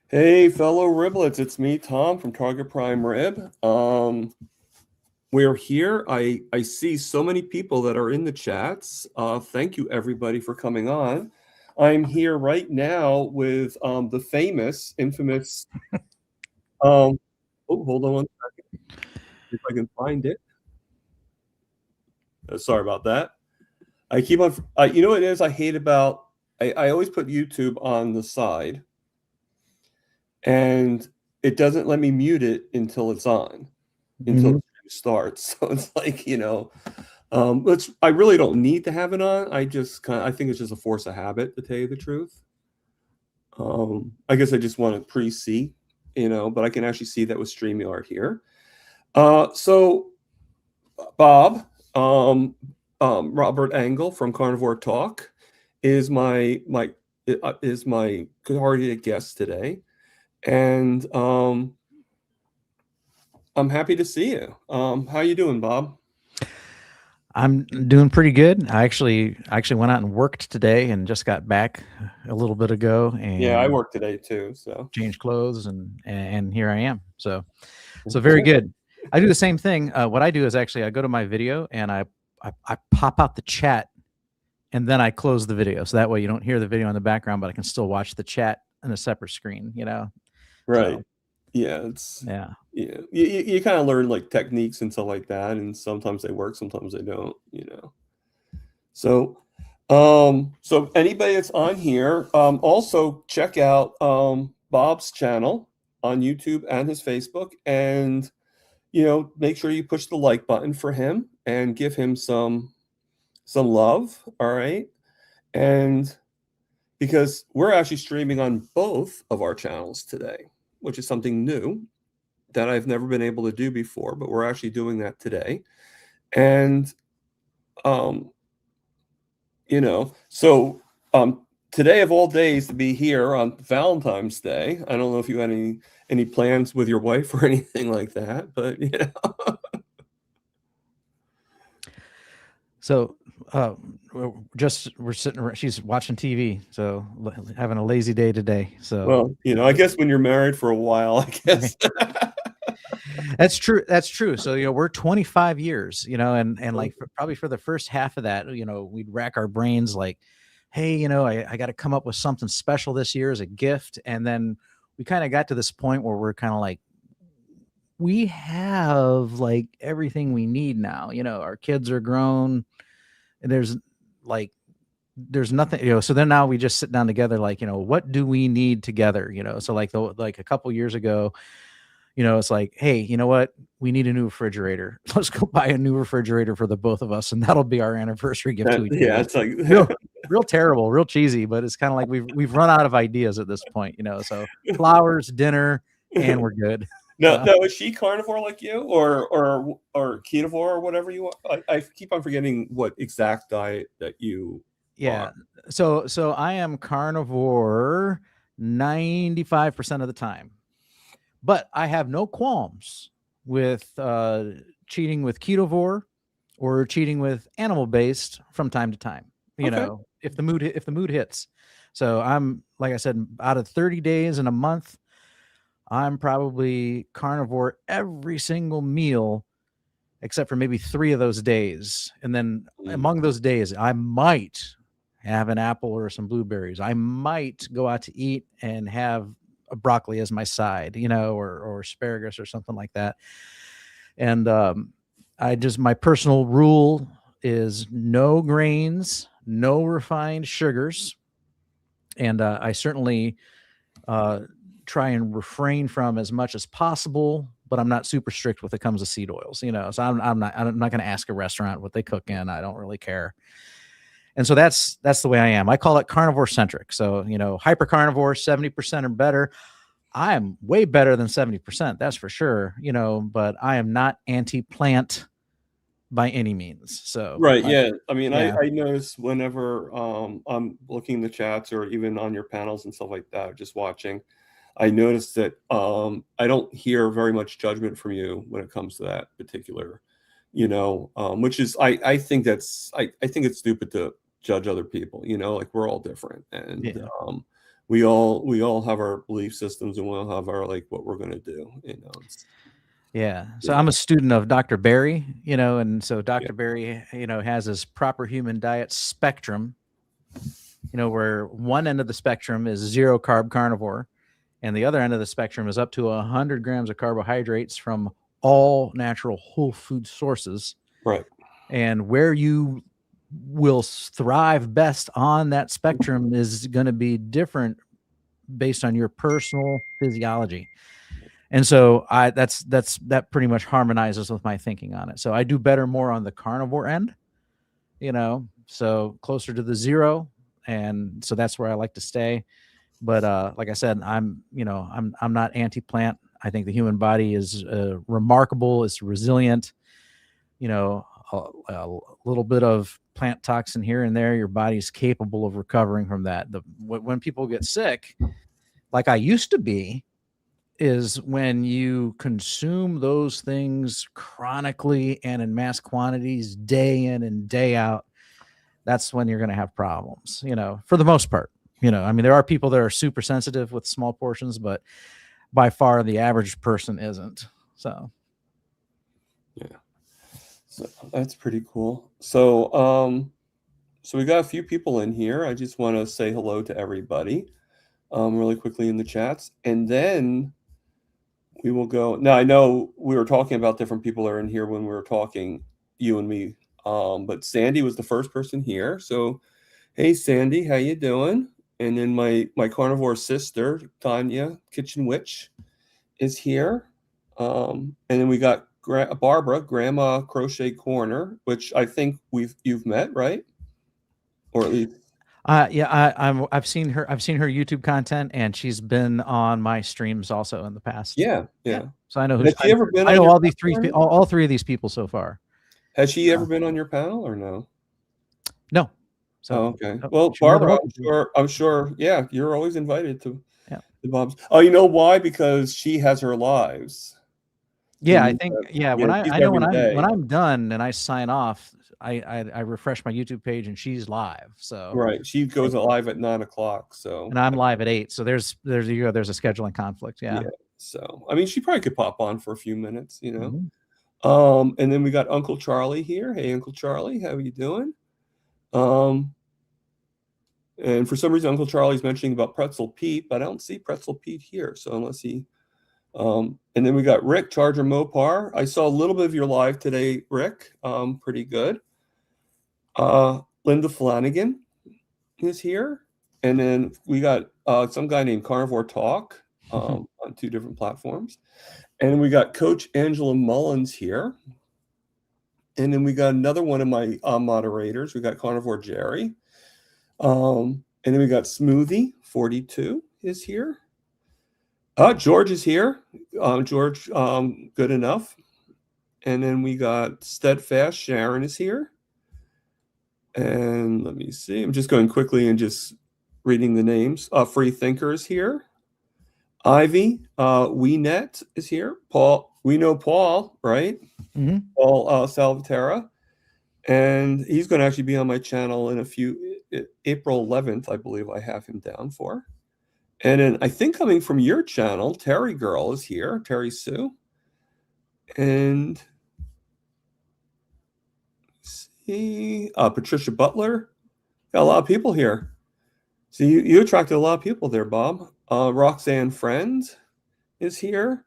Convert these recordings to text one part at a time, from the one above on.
Hey, fellow Riblets, it's me, Tom from Target Prime Rib. We're here. I see so many people that are in the chats. Thank you, everybody, for coming on. I'm here right now with the famous, infamous. Um, oh, hold on one second, if I can find it. Sorry about that. I keep on. You know what it is I hate about. I always put YouTube on the side, and it doesn't let me mute it until it's on. Until Mhm. the stream starts. So it's like, which I really don't need to have it on. I think it's just a force of habit, to tell you the truth. I guess I just want to pre-see, but I can actually see that with StreamYard here. So Bob, Robert Angle from Carnivore Talk is my good-hearted guest today, and I'm happy to see you. How you doing, Bob? I'm doing pretty good. I actually went out and worked today and just got back a little bit ago Yeah, I and work today too, so. changed clothes and here I am. So very good. I do the same thing. What I do is actually I go to my video and I pop out the chat and then I close the video. So that way you don't hear the video in the background, but I can still watch the chat in a separate screen. Right. So Yeah, yeah. you kind of learn like techniques and stuff like that, and sometimes they work, sometimes they don't. So, so anybody that's on here, also check out Bob's channel on YouTube and his Facebook, and make sure you push the like button for him and give him some love. All right, and because we're actually streaming on both of our channels today, which is something new that I've never been able to do before, but we're actually doing that today. And um, so today of all days to be here on Valentine's Day. I don't know if you had any plans with your wife or anything like that, but So we're sitting. She's watching TV, so having a lazy day today. So well, I guess when you're married for a while, I guess. that's true. That's true. So we're 25 years. And like probably for the first half of that, we'd rack our brains like, hey, I got to come up with something special this year as a gift, and then we kind of got to this point where we're kind of like, we have like everything we need now. Our kids are grown, and like there's nothing, so then now we just sit down together like, what do we need together, so like a couple years ago, it's like, hey, you know what, we need a new refrigerator. Let's go buy a new refrigerator for the both of us, and that'll be our anniversary gift to each Yeah, other. it's like Real terrible, real cheesy, but it's kind of like we've run out of ideas at this point, so flowers, dinner, and we're good. no, no. Is she carnivore like you, or ketovore or whatever you want? I keep on forgetting what exact diet that you are. Yeah. So I am carnivore 95% of the time. But I have no qualms with cheating with ketovore or cheating with animal based from time to time. Okay. If the mood hits. So I'm, like I said, out of 30 days in a month, I'm probably carnivore every single meal except for maybe 3 of those days. And then Mm. among those days, I might have an apple or some blueberries. I might go out to eat and have a broccoli as my side, or asparagus or something like that. And my personal rule is no grains, no refined sugars. And I certainly uh, try and refrain from as much as possible, but I'm not super strict when it comes to seed oils, So I'm not going to ask a restaurant what they cook in. I don't really care. And so that's the way I am. I call it carnivore centric. So hyper carnivore, 70% or better. I am way better than 70%. That's for sure. But I am not anti plant by any means. So Right. Yeah. I mean, I yeah. I notice whenever I'm looking in the chats or even on your panels and stuff like that, just watching, I notice that I don't hear very much judgment from you when it comes to that particular, which is I think I think it's stupid to judge other people. Like we're all different, and Yeah. we all have our belief systems, and we all have our like what we're gonna do. Yeah. So Yeah, I'm a student of Dr. Berry, and so yeah, Dr. Berry, has his proper human diet spectrum, where one end of the spectrum is zero carb carnivore, and the other end of the spectrum is up to 100 grams of carbohydrates from all natural whole food sources. right. And where you will thrive best on that spectrum is going to be different based on your personal physiology. And so that pretty much harmonizes with my thinking on it. So I do better more on the carnivore end, so closer to the zero. And so that's where I like to stay. But like I said, I'm not anti-plant. I think the human body is remarkable. It's resilient. A little bit of plant toxin here and there, your body's capable of recovering from that. When people get sick, like I used to be, is when you consume those things chronically and in mass quantities, day in and day out. That's when you're going to have problems, for the most part. I mean, there are people that are super sensitive with small portions, but by far the average person isn't. So Yeah. So that's pretty cool. So we got a few people in here. I just want to say hello to everybody, really quickly in the chats, and then we will go. Now I know we were talking about different people that are in here when we were talking, you and me. But Sandy was the first person here. So hey, Sandy, how you doing? And then my carnivore sister, Tanya, Kitchen Witch, is here. And then we got Barbara, Grandma Crochet Corner, which I think you've met, right? Or at least yeah, I've seen her YouTube content, and she's been on my streams also in the past. yeah, Yeah. yeah. So I know Has she ever been I on know your all these panel? all three of these people so far. Has she ever been on your panel or no? No. So Oh, okay. Well, she's more than Barbara, welcome to. I'm sure, yeah, you're always invited to Yeah. the Bob's. Oh, you know why? Because she has her lives. Yeah, And I think yeah, when she's I know every when day. I'm done and I sign off, I refresh my YouTube page and she's live. So Right. She goes live at 9 o'clock. So and I'm live at 8. So there's a scheduling conflict. Yeah. yeah. So I mean, she probably could pop on for a few minutes, Mm-hmm. And then we got Uncle Charlie here. Hey, Uncle Charlie, how are you doing? And for some reason, Uncle Charlie's mentioning about Pretzel Pete, but I don't see Pretzel Pete here. So unless he, and then we got Rick Charger Mopar. I saw a little bit of your live today, Rick. Pretty good. Linda Flanagan is here, and then we got some guy named Carnivore Talk on 2 different platforms, and we got Coach Angela Mullins here, and then we got another one of my moderators. We got Carnivore Jerry. And then we got Smoothie 42 is here. George is here. George, good enough. And then we got Steadfast. Sharon is here. And let me see. I'm just going quickly and just reading the names. Free Thinker is here. Ivy, WeNet is here. Paul, we know Paul, right? Mm-hmm. Paul Salvatera. And he's going to actually be on my channel in April 11th, I believe I have him down for. And then I think coming from your channel, Terry Girl is here, Terry Sue. And see, Patricia Butler. Got a lot of people here. So you attracted a lot of people there, Bob. Roxanne Friend is here.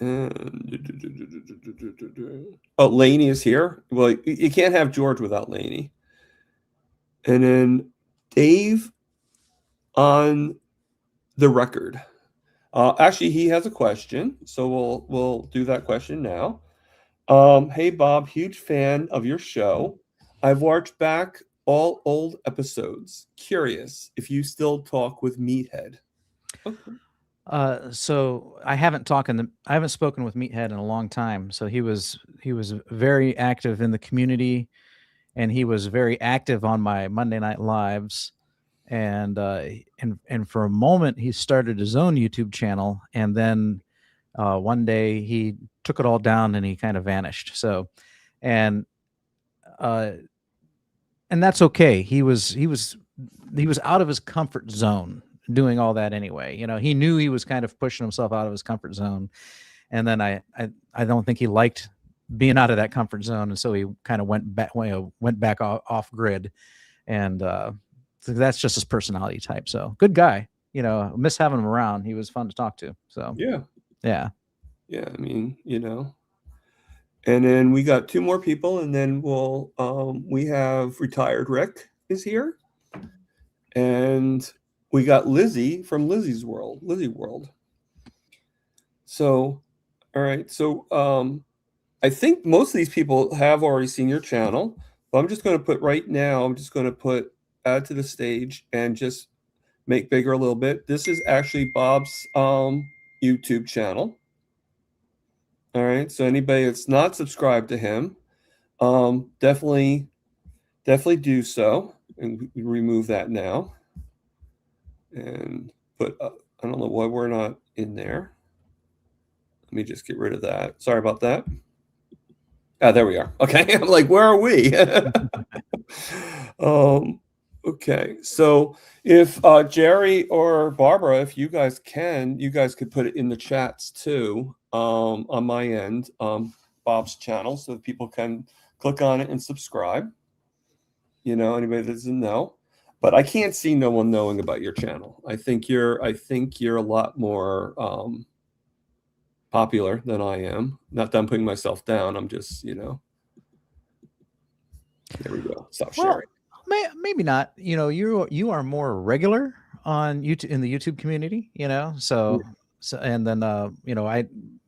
And Laney is here. Well, you can't have George without Laney. And then Dave on the record. Actually, he has a question, so we'll do that question now. Hey Bob, huge fan of your show. I've watched back all old episodes. Curious if you still talk with Meathead. Okay. So I haven't spoken with Meathead in a long time. So he was very active in the community, and he was very active on my Monday Night Lives. And for a moment he started his own YouTube channel, and then one day he took it all down and he kind of vanished. So, and and that's okay. He was out of his comfort zone doing all that anyway. You know, he knew he was kind of pushing himself out of his comfort zone, and then I don't think he liked being out of that comfort zone, and so he kind of went back off grid, and so that's just his personality type. So good guy. You know, miss having him around. He was fun to talk to. So Yeah. yeah. Yeah. I mean, and then we got two more people, and then we have retired Rick is here, and we got Lizzie from Lizzie World. So, all right. So, I think most of these people have already seen your channel, but I'm just going to put right now, I'm just going to put add to the stage and just make bigger a little bit. This is actually Bob's YouTube channel. All right. So anybody that's not subscribed to him, definitely do so. And we remove that now and put, I don't know why we're not in there. Let me just get rid of that. Sorry about that. Ah, there we are. Okay. I'm like, where are we? Okay. So if Jerry or Barbara, if you guys could put it in the chats too, on my end, Bob's channel, so that people can click on it and subscribe. Anybody that doesn't know. But I can't see no one knowing about your channel. I think you're a lot more popular than I am. Not that I'm putting myself down. I'm just, there we go. Stop sharing. Maybe not. You know, you are more regular on YouTube in the YouTube community. You know, so and then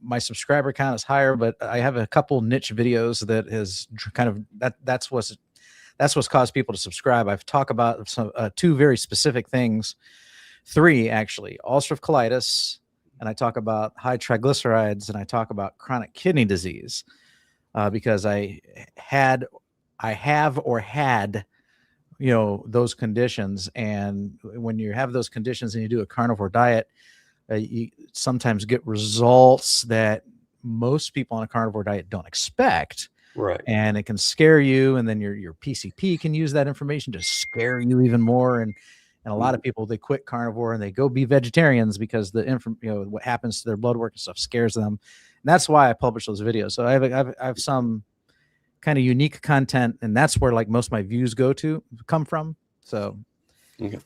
my subscriber count is higher, but I have a couple niche videos that has kind of that's what's caused people to subscribe. I've talked about some two very specific things, three actually: ulcerative colitis, and I talk about high triglycerides, and I talk about chronic kidney disease, because I have those conditions. And when you have those conditions and you do a carnivore diet, you sometimes get results that most people on a carnivore diet don't expect. Right. And it can scare you. And then your PCP can use that information to scare you even more. And a lot of people, they quit carnivore and they go be vegetarians because what happens to their blood work and stuff scares them. And that's why I publish those videos. So I have some kind of unique content, and that's where like most of my views come from. So okay.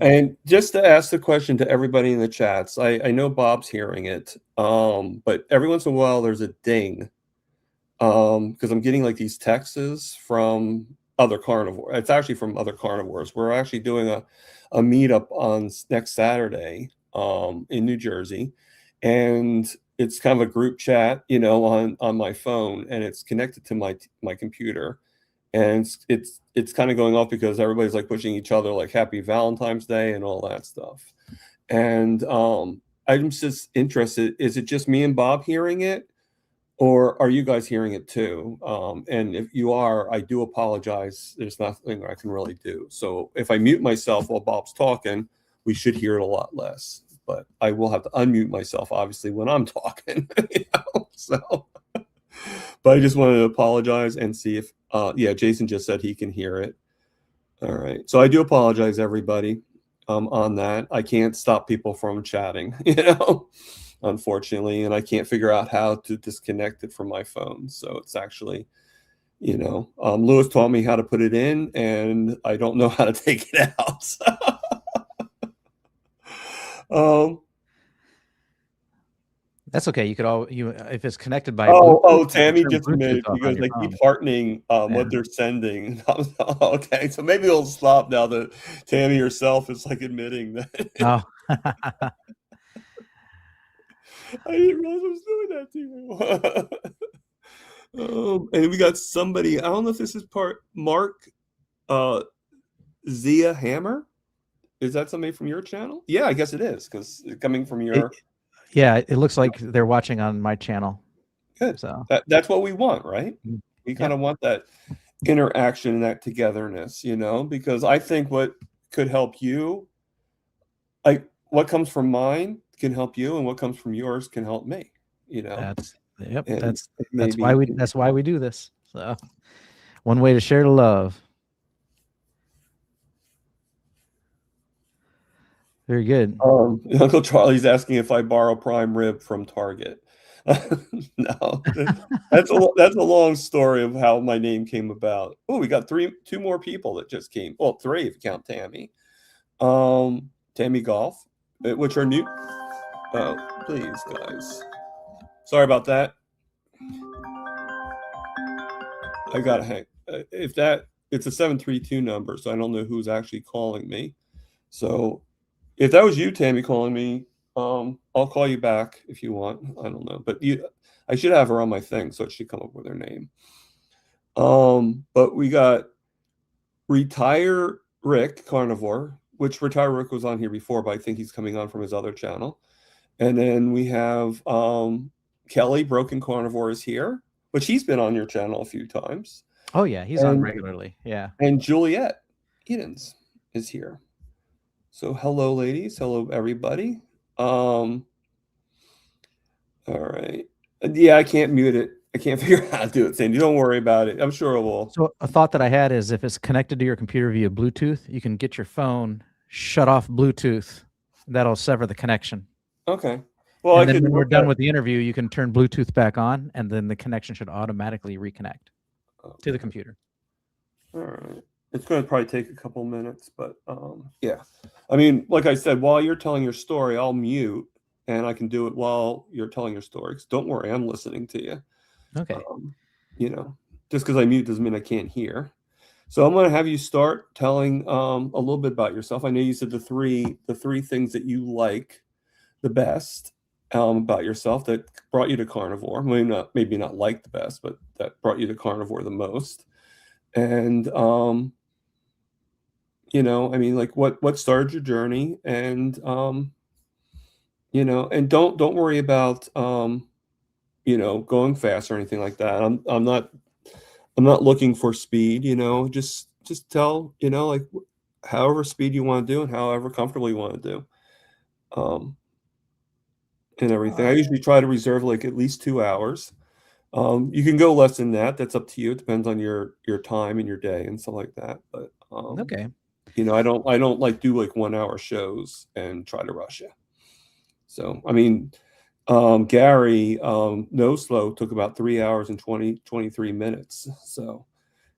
And just to ask the question to everybody in the chats, I know Bob's hearing it, but every once in a while there's a ding, because I'm getting like these texts from other carnivores. It's actually from other carnivores. We're actually doing a meetup on next Saturday in New Jersey, and it's kind of a group chat, on my phone, and it's connected to my computer, and it's kind of going off because everybody's like pushing each other like Happy Valentine's Day and all that stuff. And I'm just interested, is it just me and Bob hearing it, or are you guys hearing it too? And if you are, I do apologize. There's nothing I can really do. So if I mute myself while Bob's talking, we should hear it a lot less. But I will have to unmute myself, obviously, when I'm talking. So, but I just wanted to apologize and see if, Jason just said he can hear it. All right. So I do apologize, everybody, on that. I can't stop people from chatting, unfortunately, and I can't figure out how to disconnect it from my phone. So it's actually, Lewis taught me how to put it in, and I don't know how to take it out. That's okay. You could if it's connected by Tammy just admitted because they keep heartening what they're sending. Okay, so maybe it'll stop now that Tammy herself is like admitting that. Oh. I didn't realize I was doing that to you. And we got somebody, I don't know if this is Mark Zia Hammer. Is that somebody from your channel? Yeah, I guess it is, because coming from your... Yeah, it looks like they're watching on my channel. Good. So that's what we want, right? We kind of want that interaction and that togetherness, because I think what could help you, like what comes from mine can help you, and what comes from yours can help me, That's why we do this. So one way to share the love. Very good. Uncle Charlie's asking if I borrow prime rib from Target. No, that's a long story of how my name came about. Oh, we got two more people that just came. Well, three if you count Tammy. Tammy Golf, which are new. Oh, please, guys. Sorry about that. I gotta hang. If that it's a 732 number, so I don't know who's actually calling me. So if that was you, Tammy, calling me, I'll call you back if you want. I don't know, but I should have her on my thing, so it should come up with her name. But we got Retire Rick Carnivore, which Retire Rick was on here before, but I think he's coming on from his other channel. And then we have Kelly Broken Carnivore is here, which he's been on your channel a few times. Oh yeah, he's on regularly. Yeah. And Juliet Edens is here. So hello, ladies. Hello, everybody. All right. Yeah, I can't mute it. I can't figure out how to do it, Sandy. Don't worry about it. I'm sure it will. So a thought that I had is if it's connected to your computer via Bluetooth, you can get your phone, shut off Bluetooth. That'll sever the connection. Okay. Well, and then when we're done with the interview, you can turn Bluetooth back on, and then the connection should automatically reconnect to the computer. All right. It's going to probably take a couple minutes, but yeah. I mean, like I said, while you're telling your story, I'll mute, and I can do it while you're telling your story. 'Cause don't worry, I'm listening to you. Okay. You know, just because I mute doesn't mean I can't hear. So I'm going to have you start telling a little bit about yourself. I know you said the three things that you like the best about yourself that brought you to carnivore. Maybe not like the best, but that brought you to carnivore the most. And you know, I mean, like what started your journey, and you know, and don't worry about you know, going fast or anything like that. I'm not looking for speed, you know, just tell, you know, like however speed you want to do and however comfortable you want to do. And everything. I usually try to reserve like at least 2 hours. You can go less than that. That's up to you. It depends on your time and your day and stuff like that. But okay. You know, I don't like do like 1 hour shows and try to rush you. So I mean, Gary No Slow took about 3 hours and 23 minutes. So,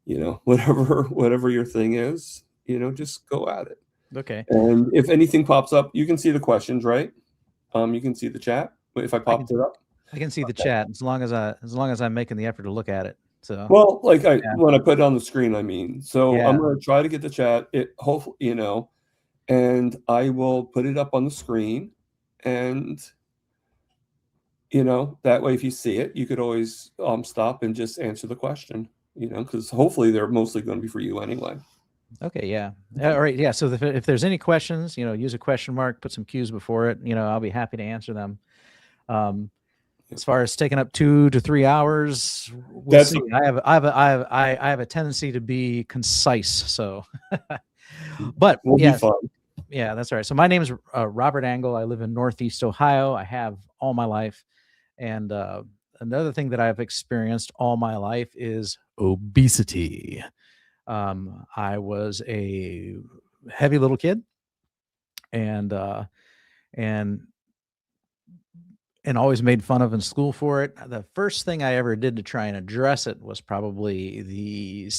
you know, whatever your thing is, you know, just go at it. Okay. And if anything pops up, you can see the questions, right? You can see the chat. If I popped it up, I can see the chat as long as I'm making the effort to look at it. So well, like when I put it on the screen, I mean, so yeah. I'm going to try to get the chat. It hopefully, you know, and I will put it up on the screen, and you know, that way if you see it, you could always stop and just answer the question. You know, because hopefully they're mostly going to be for you anyway. Okay, yeah. All right, yeah. So if there's any questions, you know, use a question mark, put some cues before it. You know, I'll be happy to answer them. As far as taking up 2 to 3 hours, we'll see. I have a tendency to be concise, so. But we'll yeah, be fine. Yeah, that's right. So my name is Robert Angle. I live in Northeast Ohio. I have all my life, and another thing that I've experienced all my life is obesity. I was a heavy little kid, and always made fun of in school for it. The first thing I ever did to try and address it was probably between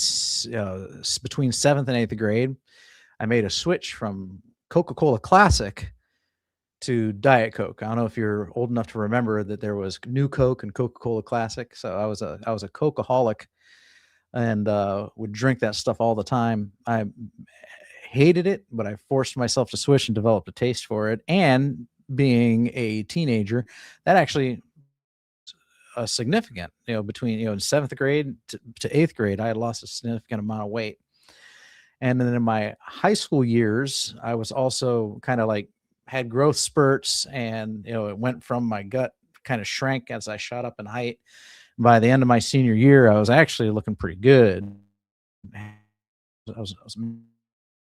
7th and 8th grade. I made a switch from Coca-Cola Classic to Diet Coke. I don't know if you're old enough to remember that there was New Coke and Coca-Cola Classic. So I was a Coca-holic, and would drink that stuff all the time. I hated it, but I forced myself to switch and developed a taste for it. And being a teenager, that actually significant, you know, between, you know, in 7th grade to 8th grade, I had lost a significant amount of weight. And then in my high school years, I was also kind of like had growth spurts, and, you know, it went from my gut kind of shrank as I shot up in height. By the end of my senior year, I was actually looking pretty good. I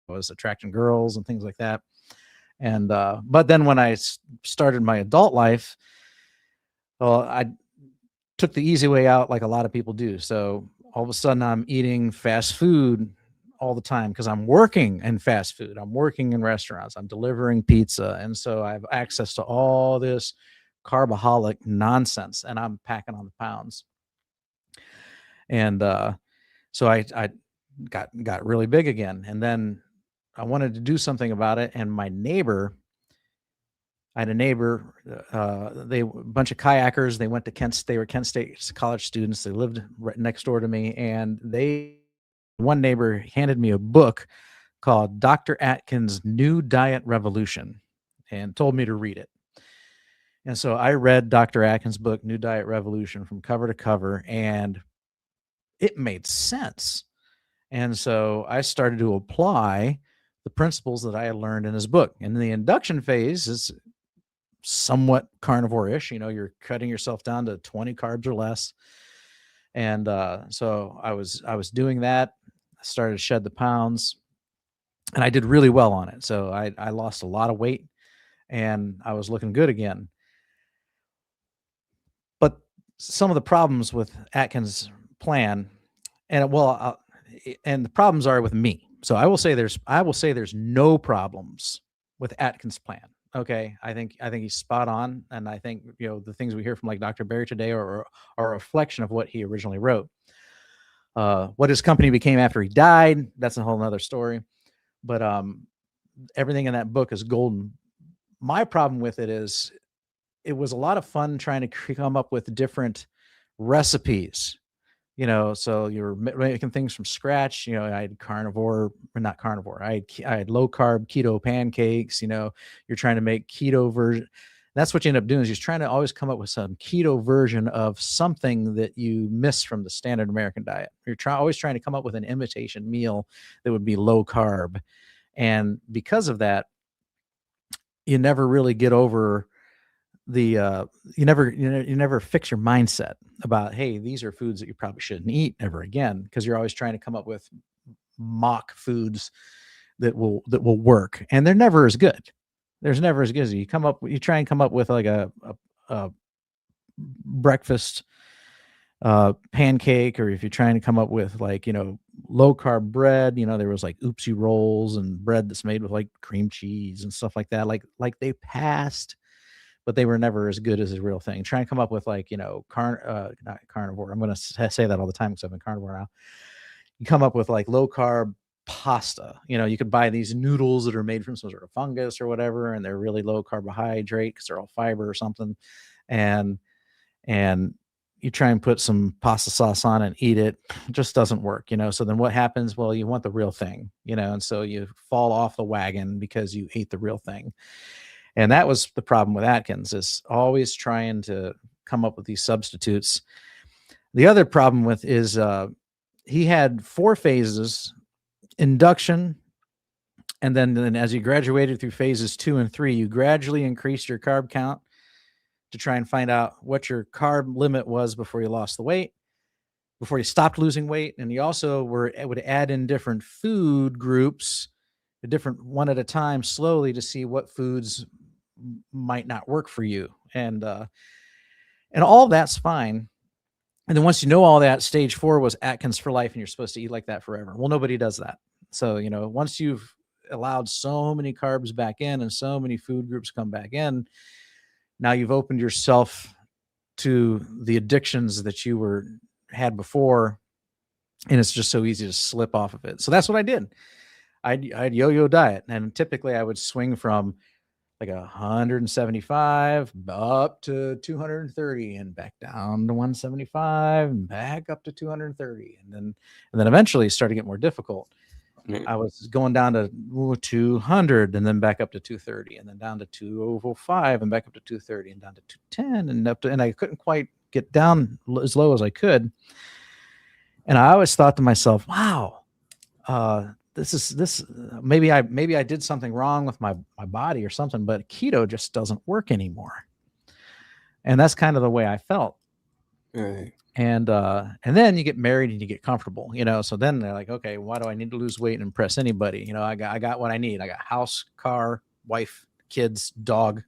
was attracting girls and things like that. And, but then when I started my adult life, well, I took the easy way out like a lot of people do. So all of a sudden I'm eating fast food all the time because I'm working in fast food. I'm working in restaurants. I'm delivering pizza. And so I have access to all this carbaholic nonsense, and I'm packing on the pounds. And so I got really big again. And then I wanted to do something about it. And my neighbor, I had a neighbor, they a bunch of kayakers. They went to Kent. They were Kent State college students. They lived right next door to me, and one neighbor handed me a book called Dr. Atkins' New Diet Revolution and told me to read it. And so I read Dr. Atkins' book, New Diet Revolution, from cover to cover, and it made sense. And so I started to apply the principles that I had learned in his book. And the induction phase is somewhat carnivore-ish. You're cutting yourself down to 20 carbs or less. And so I was doing that. I started to shed the pounds, and I did really well on it. So I lost a lot of weight, and I was looking good again. But some of the problems with Atkins' plan, and the problems are with me. So I will say there's no problems with Atkins' plan. Okay, I think he's spot on, and I think the things we hear from like Dr. Berry today are a reflection of what he originally wrote. What his company became after he died, that's a whole nother story. But everything in that book is golden. My problem with it is it was a lot of fun trying to come up with different recipes. So you're making things from scratch. I had not carnivore. I had low carb keto pancakes. You're trying to make keto version. That's what you end up doing is you're trying to always come up with some keto version of something that you miss from the standard American diet. You're always trying to come up with an imitation meal that would be low carb. And because of that, you never really get over you never fix your mindset about, hey, these are foods that you probably shouldn't eat ever again, because you're always trying to come up with mock foods that will work, and they're never as good. There's never as good as you try and come up with like a breakfast pancake, or if you're trying to come up with like low carb bread, there was like oopsie rolls and bread that's made with like cream cheese and stuff like that, like they passed, but they were never as good as the real thing. Try and come up with like, not carnivore. I'm going to say that all the time because I've been carnivore now. You come up with like low carb pasta. You could buy these noodles that are made from some sort of fungus or whatever, and they're really low carbohydrate because they're all fiber or something. And you try and put some pasta sauce on and eat it. It just doesn't work, So then what happens? Well, you want the real thing, and so you fall off the wagon because you ate the real thing. And that was the problem with Atkins, is always trying to come up with these substitutes. The other problem with is he had 4 phases: induction, and then as you graduated through phases 2 and 3, you gradually increased your carb count to try and find out what your carb limit was before you lost the weight, before you stopped losing weight. And you also would add in different food groups, a different one at a time, slowly, to see what foods might not work for you. And all that's fine. And then once you know all that, stage 4 was Atkins for life, and you're supposed to eat like that forever. Well, nobody does that. So, once you've allowed so many carbs back in and so many food groups come back in, now you've opened yourself to the addictions that you had before, and it's just so easy to slip off of it. So that's what I did. I'd yo-yo diet, and typically I would swing from like 175 up to 230 and back down to 175 and back up to 230, and then eventually it started to get more difficult. I was going down to 200 and then back up to 230, and then down to 205 and back up to 230 and down to 210 and I couldn't quite get down as low as I could. And I always thought to myself, wow, maybe I did something wrong with my body or something, but keto just doesn't work anymore. And that's kind of the way I felt. Right. And then you get married and you get comfortable, so then they're like, okay, why do I need to lose weight and impress anybody? I got what I need. I got house, car, wife, kids, dog,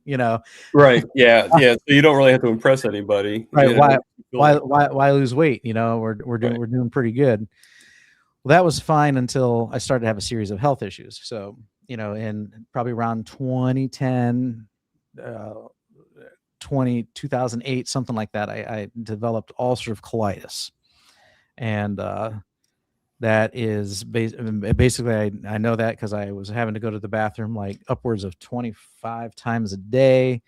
Right. Yeah. So you don't really have to impress anybody. Right. Why lose weight? We're doing pretty good. Well, that was fine until I started to have a series of health issues. So, in probably around 2010, uh, 2008, something like that, I developed ulcerative colitis. And that is basically, I know that because I was having to go to the bathroom like upwards of 25 times a day,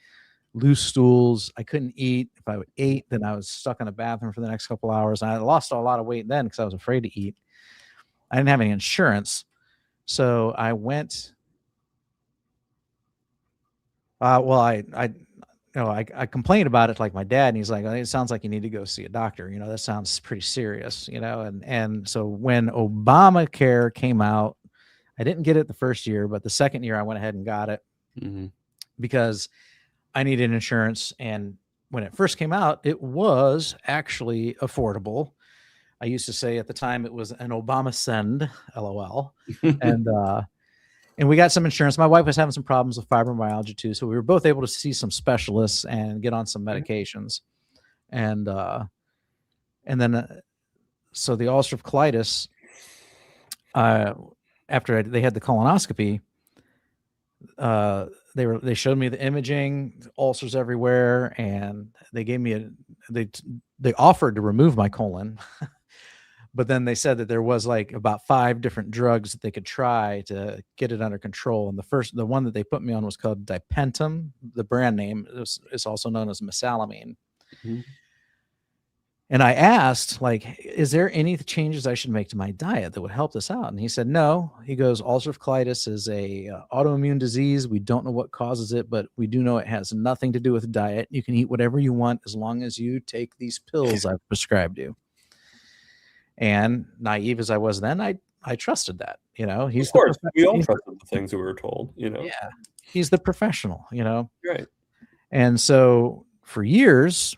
loose stools. I couldn't eat. If I would ate, then I was stuck in the bathroom for the next couple hours. And I lost a lot of weight then because I was afraid to eat. I didn't have any insurance. So I went, well, I complained about it to like my dad, and he's like, "It sounds like you need to go see a doctor. That sounds pretty serious, and so when Obamacare came out, I didn't get it the first year, but the second year I went ahead and got it because I needed insurance. And when it first came out, it was actually affordable. I used to say at the time it was an Obama send, LOL. And we got some insurance. My wife was having some problems with fibromyalgia too, so we were both able to see some specialists and get on some medications. And then so the ulcerative colitis, after they had the colonoscopy, they showed me the imaging, ulcers everywhere, and they gave me they offered to remove my colon. But then they said that there was like about 5 different drugs that they could try to get it under control. And the one that they put me on was called Dipentum. The brand name is also known as mesalamine. And I asked, like, is there any changes I should make to my diet that would help this out? And he said, no. He goes, ulcerative colitis is a autoimmune disease. We don't know what causes it, but we do know it has nothing to do with diet. You can eat whatever you want as long as you take these pills I've prescribed you. And naive as I was then, I trusted that. He's of course we all trusted the things that we were told. Yeah, he's the professional. Right. And so for years,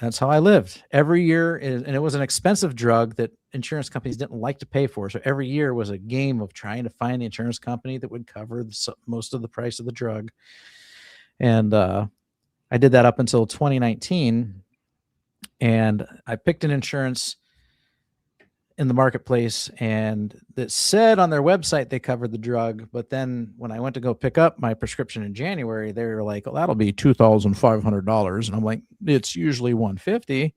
that's how I lived. Every year, and it was an expensive drug that insurance companies didn't like to pay for. So every year was a game of trying to find the insurance company that would cover most of the price of the drug. And I did that up until 2019, and I picked an insurance in the marketplace, and that said on their website they covered the drug. But then when I went to go pick up my prescription in January, they were like, "Oh, that'll be $2,500." And I'm like, "It's usually $150.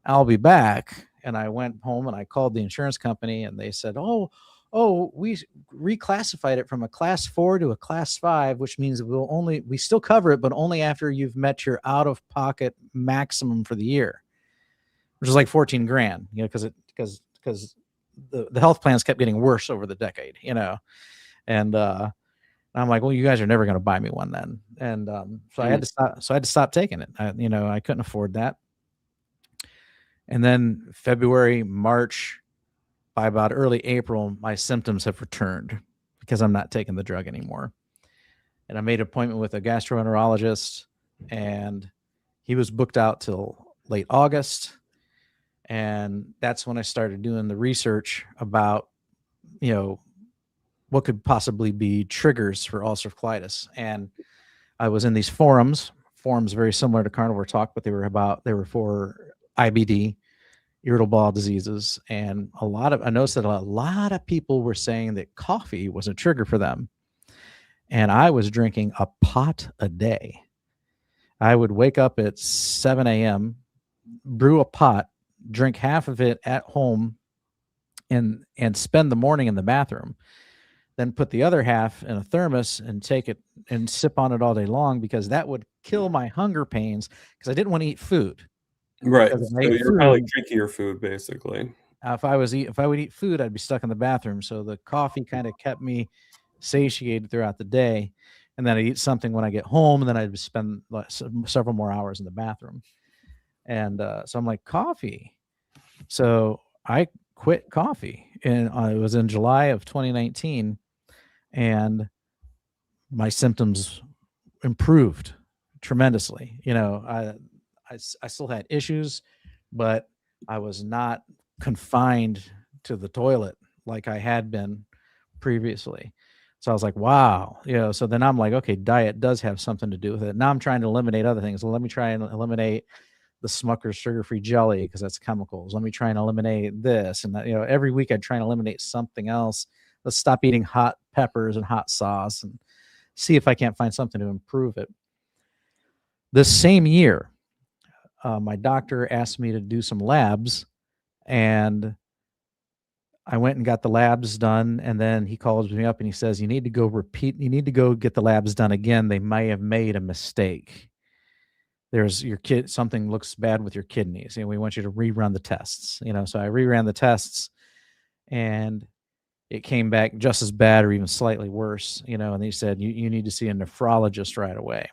I'll be back." And I went home and I called the insurance company, and they said, "Oh, we reclassified it from a class 4 to a class 5, which means we still cover it, but only after you've met your out-of-pocket maximum for the year," which is like 14 grand, because the health plans kept getting worse over the decade, and I'm like, well, you guys are never going to buy me one then. And so I had to stop taking it. I couldn't afford that. And then February, March, by about early April, my symptoms have returned because I'm not taking the drug anymore. And I made an appointment with a gastroenterologist, and he was booked out till late August. And that's when I started doing the research about, what could possibly be triggers for ulcerative colitis. And I was in these forums very similar to Carnivore Talk, but they were for IBD, irritable bowel diseases. And I noticed that a lot of people were saying that coffee was a trigger for them. And I was drinking a pot a day. I would wake up at 7 a.m., brew a pot, drink half of it at home, and spend the morning in the bathroom, then put the other half in a thermos and take it and sip on it all day long, because that would kill my hunger pains, because I didn't want to eat food. Right. So you're kind of like drinking your food, basically. If I would eat food, I'd be stuck in the bathroom. So the coffee kind of kept me satiated throughout the day. And then I'd eat something when I get home, and then I'd spend several more hours in the bathroom. And so I'm like, coffee. So I quit coffee, and it was in July of 2019, and my symptoms improved tremendously. I still had issues, but I was not confined to the toilet like I had been previously. So I was like, wow. So then I'm like, okay, diet does have something to do with it. Now I'm trying to eliminate other things. Let me try and eliminate the Smucker's sugar-free jelly because that's chemicals. Let me try and eliminate this. And that, every week I'd try and eliminate something else. Let's stop eating hot peppers and hot sauce and see if I can't find something to improve it. This same year, my doctor asked me to do some labs, and I went and got the labs done. And then he calls me up and he says, you need to go get the labs done again. They may have made a mistake. There's something looks bad with your kidneys, and we want you to rerun the tests. So I reran the tests, and it came back just as bad or even slightly worse. And he said, you need to see a nephrologist right away.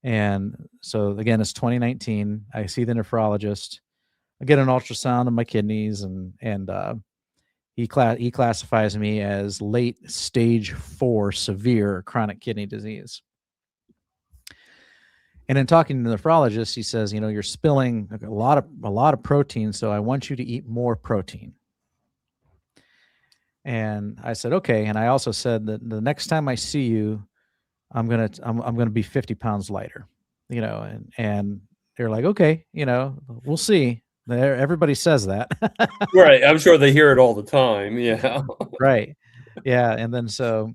And so again, it's 2019. I see the nephrologist. I get an ultrasound of my kidneys, and he classifies me as late stage 4 severe chronic kidney disease. And in talking to the nephrologist, he says, you're spilling a lot of protein, so I want you to eat more protein. And I said, okay. And I also said that the next time I see you, I'm gonna be 50 pounds lighter, and they're like, okay, we'll see. Everybody says that. Right. I'm sure they hear it all the time. Yeah. Right. Yeah. And then so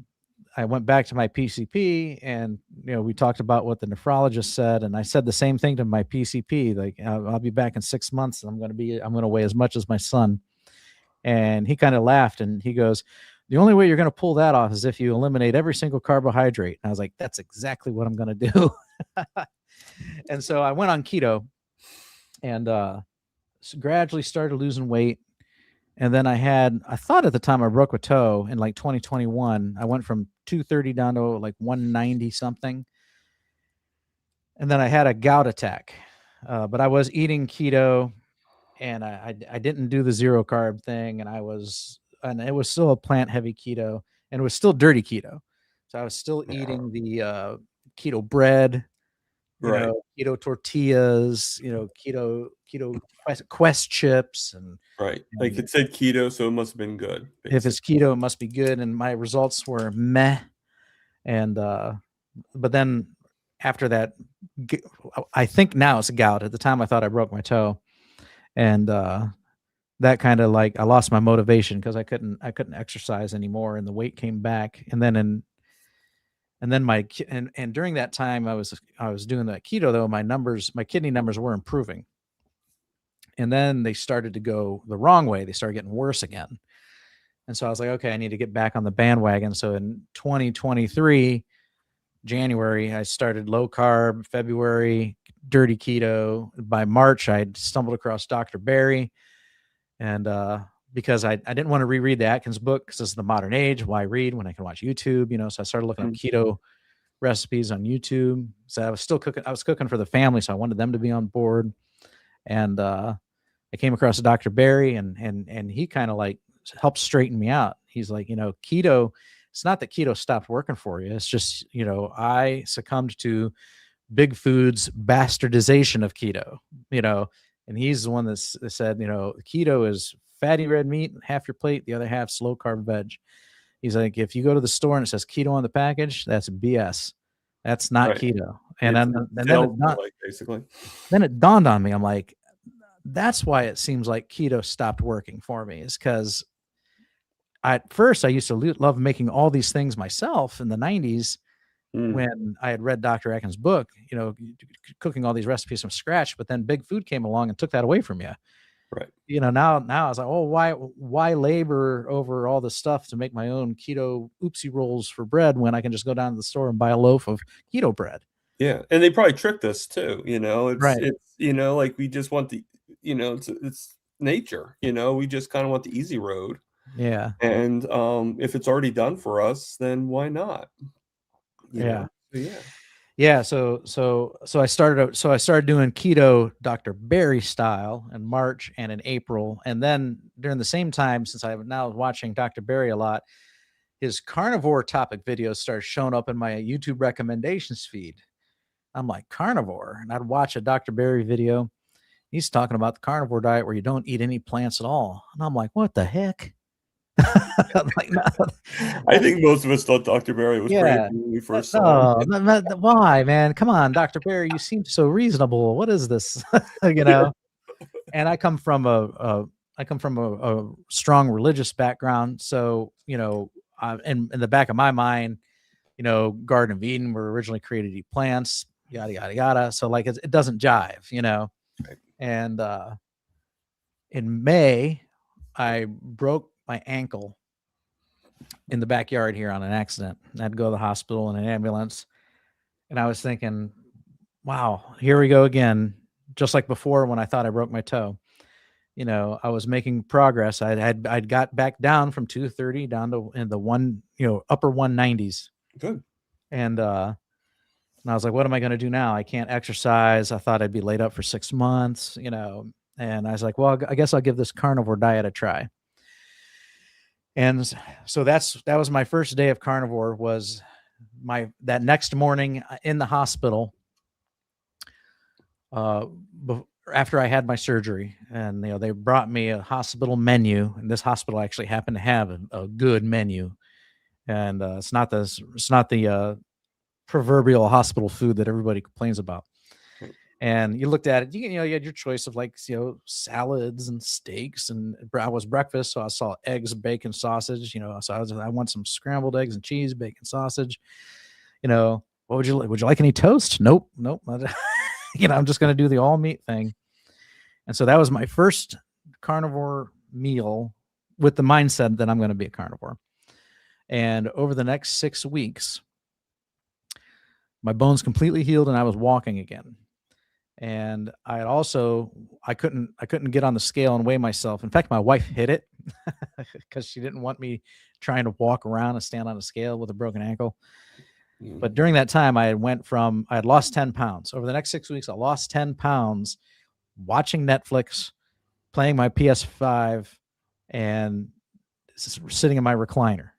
I went back to my PCP, and we talked about what the nephrologist said, and I said the same thing to my PCP, like I'll be back in 6 months, and I'm going to weigh as much as my son. And he kind of laughed, and he goes, the only way you're going to pull that off is if you eliminate every single carbohydrate. And I was like, that's exactly what I'm going to do. And so I went on keto, and gradually started losing weight. And then I thought at the time I broke a toe in like 2021. I went from 230 down to like 190 something. And then I had a gout attack. But I was eating keto, and I didn't do the zero carb thing. And it was still a plant heavy keto, and it was still dirty keto. So I was still eating the keto bread, Right. keto tortillas, keto Quest chips, and Right. Like it said keto, so it must have been good. if it's keto, it must be good. And my results were meh. And but then after that, I think now it's a gout. At the time, I thought I broke my toe, and that kind of like I lost my motivation because I couldn't exercise anymore, and the weight came back. And then and during that time I was doing that keto, though my kidney numbers were improving. And then they started to go the wrong way. They started getting worse again. And so I was like, okay, I need to get back on the bandwagon. So in 2023, January, I started low carb. February, dirty keto. By March, I stumbled across Dr. Berry. And because I didn't want to reread the Atkins book because this is the modern age. Why read when I can watch YouTube? So I started looking up keto recipes on YouTube. So I was still cooking. I was cooking for the family, so I wanted them to be on board. And I came across Dr. Berry, and he kind of like helped straighten me out. He's like, keto, it's not that keto stopped working for you. It's just, I succumbed to Big Food's bastardization of keto, and he's the one that said, keto is fatty red meat, half your plate, the other half slow carb veg. He's like, if you go to the store and it says keto on the package, that's BS. That's not keto. And then it dawned on me. I'm like, that's why it seems like keto stopped working for me, is because at first I used to love making all these things myself in the 90s when I had read Dr. Atkins' book, cooking all these recipes from scratch. But then Big Food came along and took that away from you. Right. Now I was like, oh, why labor over all this stuff to make my own keto oopsie rolls for bread when I can just go down to the store and buy a loaf of keto bread? Yeah. And they probably tricked us too. Right. It's, like we just want the, it's nature, we just kind of want the easy road. Yeah. And if it's already done for us, then why not? Yeah. Yeah. Yeah. So I started doing keto Dr. Berry style in March and in April. And then during the same time, since I'm now watching Dr. Berry a lot, his carnivore topic videos started showing up in my YouTube recommendations feed. I'm like, carnivore? And I'd watch a Dr. Berry video. He's talking about the carnivore diet where you don't eat any plants at all. And I'm like, what the heck? Like, no, I think most of us thought Dr. Barry was crazy yeah. when we first saw him. Why, man? Come on, Dr. Barry, you seem so reasonable. What is this? You know? And I come from a strong religious background. So, you know, in the back of my mind, you know, Garden of Eden were originally created to eat plants, yada, yada, yada. So like, it doesn't jive, you know? Right. And, in May, I broke my ankle in the backyard here on an accident. I had to go to the hospital in an ambulance. And I was thinking, wow, here we go again. Just like before when I thought I broke my toe. You know, I was making progress. I'd got back down from 230 down to in the upper 190s. Good. And I was like, what am I going to do now? I can't exercise. I thought I'd be laid up for 6 months, you know. And I was like, well, I guess I'll give this carnivore diet a try. And so that was my first day of carnivore. Was that next morning in the hospital, after I had my surgery, and you know, they brought me a hospital menu, and this hospital actually happened to have a good menu, and it's not the proverbial hospital food that everybody complains about. Right. And you looked at it, you know, you had your choice of like, you know, salads and steaks, and I was breakfast, so I saw eggs, bacon, sausage, you know, so I want some scrambled eggs and cheese, bacon, sausage, you know. What would you like any toast? Nope. You know, I'm just going to do the all meat thing. And so that was my first carnivore meal with the mindset that I'm going to be a carnivore. And over the next 6 weeks, my bones completely healed and I was walking again. And I couldn't get on the scale and weigh myself. In fact, my wife hid it because she didn't want me trying to walk around and stand on a scale with a broken ankle. But during that time, I had lost 10 pounds. Over the next 6 weeks, I lost 10 pounds watching Netflix, playing my PS5, and sitting in my recliner.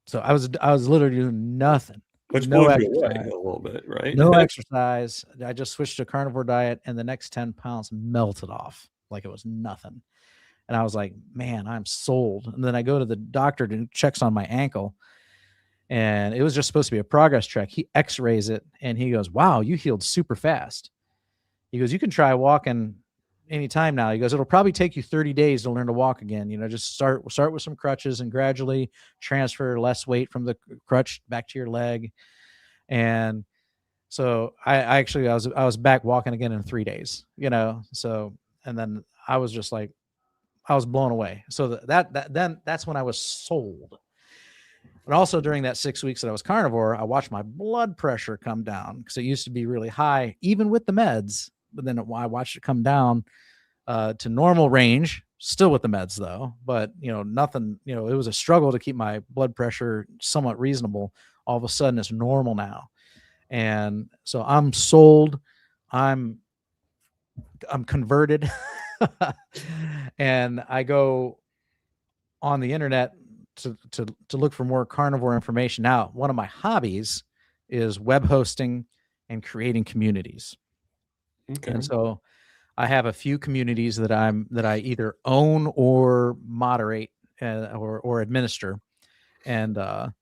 So I was literally doing nothing. Which No blows you away exercise. a little bit, right? No exercise. I just switched to a carnivore diet, and the next 10 pounds melted off like it was nothing. And I was like, man, I'm sold. And then I go to the doctor to checks on my ankle, and it was just supposed to be a progress check. He x-rays it, and he goes, wow, you healed super fast. He goes, you can try walking anytime now. He goes, it'll probably take you 30 days to learn to walk again. You know, just start with some crutches and gradually transfer less weight from the crutch back to your leg. And so I was back walking again in 3 days, you know. So, and then I was just like, I was blown away. So then that's when I was sold. But also during that 6 weeks that I was carnivore, I watched my blood pressure come down because it used to be really high, even with the meds. But then I watched it come down to normal range, still with the meds though. But you know, nothing. You know, it was a struggle to keep my blood pressure somewhat reasonable. All of a sudden, it's normal now, and so I'm sold. I'm converted, and I go on the internet to look for more carnivore information. Now, one of my hobbies is web hosting and creating communities. Okay. And so I have a few communities that I either own or moderate or administer. And I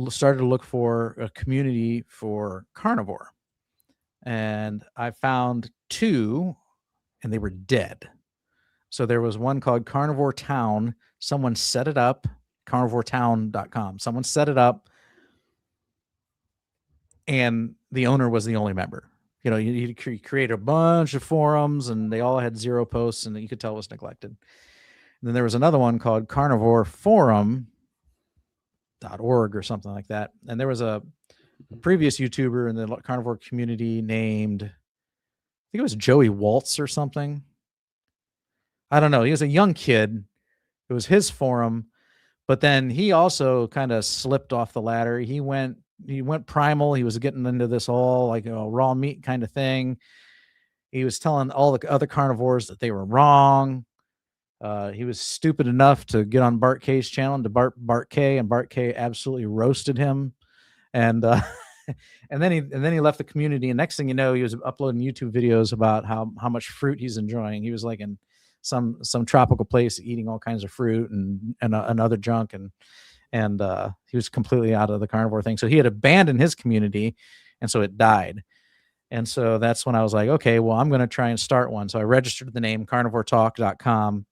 started to look for a community for carnivore. And I found 2, and they were dead. So there was one called Carnivore Town. Someone set it up, carnivoretown.com. Someone set it up, and the owner was the only member. You know, you create a bunch of forums, and they all had 0 posts, and you could tell it was neglected. And then there was another one called carnivoreforum.org or something like that. And there was a previous YouTuber in the carnivore community named, I think it was Joey Waltz or something. I don't know. He was a young kid. It was his forum, but then he also kind of slipped off the ladder. He went primal. He was getting into this all like raw meat kind of thing. He was telling all the other carnivores that they were wrong. He was stupid enough to get on Bart K's channel and to Bart K, and Bart K absolutely roasted him. And and then he left the community. And next thing you know, he was uploading YouTube videos about how much fruit he's enjoying. He was like in some tropical place eating all kinds of fruit and other junk, and he was completely out of the carnivore thing. So he had abandoned his community, and so it died. And so that's when I was like, okay, well, I'm going to try and start one. So I registered the name carnivoretalk.com,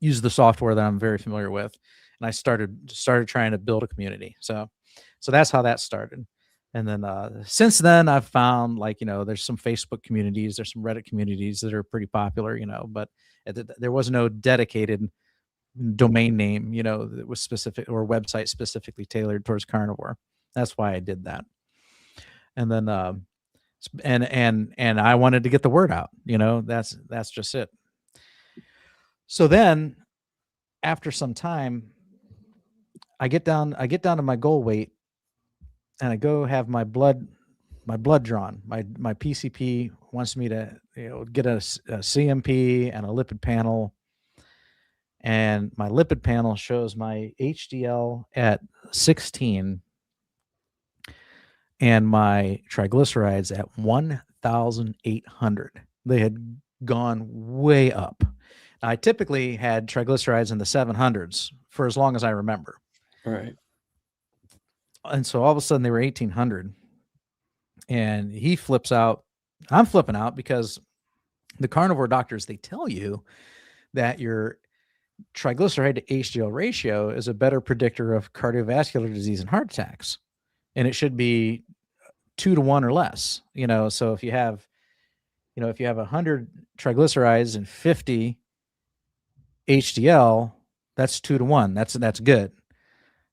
used the software that I'm very familiar with, and I started trying to build a community. So that's how that started. And then since then, I've found, like, there's some Facebook communities, there's some Reddit communities that are pretty popular, but there was no dedicated domain name, that was specific, or website specifically tailored towards carnivore. That's why I did that. And then and I wanted to get the word out, that's just it. So then after some time, I get down to my goal weight, and I go have my blood drawn. My PCP wants me to get a CMP and a lipid panel, and my lipid panel shows my HDL at 16 and my triglycerides at 1,800. They had gone way up. I typically had triglycerides in the 700s for as long as I remember. All right. And so all of a sudden they were 1,800. And he flips out. I'm flipping out because the carnivore doctors, they tell you that your triglyceride to HDL ratio is a better predictor of cardiovascular disease and heart attacks. And it should be 2 to 1 or less, so if you have 100 triglycerides and 50 HDL, that's 2 to 1. That's good.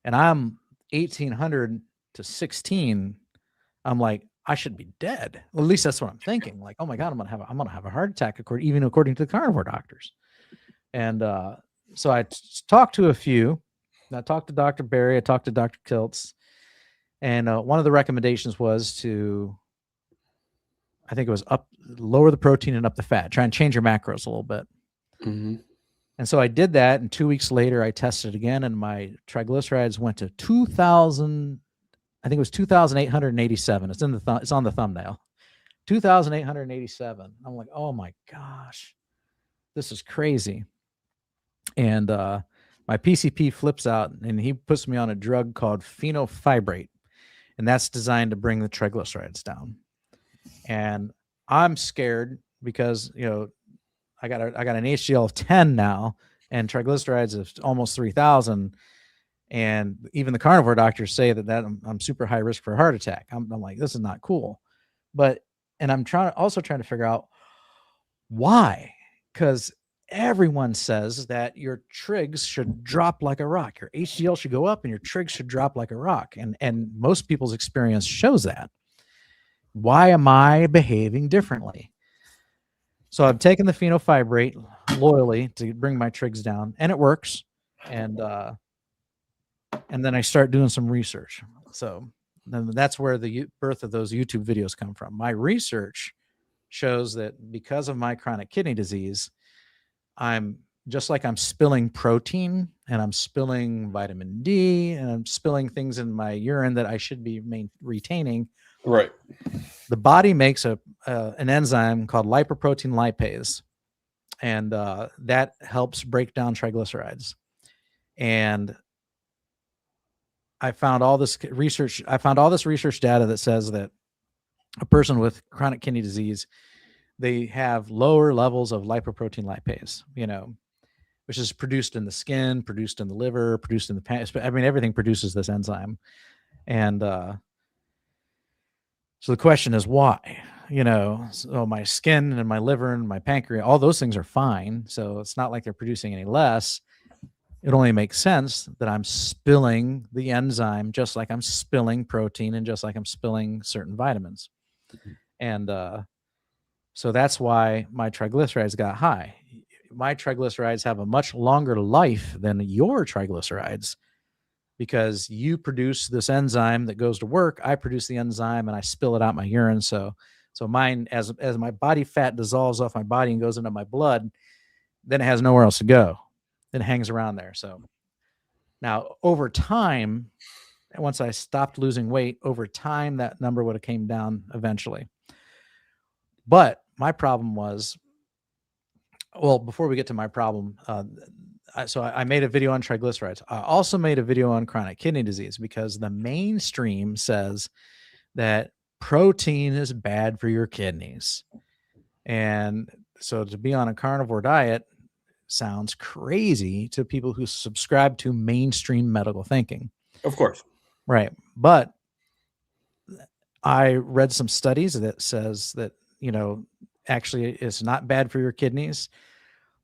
And I'm 1,800 to 16. I'm like, I should be dead. Well, at least that's what I'm thinking. Like, oh my God, I'm gonna have a heart attack, even according to the carnivore doctors. And so I talked to a few. I talked to Dr. Barry. I talked to Dr. Kiltz. And one of the recommendations was to, I think it was lower the protein and up the fat, try and change your macros a little bit. Mm-hmm. And so I did that. And 2 weeks later, I tested again, and my triglycerides went to 2,000. I think it was 2,887. It's it's on the thumbnail. 2,887. I'm like, oh my gosh, this is crazy. And my PCP flips out, and he puts me on a drug called fenofibrate. And that's designed to bring the triglycerides down. And I'm scared because, I got an HDL of 10 now, and triglycerides of almost 3,000. And even the carnivore doctors say that I'm super high risk for a heart attack. I'm like, this is not cool. And I'm trying to figure out why, because everyone says that your trigs should drop like a rock. Your HDL should go up and your trigs should drop like a rock. And most people's experience shows that. Why am I behaving differently? So I've taken the fenofibrate loyally to bring my trigs down, and it works. And then I start doing some research. So then that's where the birth of those YouTube videos come from. My research shows that because of my chronic kidney disease, I'm spilling protein, and I'm spilling vitamin D, and I'm spilling things in my urine that I should be retaining. Right. The body makes an enzyme called lipoprotein lipase, and that helps break down triglycerides. And I found all this research data that says that a person with chronic kidney disease, they have lower levels of lipoprotein lipase, which is produced in the skin, produced in the liver, produced in the pancreas. I mean, everything produces this enzyme. And so the question is why? So my skin and my liver and my pancreas, all those things are fine. So it's not like they're producing any less. It only makes sense that I'm spilling the enzyme just like I'm spilling protein and just like I'm spilling certain vitamins. And so that's why my triglycerides got high. My triglycerides have a much longer life than your triglycerides because you produce this enzyme that goes to work. I produce the enzyme and I spill it out my urine. So mine, as my body fat dissolves off my body and goes into my blood, then it has nowhere else to go. It hangs around there. So now over time, once I stopped losing weight, over time, that number would have came down eventually. But my problem was well, before we get to my problem, I made a video on triglycerides. I also made a video on chronic kidney disease because the mainstream says that protein is bad for your kidneys. And so to be on a carnivore diet sounds crazy to people who subscribe to mainstream medical thinking. Of course. Right. But I read some studies that says that, actually it's not bad for your kidneys.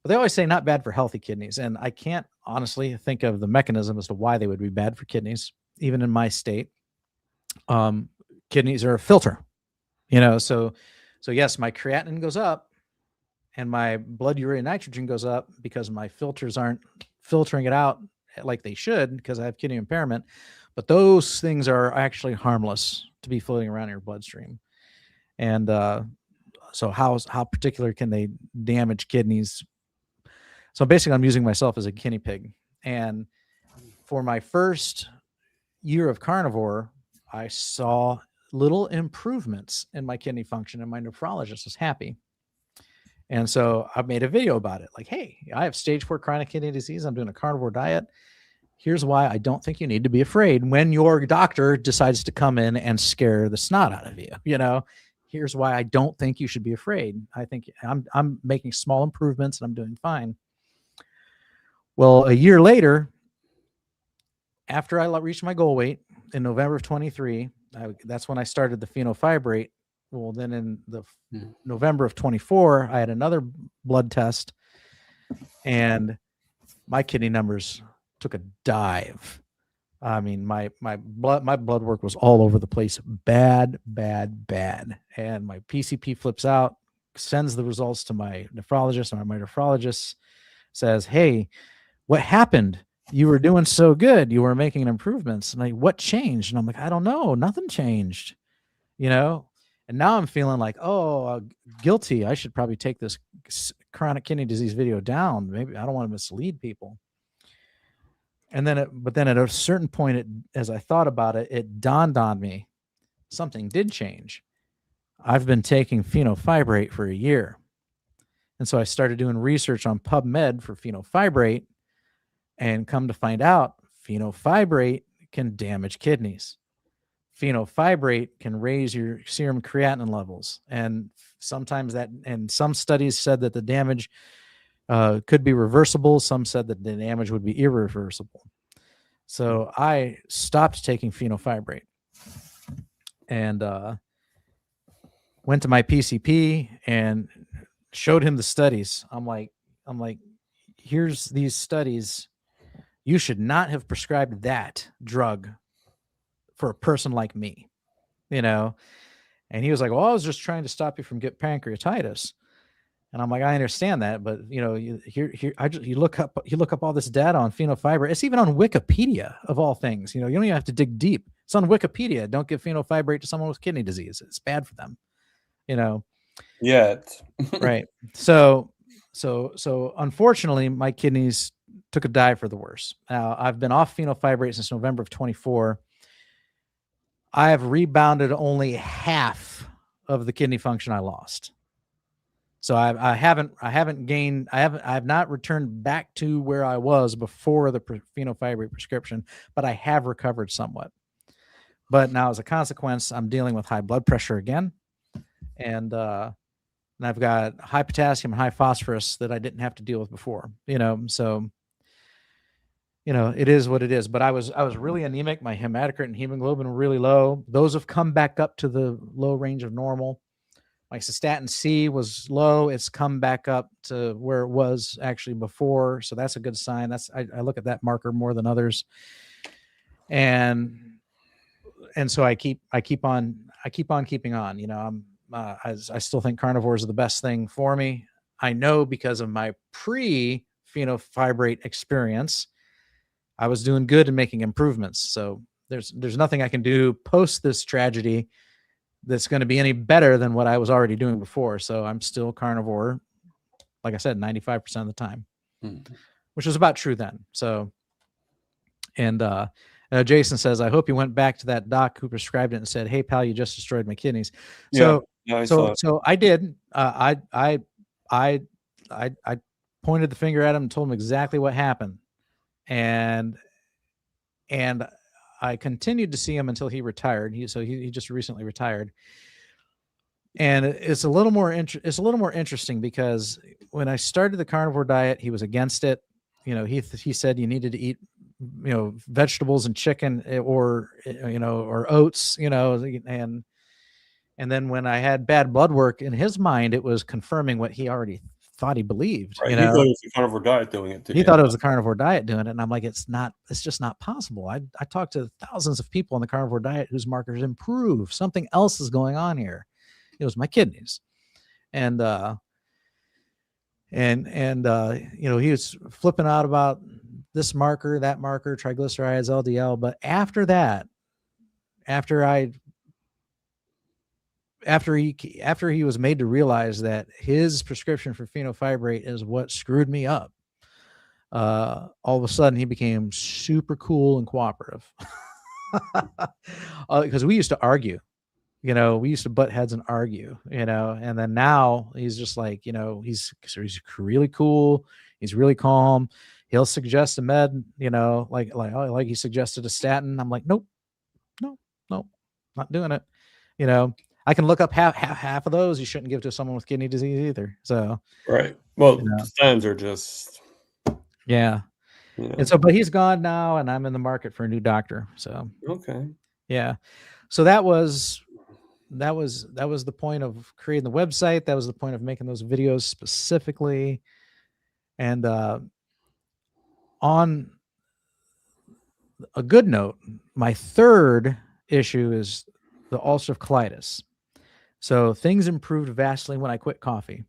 But they always say not bad for healthy kidneys. And I can't honestly think of the mechanism as to why they would be bad for kidneys, even in my state. Kidneys are a filter, so yes, my creatinine goes up and my blood urea nitrogen goes up because my filters aren't filtering it out like they should because I have kidney impairment. But those things are actually harmless to be floating around in your bloodstream. And so how particular can they damage kidneys? So basically, I'm using myself as a guinea pig. And for my first year of carnivore, I saw little improvements in my kidney function, and my nephrologist was happy. And so I made a video about it. Like, hey, I have stage 4 chronic kidney disease. I'm doing a carnivore diet. Here's why I don't think you need to be afraid when your doctor decides to come in and scare the snot out of you. Here's why I don't think you should be afraid. I think I'm making small improvements and I'm doing fine. Well, a year later, after I reached my goal weight in November of 23, that's when I started the phenofibrate. Well, then in the November of 24, I had another blood test and my kidney numbers took a dive. I mean, my blood work was all over the place. Bad. And my PCP flips out, sends the results to my nephrologist, and my nephrologist says, hey, what happened? You were doing so good. You were making improvements. And what changed? And I'm like, I don't know. Nothing changed, And now I'm feeling like, guilty. I should probably take this chronic kidney disease video down. Maybe I don't want to mislead people. And then, at a certain point, as I thought about it, it dawned on me something did change. I've been taking phenofibrate for a year. And so I started doing research on PubMed for phenofibrate, and come to find out phenofibrate can damage kidneys. Phenofibrate can raise your serum creatinine levels. And sometimes and some studies said that the damage could be reversible. Some said that the damage would be irreversible. So I stopped taking phenofibrate and went to my PCP and showed him the studies. I'm like, here's these studies. You should not have prescribed that drug for a person like me, And he was like, well, I was just trying to stop you from getting pancreatitis. And I'm like, I understand that, but you look up all this data on phenofibrate. It's even on Wikipedia of all things. You don't even have to dig deep. It's on Wikipedia. Don't give phenofibrate to someone with kidney disease. It's bad for them. Yeah. Right. So unfortunately, my kidneys took a dive for the worse. Now I've been off phenofibrate since November of 24. I have rebounded only half of the kidney function I lost. So I have not returned back to where I was before the phenofibrate prescription, but I have recovered somewhat. But now as a consequence, I'm dealing with high blood pressure again. And I've got high potassium and high phosphorus that I didn't have to deal with before, so, it is what it is. But I was really anemic. My hematocrit and hemoglobin were really low. Those have come back up to the low range of normal. My cystatin C was low. It's come back up to where it was actually before. So that's a good sign. I look at that marker more than others. And so I keep on keeping on, I still think carnivores are the best thing for me. I know because of my pre-phenofibrate experience, I was doing good and making improvements. So there's nothing I can do post this tragedy that's going to be any better than what I was already doing before. So I'm still carnivore, like I said, 95% of the time, which was about true then. So, and Jason says, I hope you went back to that doc who prescribed it and said, hey, pal, you just destroyed my kidneys. So I did. I I pointed the finger at him and told him exactly what happened. And I continued to see him until he retired. He just recently retired. And it's a little more interesting because when I started the carnivore diet, he was against it. He said you needed to eat, vegetables and chicken, or or oats, and then when I had bad blood work, in his mind, it was confirming what he already thought he believed. Right. He thought it was the carnivore diet doing it to He you. thought it was the carnivore diet doing it. And I'm like, it's just not possible. I talked to thousands of people on the carnivore diet whose markers improve. Something else is going on here. It was my kidneys. And he was flipping out about this marker, that marker, triglycerides, LDL. But after that, after he was made to realize that his prescription for phenofibrate is what screwed me up, all of a sudden he became super cool and cooperative. Because we used to argue, we used to butt heads and argue, and then now he's just like, he's really cool. He's really calm. He'll suggest a med, like he suggested a statin. I'm like, nope, not doing it. I can look up half of those. You shouldn't give to someone with kidney disease either. So, right. Well, statins are just, yeah. And so, but he's gone now, and I'm in the market for a new doctor. So, okay. Yeah. So that was the point of creating the website. That was the point of making those videos specifically. And on a good note, my third issue is the ulcerative colitis. So things improved vastly when I quit coffee.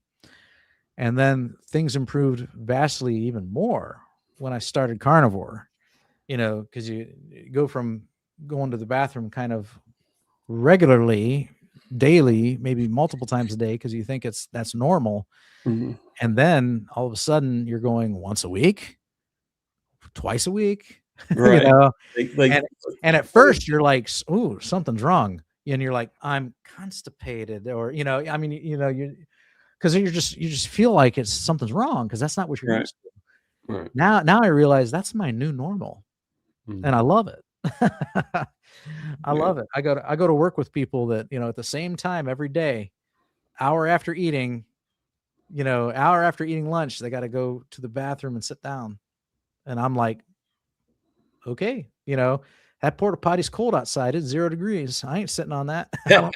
And then things improved vastly even more when I started carnivore, because you go from going to the bathroom kind of regularly, daily, maybe multiple times a day, because you think that's normal. Mm-hmm. And then all of a sudden you're going once a week, twice a week, right. And at first you're like, ooh, something's wrong. And you're like, I'm constipated, or, you because you just feel like something's wrong, because that's not what you're used to. Right. Now I realize that's my new normal. Mm-hmm. And I love it. I love it. I go to work with people that, at the same time every day, hour after eating lunch, they got to go to the bathroom and sit down. And I'm like, okay, that porta potty's cold outside. It's 0 degrees. I ain't sitting on that. I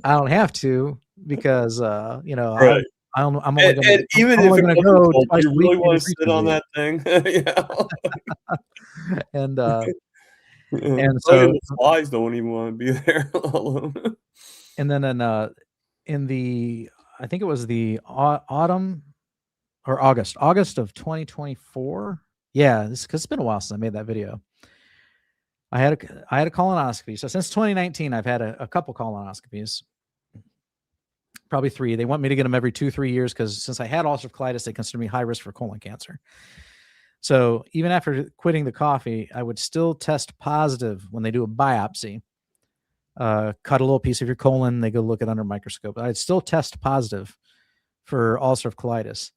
don't have to, because, right. I'm only going to, even if it wasn't go cold, you really want to sit on that thing. And and so the flies don't even want to be there alone. And then in the, I think it was the autumn or August of 2024. Yeah, because it's been a while since I made that video. I had a colonoscopy. So since 2019, I've had a couple colonoscopies, probably 3. They want me to get them every 2-3 years, because since I had ulcerative colitis, they consider me high risk for colon cancer. So even after quitting the coffee, I would still test positive when they do a biopsy. Cut a little piece of your colon, they go look at it under a microscope. I'd still test positive for ulcerative colitis.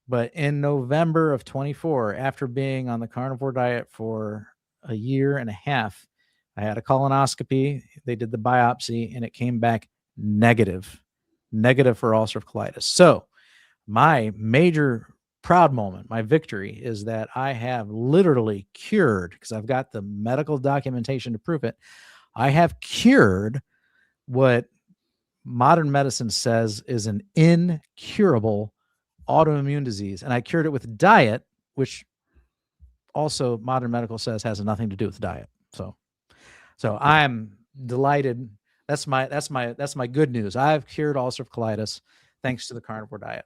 But in November of 24, after being on the carnivore diet for a year and a half, I had a colonoscopy. They did the biopsy, and it came back negative for ulcerative colitis. So my major proud moment, my victory, is that I have literally cured, because I've got the medical documentation to prove it. I have cured what modern medicine says is an incurable autoimmune disease. And I cured it with diet, which also modern medical says has nothing to do with diet. So I'm delighted. That's my good news. I've cured ulcerative colitis thanks to the carnivore diet.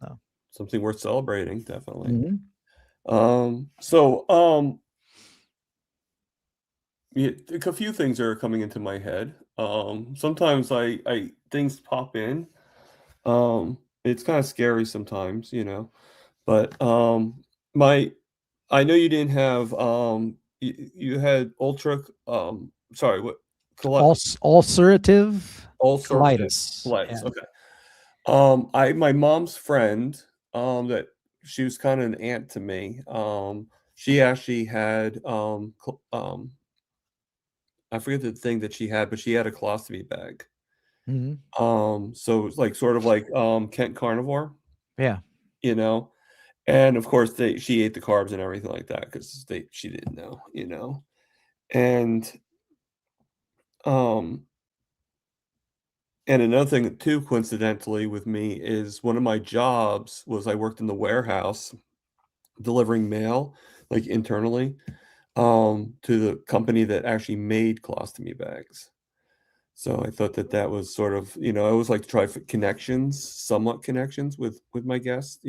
So. Something worth celebrating, definitely. Mm-hmm. A few things are coming into my head. Sometimes I things pop in. It's kind of scary sometimes, but I know you didn't have you had ulcerative colitis. Colitis. Yeah. Okay. My mom's friend, that she was kind of an aunt to me. She actually had, I forget the thing that she had, but she had a colostomy bag. Mhm. So it's like sort of like Kent Carnivore, Yeah. you know, and of course she ate the carbs and everything like that because she didn't know, and um and another thing too, coincidentally with me, is one of my jobs was I worked in the warehouse delivering mail, like internally, to the company that actually made colostomy bags. So I thought that that was sort of, I always like to try connections, somewhat connections with my guests,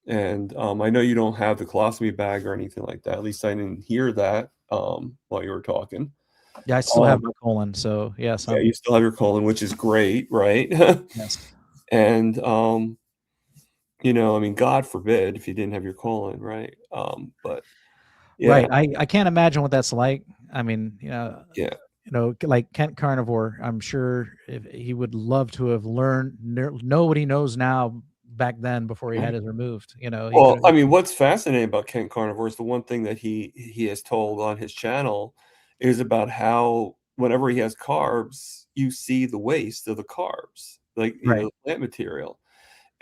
And I know you don't have the colostomy bag or anything like that. At least I didn't hear that while you were talking. Yeah, I still have Um, my colon, so yes, yeah, you I'm still have your colon, which is great, right? yes. And I mean, God forbid if you didn't have your colon, right? But Right. yeah, I can't imagine what that's like. I mean, yeah. like Kent Carnivore, I'm sure if he would love to have learned know what he knows now back then before he had it removed. He Well, could. I mean, what's fascinating about Ken Carnivore is the one thing that he has told on his channel is about how whenever he has carbs, you see the waste of the carbs, like Right. the plant material.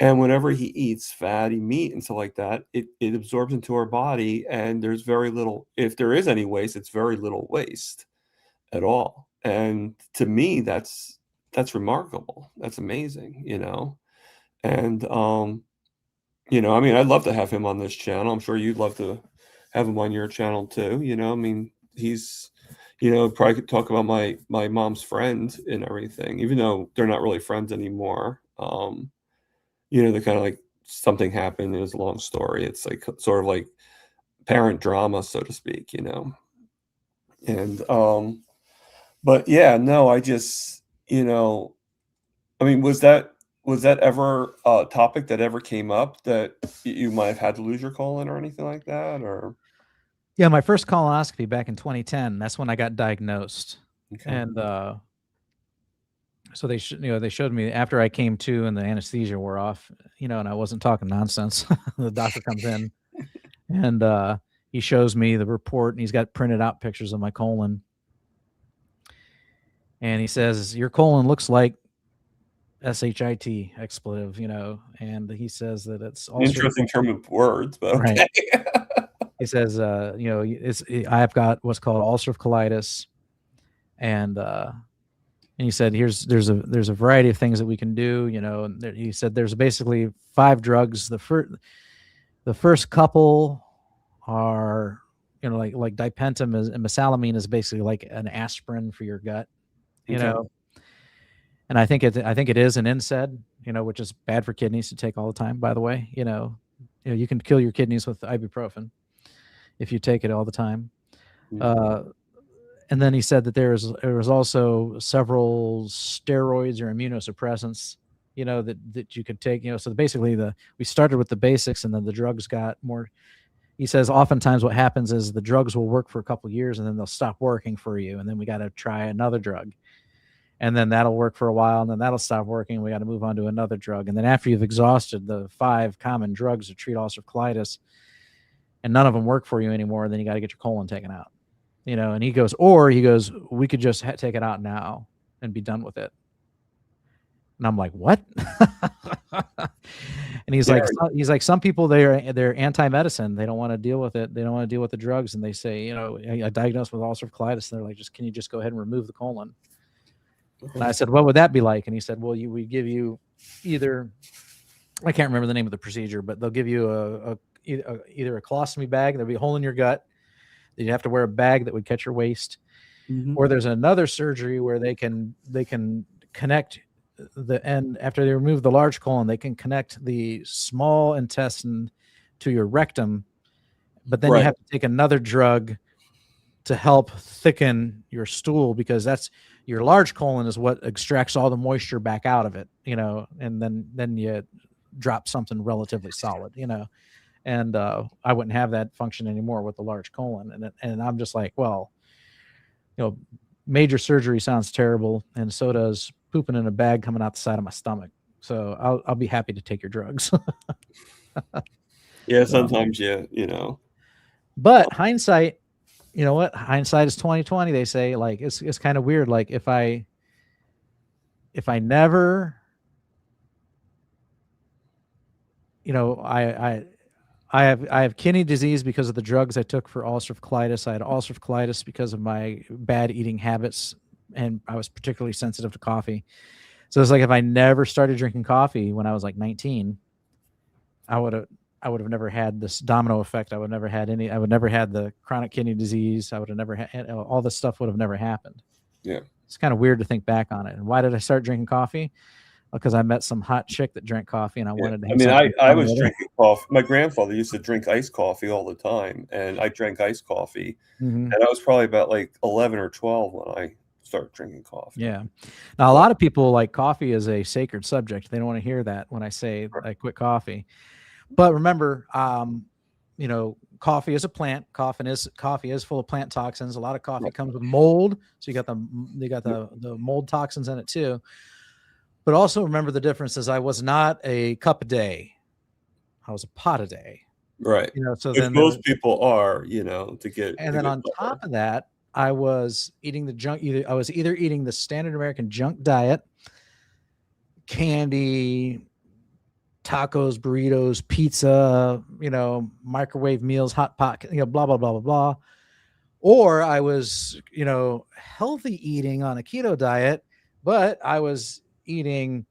And whenever he eats fatty meat and stuff like that, it absorbs into our body, and there's very little, if there is any waste, it's very little waste at all. And to me, that's remarkable. That's amazing. And I mean, I'd love to have him on this channel. I'm sure you'd love to have him on your channel too. I mean, he's, probably could talk about my mom's friend and everything, even though they're not really friends anymore. They kind of like something happened. It was a long story. It's like sort of like parent drama, so to speak. And but yeah, no, I just, I mean, was that ever a topic that ever came up that you might have had to lose your colon or anything like that? Or Yeah, my first colonoscopy back in 2010. That's when I got diagnosed, okay, and so they showed me after I came to and the anesthesia wore off, and I wasn't talking nonsense. The doctor comes in and he shows me the report, and he's got printed out pictures of my colon, and he says your colon looks like shit expletive, and he says that it's ulcer. interesting term of words, but Right. okay. He says, I've got what's called ulcerative colitis, and he said there's a variety of things that we can do, and he said there's basically 5 drugs. The first couple are, like dipentam and mesalamine is basically like an aspirin for your gut, you Okay. know. And I think it is an NSAID, which is bad for kidneys to take all the time, by the way. You can kill your kidneys with ibuprofen if you take it all the time. Mhm. Uh, and then he said that there was also several steroids or immunosuppressants, that you could take. So basically, we started with the basics, and then the drugs got more. He says oftentimes what happens is the drugs will work for a couple of years, and then they'll stop working for you, and then we got to try another drug, and then that'll work for a while, and then that'll stop working. We got to move on to another drug, and then after you've exhausted the 5 common drugs to treat ulcerative colitis, and none of them work for you anymore, then you got to get your colon taken out. And he goes, we could just take it out now and be done with it. And I'm like, what? And Yeah. he's like, some people, they're anti-medicine. They don't want to deal with it. They don't want to deal with the drugs. And they say, I diagnosed with ulcerative colitis. And they're like, can you just go ahead and remove the colon? And I said, what would that be like? And he said, well, we give you either, I can't remember the name of the procedure, but they'll give you either a colostomy bag. There'll be a hole in your gut. You have to wear a bag that would catch your waist, Mhm. or there's another surgery where they can connect the end after they remove the large colon. They can connect the small intestine to your rectum, but then you Right. have to take another drug to help thicken your stool, because that's your large colon is what extracts all the moisture back out of it, and then you drop something relatively solid, and I wouldn't have that function anymore with the large colon, and I'm just like, well, you know, major surgery sounds terrible, and so does pooping in a bag coming out the side of my stomach. So I'll be happy to take your drugs. Yeah, So, sometimes, yeah, you know. but hindsight, you know what? Hindsight is 2020. They say, like, it's kind of weird. Like if I never, you know, I have kidney disease because of the drugs I took for ulcerative colitis. I had ulcerative colitis because of my bad eating habits, and I was particularly sensitive to coffee. So it's like if I never started drinking coffee when I was like 19, I would have never had this domino effect. I would never had any. I would never had the chronic kidney disease. I would have never had all this stuff. Would have never happened. Yeah. It's kind of weird to think back on it. And why did I start drinking coffee? Because I met some hot chick that drank coffee, and I Yeah. wanted to I have mean, something I fun was with her. drinking coffee. My grandfather used to drink iced coffee all the time, and I drank iced coffee. Mm-hmm. And I was probably about like 11 or 12 when I started drinking coffee. Yeah. Now, a But lot of people like coffee is a sacred subject. They don't want to hear that when I say I quit coffee. But remember, you know, coffee is a plant. Coffee is full of plant toxins. A lot of coffee right. comes with mold, so you got Yep. the mold toxins in it too. But also remember the difference is I was not a cup a day. I was a pot a day. Right. You know, so Which then there was, most people are, you know, to get and the then good on color. top of that, I was eating the junk. I was either eating the standard American junk diet, candy, tacos, burritos, pizza, you know, microwave meals, hot pot, you know, blah, blah, blah, blah, blah. Or I was, you know, healthy eating on a keto diet, but I was eating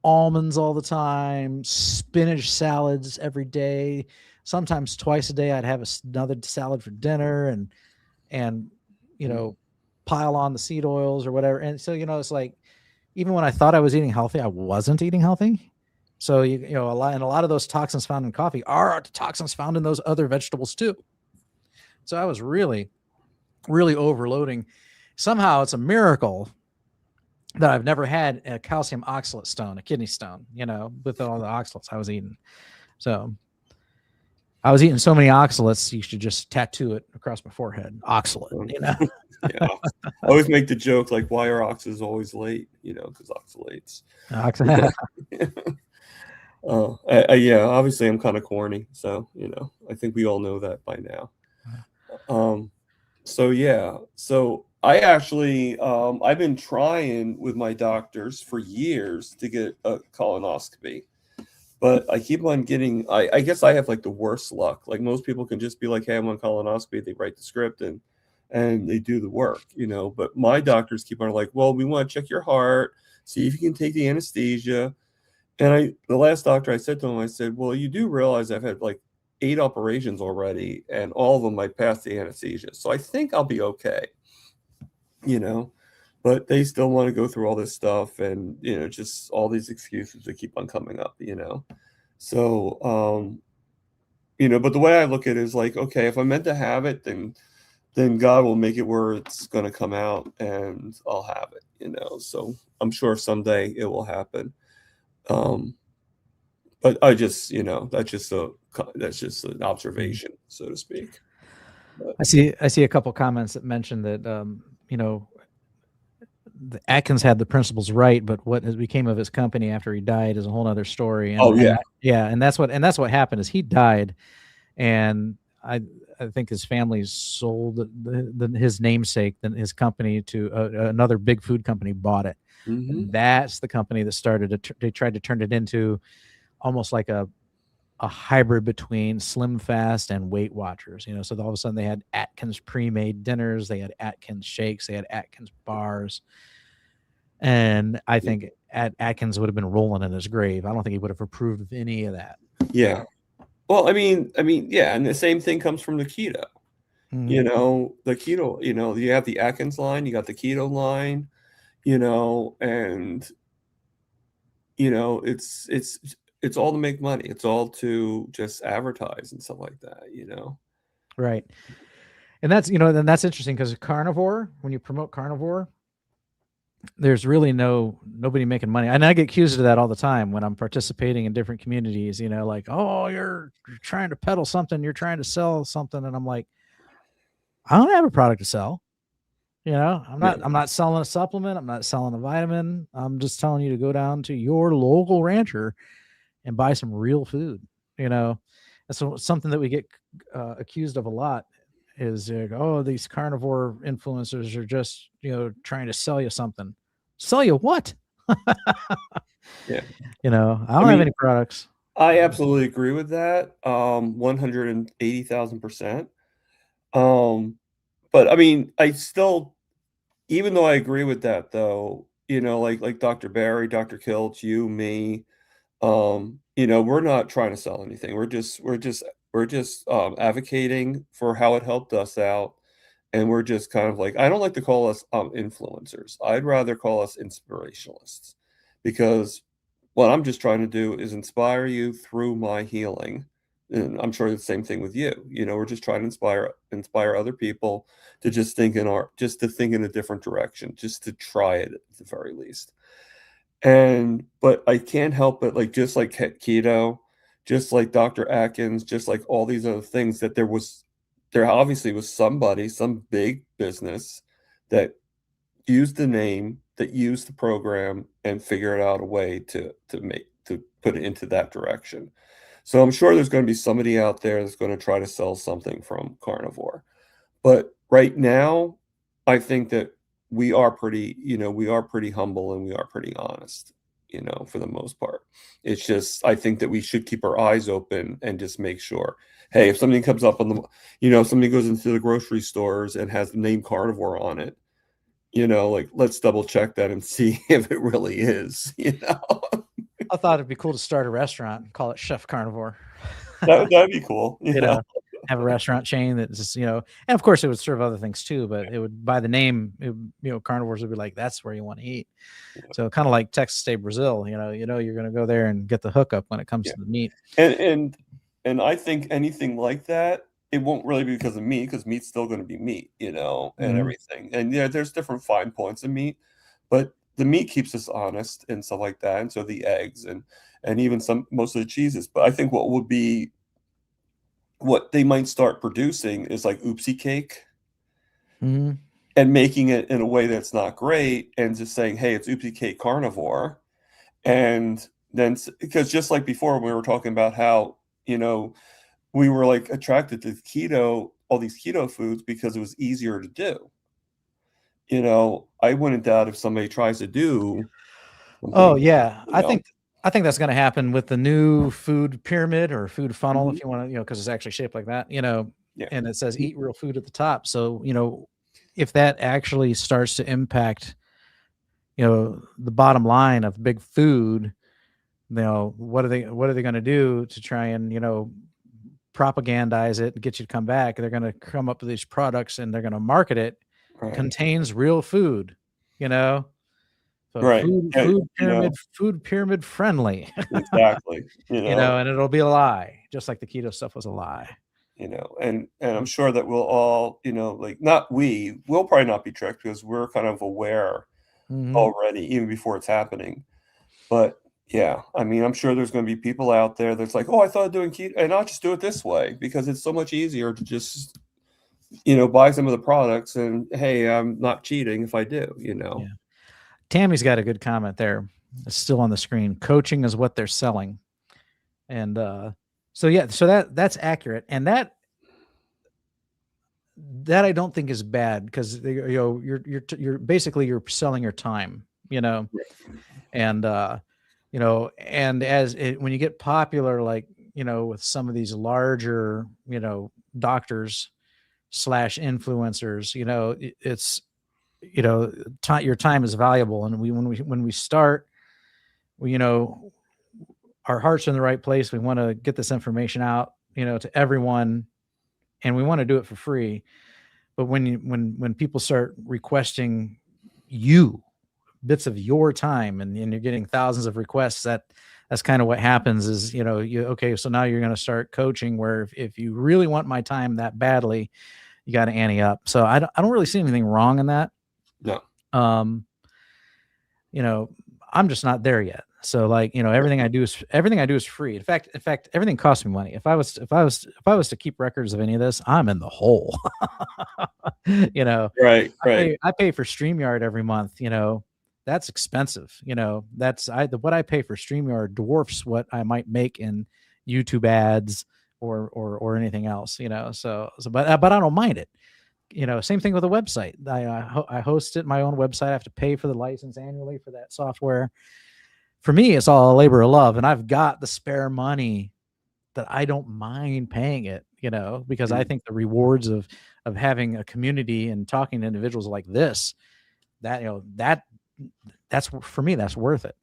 almonds all the time, spinach salads every day. Sometimes twice a day, I'd have another salad for dinner and, you Mm. know, pile on the seed oils or whatever. And so, you know, it's like, even when I thought I was eating healthy, I wasn't eating healthy. So you know, a lot of those toxins found in coffee are toxins found in those other vegetables too. So I was really, really overloading. Somehow it's a miracle that I've never had a calcium oxalate stone, a kidney stone, you know, with all the oxalates I was eating. So I was eating so many oxalates, you should just tattoo it across my forehead. Oxalate, you know. Yeah. I always make the joke like, why are oxes always late? You know, because oxalates. Oxalate. Yeah, obviously I'm kind of corny, so you know, I think we all know that by now. Um, so yeah, so I actually I've been trying with my doctors for years to get a colonoscopy, but I keep on getting. I guess I have like the worst luck. Like most people can just be like, "Hey, I'm on colonoscopy." They write the script and they do the work, you know. But my doctors keep on like, "Well, we want to check your heart, see if you can take the anesthesia." And the last doctor I said to him, I said, "Well, you do realize I've had like 8 operations already, and all of them I passed the anesthesia, so I think I'll be okay." You know, but they still want to go through all this stuff, and you know, just all these excuses that keep on coming up. You know, so you know, but the way I look at it is like, okay, if I'm meant to have it, then God will make it where it's going to come out, and I'll have it. You know, so I'm sure someday it will happen. Um, but I just, you know, that's just an observation, so to speak. But I see a couple comments that mentioned that you know, the Atkins had the principles right, but what became of his company after he died is a whole other story. oh yeah, Yeah, and that's what happened is he died, and I think his family sold his namesake, then his company to another big food company bought it, hmm and that's the company that started they tried to turn it into almost like a hybrid between Slim Fast and Weight Watchers. You know, so all of a sudden they had Atkins pre-made dinners, they had Atkins shakes, they had Atkins bars, and I think Atkins would have been rolling in his grave. I don't think he would have approved of any of that. yeah. Well, yeah, and the same thing comes from the keto. Mhm. You know, the keto. You know, you have the Atkins line, you got the keto line. You know, and you know, it's all to make money. It's all to just advertise and stuff like that. You know. Right. And that's, you know, then that's interesting because carnivore, when you promote carnivore, there's really nobody making money. And I get accused of that all the time when I'm participating in different communities, you know, like, oh, you're trying to peddle something, you're trying to sell something. And I'm like, I don't have a product to sell. I'm Yeah. not selling a supplement. I'm not selling a vitamin. I'm just telling you to go down to your local rancher and buy some real food. You know, and so something that we get accused of a lot is oh, these carnivore influencers are just trying to sell you something. Sell you what? Yeah. I I don't have mean, any products. I absolutely agree with that. 180,000%. Um, but I mean, I still, even though I agree with that though, like Dr. Barry, Dr. Kilch, you, me, we're not trying to sell anything. We're just advocating for how it helped us out. And we're just kind of like, I don't like to call us influencers. I'd rather call us inspirationalists because what I'm just trying to do is inspire you through my healing. And I'm sure the same thing with you. We're just trying to inspire other people to just to think in a different direction, just to try it at the very least. But I can't help but like just like keto, just like Dr. Atkins, just like all these other things that there obviously was somebody, some big business that used the name, that used the program and figured out a way to put it into that direction. So I'm sure there's going to be somebody out there that's going to try to sell something from carnivore. But right now, I think that we are pretty humble and we are pretty honest, for the most part. It's just, I think that we should keep our eyes open and just make sure, hey, if something comes up somebody goes into the grocery stores and has the name carnivore on it, like let's double check that and see if it really is. I thought it'd be cool to start a restaurant and call it Chef Carnivore. That'd be cool. Have a restaurant chain that's just, and of course it would serve other things too, but it would, by the name, carnivores would be like, that's where you want to eat. So kind of like Texas State Brazil, you're going to go there and get the hookup when it comes Yeah. to the meat. And I think anything like that, it won't really be because of meat, because meat's still going to be meat, and everything. And yeah, there's different fine points of meat, but the meat keeps us honest and stuff like that. And so the eggs and even most of the cheeses. But I think what they might start producing is like oopsie cake Mm-hmm. and making it in a way that's not great and just saying, hey, it's oopsie cake carnivore. And then, because just like before, we were talking about how, we were like attracted to all these keto foods because it was easier to do. I wouldn't doubt if somebody tries to do Oh something, yeah, you know, I think that's going to happen with the new food pyramid or food funnel, Mhm. if you want to, because it's actually shaped like that, Yeah, and it says eat real food at the top. So if that actually starts to impact, the bottom line of big food, what are they going to do to try and propagandize it and get you to come back? They're going to come up with these products and they're going to market it right, contains real food, you know. So right. food pyramid friendly, Exactly. and it'll be a lie, just like the keto stuff was a lie. And I'm sure that we'll all, like not we'll probably not be tricked because we're kind of aware Mm-hmm. already, even before it's happening. But yeah, I mean, I'm sure there's going to be people out there that's like, oh, I thought of doing keto, and I'll just do it this way because it's so much easier to just, buy some of the products and hey, I'm not cheating if I do. Yeah. Tammy's got a good comment there. It's still on the screen. Coaching is what they're selling. And so yeah, so that's accurate. And that I don't think is bad because you're basically you're selling your time, and and when you get popular, like with some of these larger doctors slash influencers, it's your time is valuable, and when we start, we our hearts are in the right place. We want to get this information out, to everyone, and we want to do it for free. But when people start requesting you bits of your time and you're getting thousands of requests, that's kind of what happens is, okay, so now you're going to start coaching where if you really want my time that badly, you got to ante up. So I don't really see anything wrong in that. No. Um, I'm just not there yet. So like, everything I do is free. In fact, everything costs me money. If I was to keep records of any of this, I'm in the hole. you know, Right, right. I pay for StreamYard every month. That's expensive. What I pay for StreamYard dwarfs what I might make in YouTube ads or anything else. But I don't mind it. Same thing with a website. I host it my own website. I have to pay for the license annually for that software. For me, it's all a labor of love, and I've got the spare money that I don't mind paying it, because I think the rewards of having a community and talking to individuals like this, that's for me, that's worth it,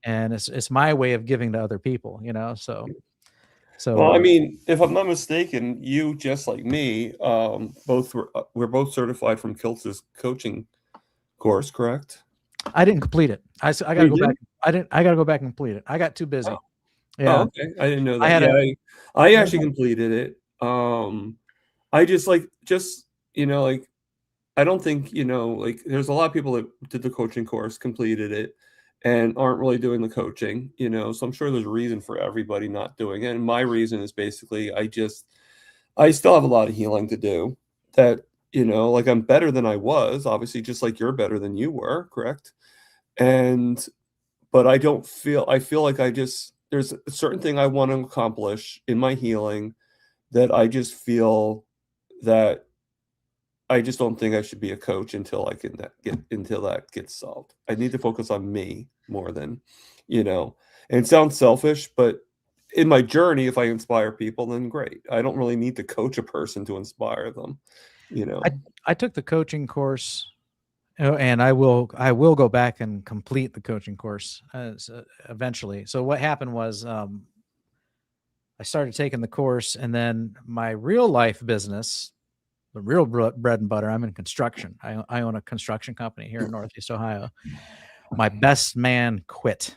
and it's my way of giving to other people, Well, I mean, if I'm not mistaken, you just like me, we're both certified from Kiltz's coaching course, correct? I didn't complete it. I got to You go back. didn't? I got to go back and complete it. I got too busy. Oh, Yeah. okay. I didn't know I that. had Yeah, I yeah. actually completed it. I just like like I don't think, like there's a lot of people that did the coaching course, completed it, and aren't really doing the coaching, so I'm sure there's a reason for everybody not doing it. And my reason is basically I still have a lot of healing to do that, like I'm better than I was, obviously, just like you're better than you were, correct? But I feel like there's a certain thing I want to accomplish in my healing that I just feel that I just don't think I should be a coach until until that gets solved. I need to focus on me more than, and it sounds selfish, but in my journey, if I inspire people, then great. I don't really need to coach a person to inspire them, I took the coaching course, and I will go back and complete the coaching course eventually. So what happened was, I started taking the course, and then my real life business, the real bread and butter, I'm in construction. I own a construction company here in Northeast Ohio. My best man quit.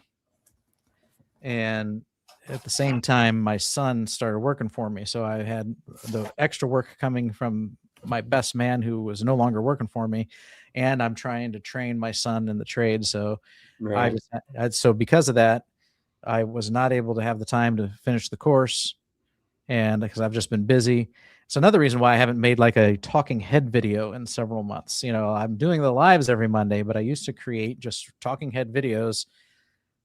And at the same time, my son started working for me. So I had the extra work coming from my best man who was no longer working for me. And I'm trying to train my son in the trade. So right. so because of that, I was not able to have the time to finish the course. And because I've just been busy. It's another reason why I haven't made like a talking head video in several months. I'm doing the lives every Monday, but I used to create just talking head videos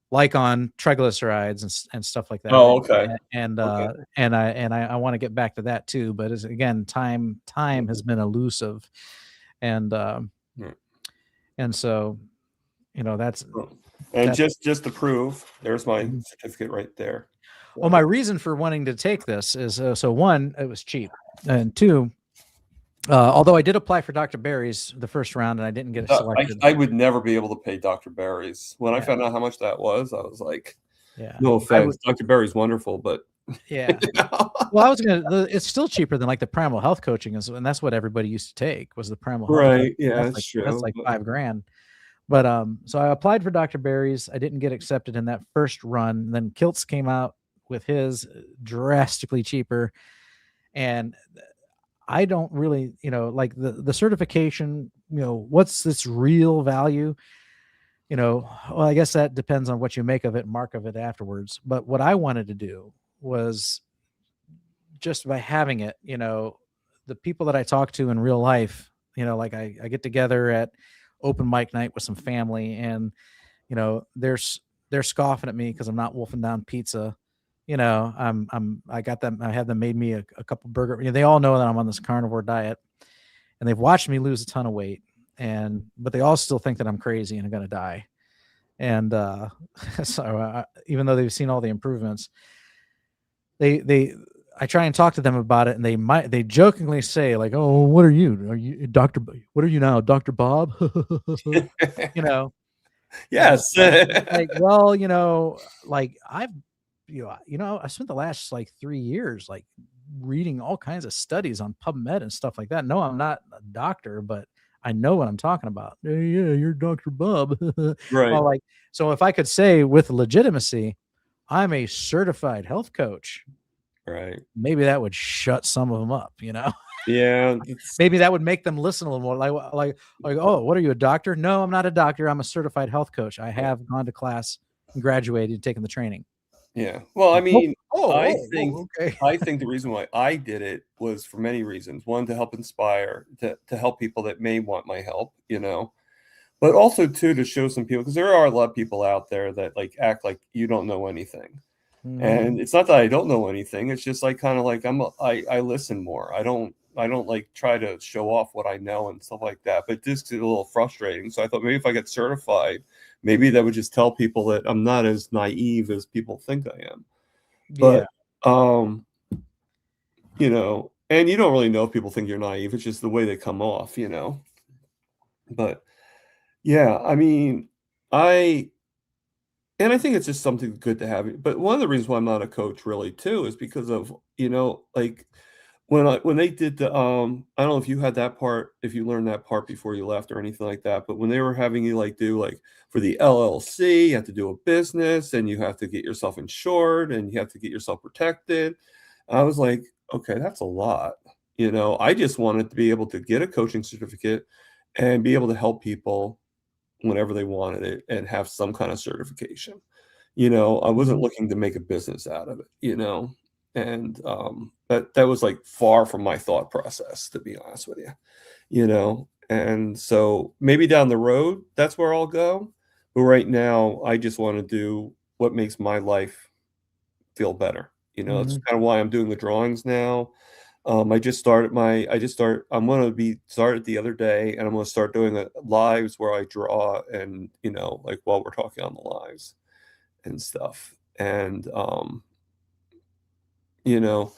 like on triglycerides and stuff like that. Oh, okay. And Okay. I want to get back to that too. But again, time has been elusive. And so, that's. And just to prove, there's my certificate right there. Well, my reason for wanting to take this is so one, it was cheap, and two, although I did apply for Dr. Barry's the first round and I didn't get selected. I would never be able to pay Dr. Barry's. When I found out how much that was, I was like, yeah, no offense, Dr. Barry's wonderful, but yeah. Well, it's still cheaper than like the Primal Health coaching and that's what everybody used to take was the Primal Health. Right. Yeah, that's true. That's like $5,000. But so I applied for Dr. Barry's. I didn't get accepted in that first run. Then Kiltz came out with his drastically cheaper. And I don't really, like the certification, what's its real value? Well, I guess that depends on what you make of it, mark of it afterwards. But what I wanted to do was just by having it, the people that I talk to in real life, like I get together at open mic night with some family and, they're scoffing at me because I'm not wolfing down pizza. I got them. I had them made me a couple burger. They all know that I'm on this carnivore diet, and they've watched me lose a ton of weight. But they all still think that I'm crazy and I'm gonna die. And so even though they've seen all the improvements, I try and talk to them about it, and they jokingly say like, "Oh, what are you? Are you Doctor? What are you now, Dr. Bob?" Yes. Like, well, like I spent the last like 3 years like reading all kinds of studies on PubMed and stuff like that. No, I'm not a doctor, but I know what I'm talking about. Yeah, you're Dr. Bob. Right. Well, like, so if I could say with legitimacy, I'm a certified health coach, right? Maybe that would shut some of them up, Yeah. Maybe that would make them listen a little more. Like, oh, what are you, a doctor? No, I'm not a doctor. I'm a certified health coach. I have gone to class graduated, taken the training. Yeah. Well, I Like, oh, mean, I think okay. I think the reason why I did it was for many reasons. One, to help inspire, to help people that may want my help, but also two, to show some people, because there are a lot of people out there that like act like you don't know anything. Mm-hmm. And it's not that I don't know anything. It's just like kind of like I listen more. I don't like try to show off what I know and stuff like that. But this is a little frustrating. So I thought maybe if I get certified, maybe that would just tell people that I'm not as naive as people think I am. Yeah. But and you don't really know if people think you're naive. It's just the way they come off. But yeah, I mean, I and I think it's just something good to have. But one of the reasons why I'm not a coach really too is because of, like when they did the I don't know if you had that part, if you learned that part before you left or anything like that, but when they were having you like do like for the LLC, you have to do a business and you have to get yourself insured and you have to get yourself protected. I was like, okay, that's a lot. I just wanted to be able to get a coaching certificate and be able to help people whenever they wanted it and have some kind of certification. I wasn't Mm-hmm. looking to make a business out of it. And that was like far from my thought process, to be honest with you. And so maybe down the road, that's where I'll go. But right now, I just want to do what makes my life feel better. It's Mm-hmm. kind of why I'm doing the drawings now. I'm going to be started the other day and I'm going to start doing lives where I draw and, like while we're talking on the lives and stuff. And, you know,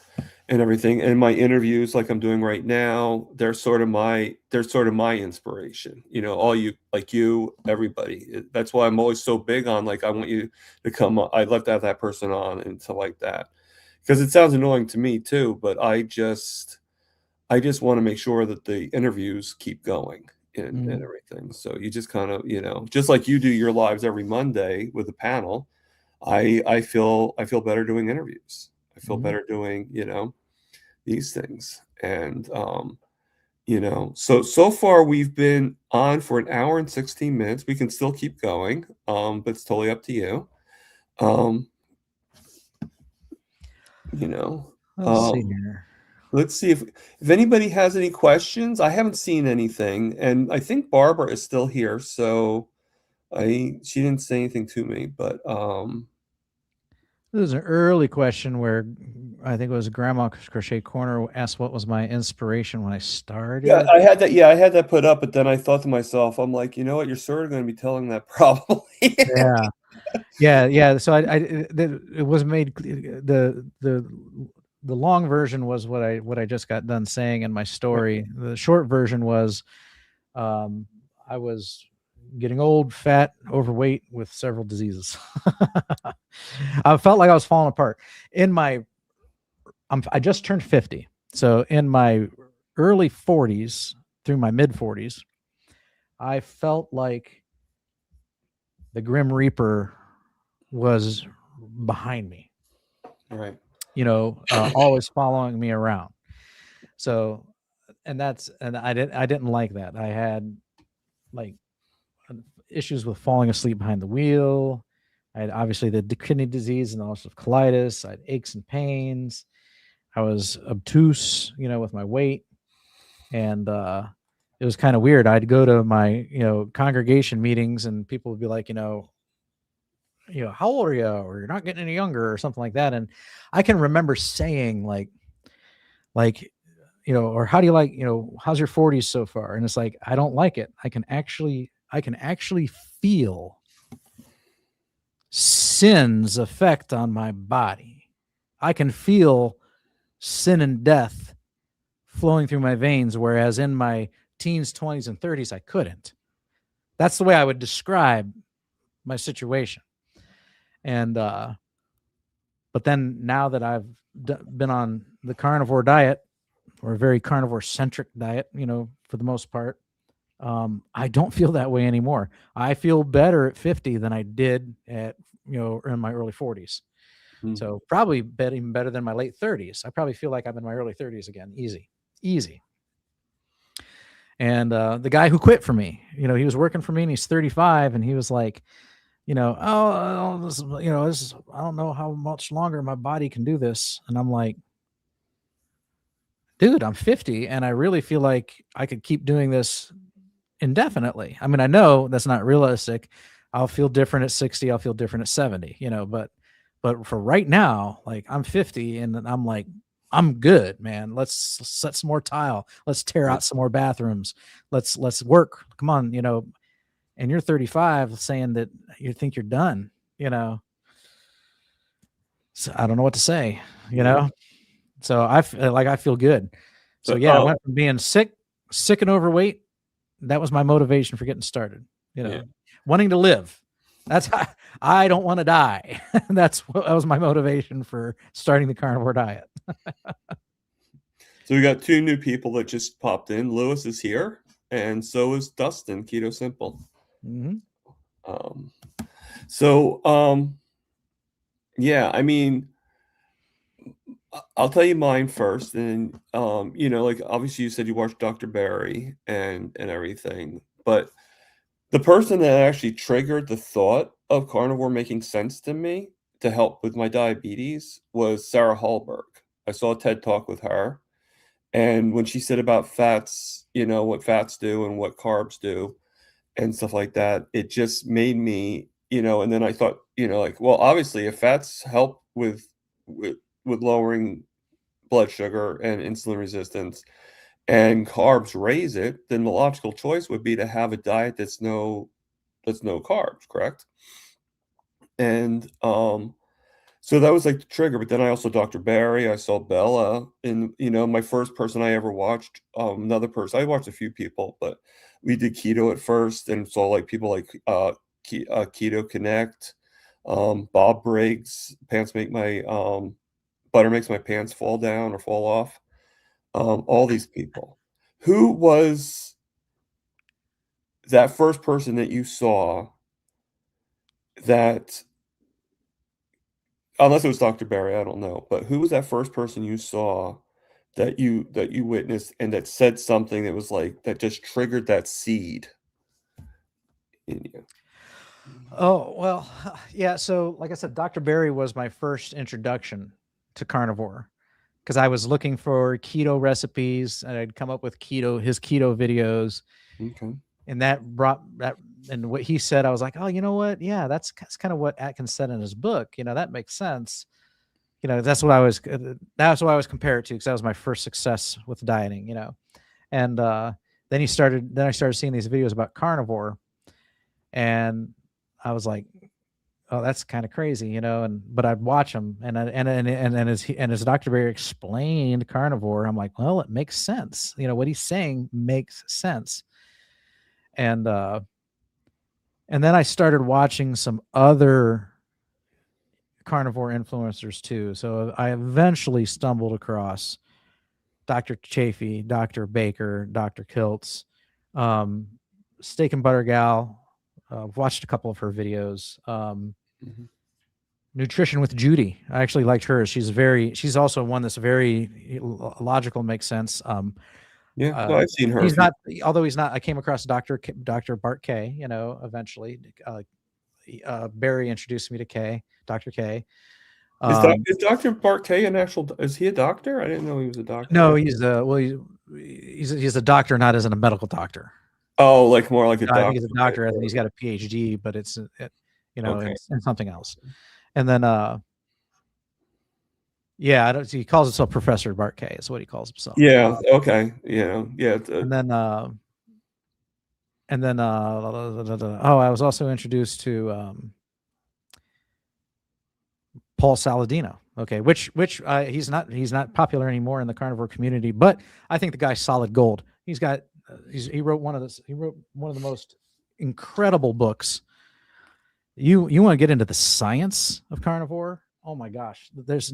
and everything. And my interviews, like I'm doing right now, they're sort of my inspiration. All you, like you, everybody. That's why I'm always so big on like I want you to come. I'd love to have that person on and stuff like that, because it sounds annoying to me too. But I just want to make sure that the interviews keep going and Mm-hmm. everything. So you just kind of, just like you do your lives every Monday with a panel. I feel better doing interviews. I feel Mm-hmm. better doing, these things. And so far we've been on for an hour and 16 minutes. We can still keep going, but it's totally up to you. Um, you know, Let's see um, here. let's see if anybody has any questions. I haven't seen anything, and I think Barbara is still here, so she didn't say anything to me, but This is an early question where I think it was Grandma Crochet Corner asked what was my inspiration when I yeah, started. I had that. Yeah, I had that put up, but then I thought to myself, I'm like, you know what? You're sort of going to be telling that probably. Yeah. Yeah. So it was made the long version was what I just got done saying in my story. The short version was I was getting old, fat, overweight with several diseases. I felt like I was falling apart. I just turned 50. So in my early 40s through my mid 40s, I felt like the Grim Reaper was behind me, Right. always following me around. So, and I didn't like that. I had like issues with falling asleep behind the wheel. I had obviously the kidney disease and ulcerative colitis. I had aches and pains. I was obtuse, with my weight, and it was kind of weird. I'd go to my congregation meetings, and people would be like, how old are you, or you're not getting any younger, or something like that. And I can remember saying like or how do you like, how's your 40s so far? And it's like, I don't like it. I can actually feel sin's effect on my body. I can feel sin and death flowing through my veins, whereas in my teens, 20s, and 30s, I couldn't. That's the way I would describe my situation. And but then now that I've been on the carnivore diet, or a very carnivore centric diet, for the most part, I don't feel that way anymore. I feel better at 50 than I did at in my early 40s. Hmm. So probably even better than my late 30s. I probably feel like I'm in my early 30s again. Easy. And the guy who quit for me, he was working for me and he's 35, and he was like, this, this, I don't know how much longer my body can do this. And I'm like, dude, I'm 50 and I really feel like I could keep doing this indefinitely. I mean, I know that's not realistic. I'll feel different at 60. I'll feel different at 70, but for right now, like I'm 50 and I'm like, I'm good, man. Let's set some more tile. Let's tear Right. out some more bathrooms. Let's work. Come on, and you're 35 saying that you think you're done, So I don't know what to say, Yeah. So I feel good. So So, yeah, I went from being sick and overweight. That was my motivation for getting started, yeah. wanting to live. That's I don't want to die. That was my motivation for starting the carnivore diet. So we got two new people that just popped in. Lewis is here, and so is Dustin, Keto Simple. Mm-hmm. Um, so, yeah, I mean, I'll tell you mine first, and like obviously you said you watched Dr. Barry and everything, but the person that actually triggered the thought of carnivore making sense to me to help with my diabetes was Sarah Hallberg. I saw a TED talk with her, and when she said about fats, what fats do and what carbs do and stuff like that, it just made me, and then I thought, like, well, obviously if fats help with lowering blood sugar and insulin resistance and carbs raise it, then the logical choice would be to have a diet that's no carbs, correct? And so that was like the trigger. But then I also Dr. Barry, I saw Bella, and my first person I ever watched, another person. I watched a few people, but we did keto at first, and saw like people like Keto Connect, Bob Briggs, pants make my butter makes my pants fall down or fall off. All these people. Who was that first person that you saw that, unless it was Dr. Barry, I don't know, but who was that first person you saw that you witnessed and that said something that was like that just triggered that seed in you? Oh, well, yeah. So, like I said, Dr. Barry was my first introduction to carnivore because I was looking for keto recipes and I'd come up with his keto videos. Okay. And that brought that, and what he said, I was like, oh, you know what? Yeah, that's kind of what Atkins said in his book. That makes sense. That's what I was compared to because that was my first success with dieting, and then I started seeing these videos about carnivore and I was like, oh, that's kind of crazy, but I'd watch them and as Dr. Barry explained carnivore, I'm like, well, it makes sense. What he's saying makes sense. And then I started watching some other carnivore influencers too. So I eventually stumbled across Dr. Chafee, Dr. Baker, Dr. Kiltz, Steak and Butter Gal. Watched a couple of her videos. Mhm. Nutrition with Judy. I actually liked her. She's also one that's very logical, makes sense. Yeah, no, I've seen her a He's few. not, although he's not, I came across Dr. Bart K, eventually. Barry introduced me to Dr. K. Is Dr. Barkay is he a doctor? I didn't know he was a doctor. No, he's a doctor, not as in a medical doctor. Oh, like more like a I think doctor. he's a Okay. doctor, and he's got a PhD, but it's Okay. in something else. And then yeah, I don't, he calls himself Professor Bart K. Is what he calls himself. Yeah. Okay. Yeah. Yeah. And then oh, I was also introduced to Paul Saladino. Okay, which he's not popular anymore in the carnivore community, but I think the guy's solid gold. He wrote one of the most incredible books. You want to get into the science of carnivore? Oh my gosh, this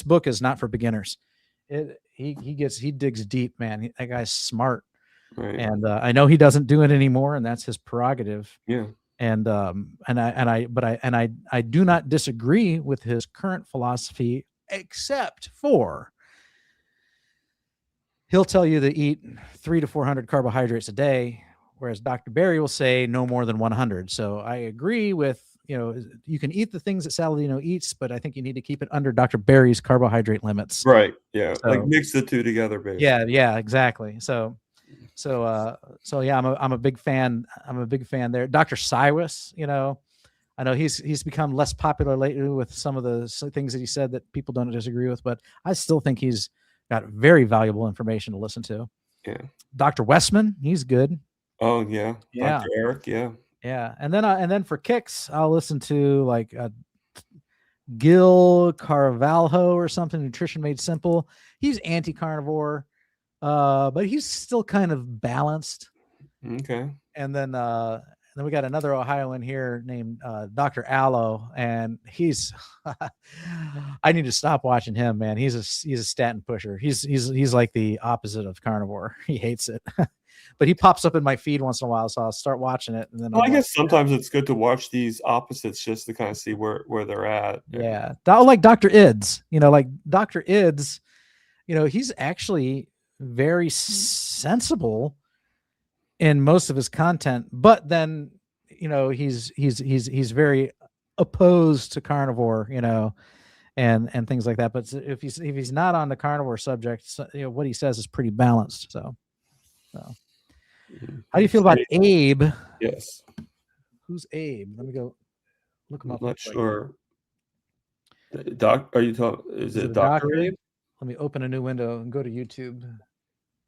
book is not for beginners. He digs deep, man. That guy's smart, Right. and I know he doesn't do it anymore, and that's his prerogative. Yeah. And I do not disagree with his current philosophy, except for he'll tell you to eat 300 to 400 carbohydrates a day, whereas Dr. Berry will say no more than 100. So I agree with, you can eat the things that Saladino eats, but I think you need to keep it under Dr. Berry's carbohydrate limits. Right. Yeah. So, Like mix the two together, basically. yeah, exactly. So yeah, I'm a big fan. I'm a big fan there. Dr. Cyrus, I know he's become less popular lately with some of the things that he said that people don't disagree with, but I still think he's got very valuable information to listen to. Yeah. Dr. Westman, he's good. Oh yeah. Yeah. Dr. Eric. Yeah. Yeah. And then for kicks, I'll listen to like Gil Carvalho or something, Nutrition Made Simple. He's anti-carnivore, but he's still kind of balanced. Okay. And then we got another Ohioan here named Dr. Allo, and he's I need to stop watching him, man. He's a statin pusher. He's like the opposite of carnivore. He hates it. But he pops up in my feed once in a while, so I'll start watching it. And then I guess sometimes it's good to watch these opposites just to kind of see where they're at. Yeah. Like Dr. Ids, like Dr. Ids, he's actually very sensible in most of his content, but then he's very opposed to carnivore, and things like that. But if he's not on the carnivore subject, what he says is pretty balanced. So how do you feel about Abe? Yes. Who's Abe? Let me go look him up. I'm not sure. Are you talking? Is it Dr. Abe? Let me open a new window and go to YouTube.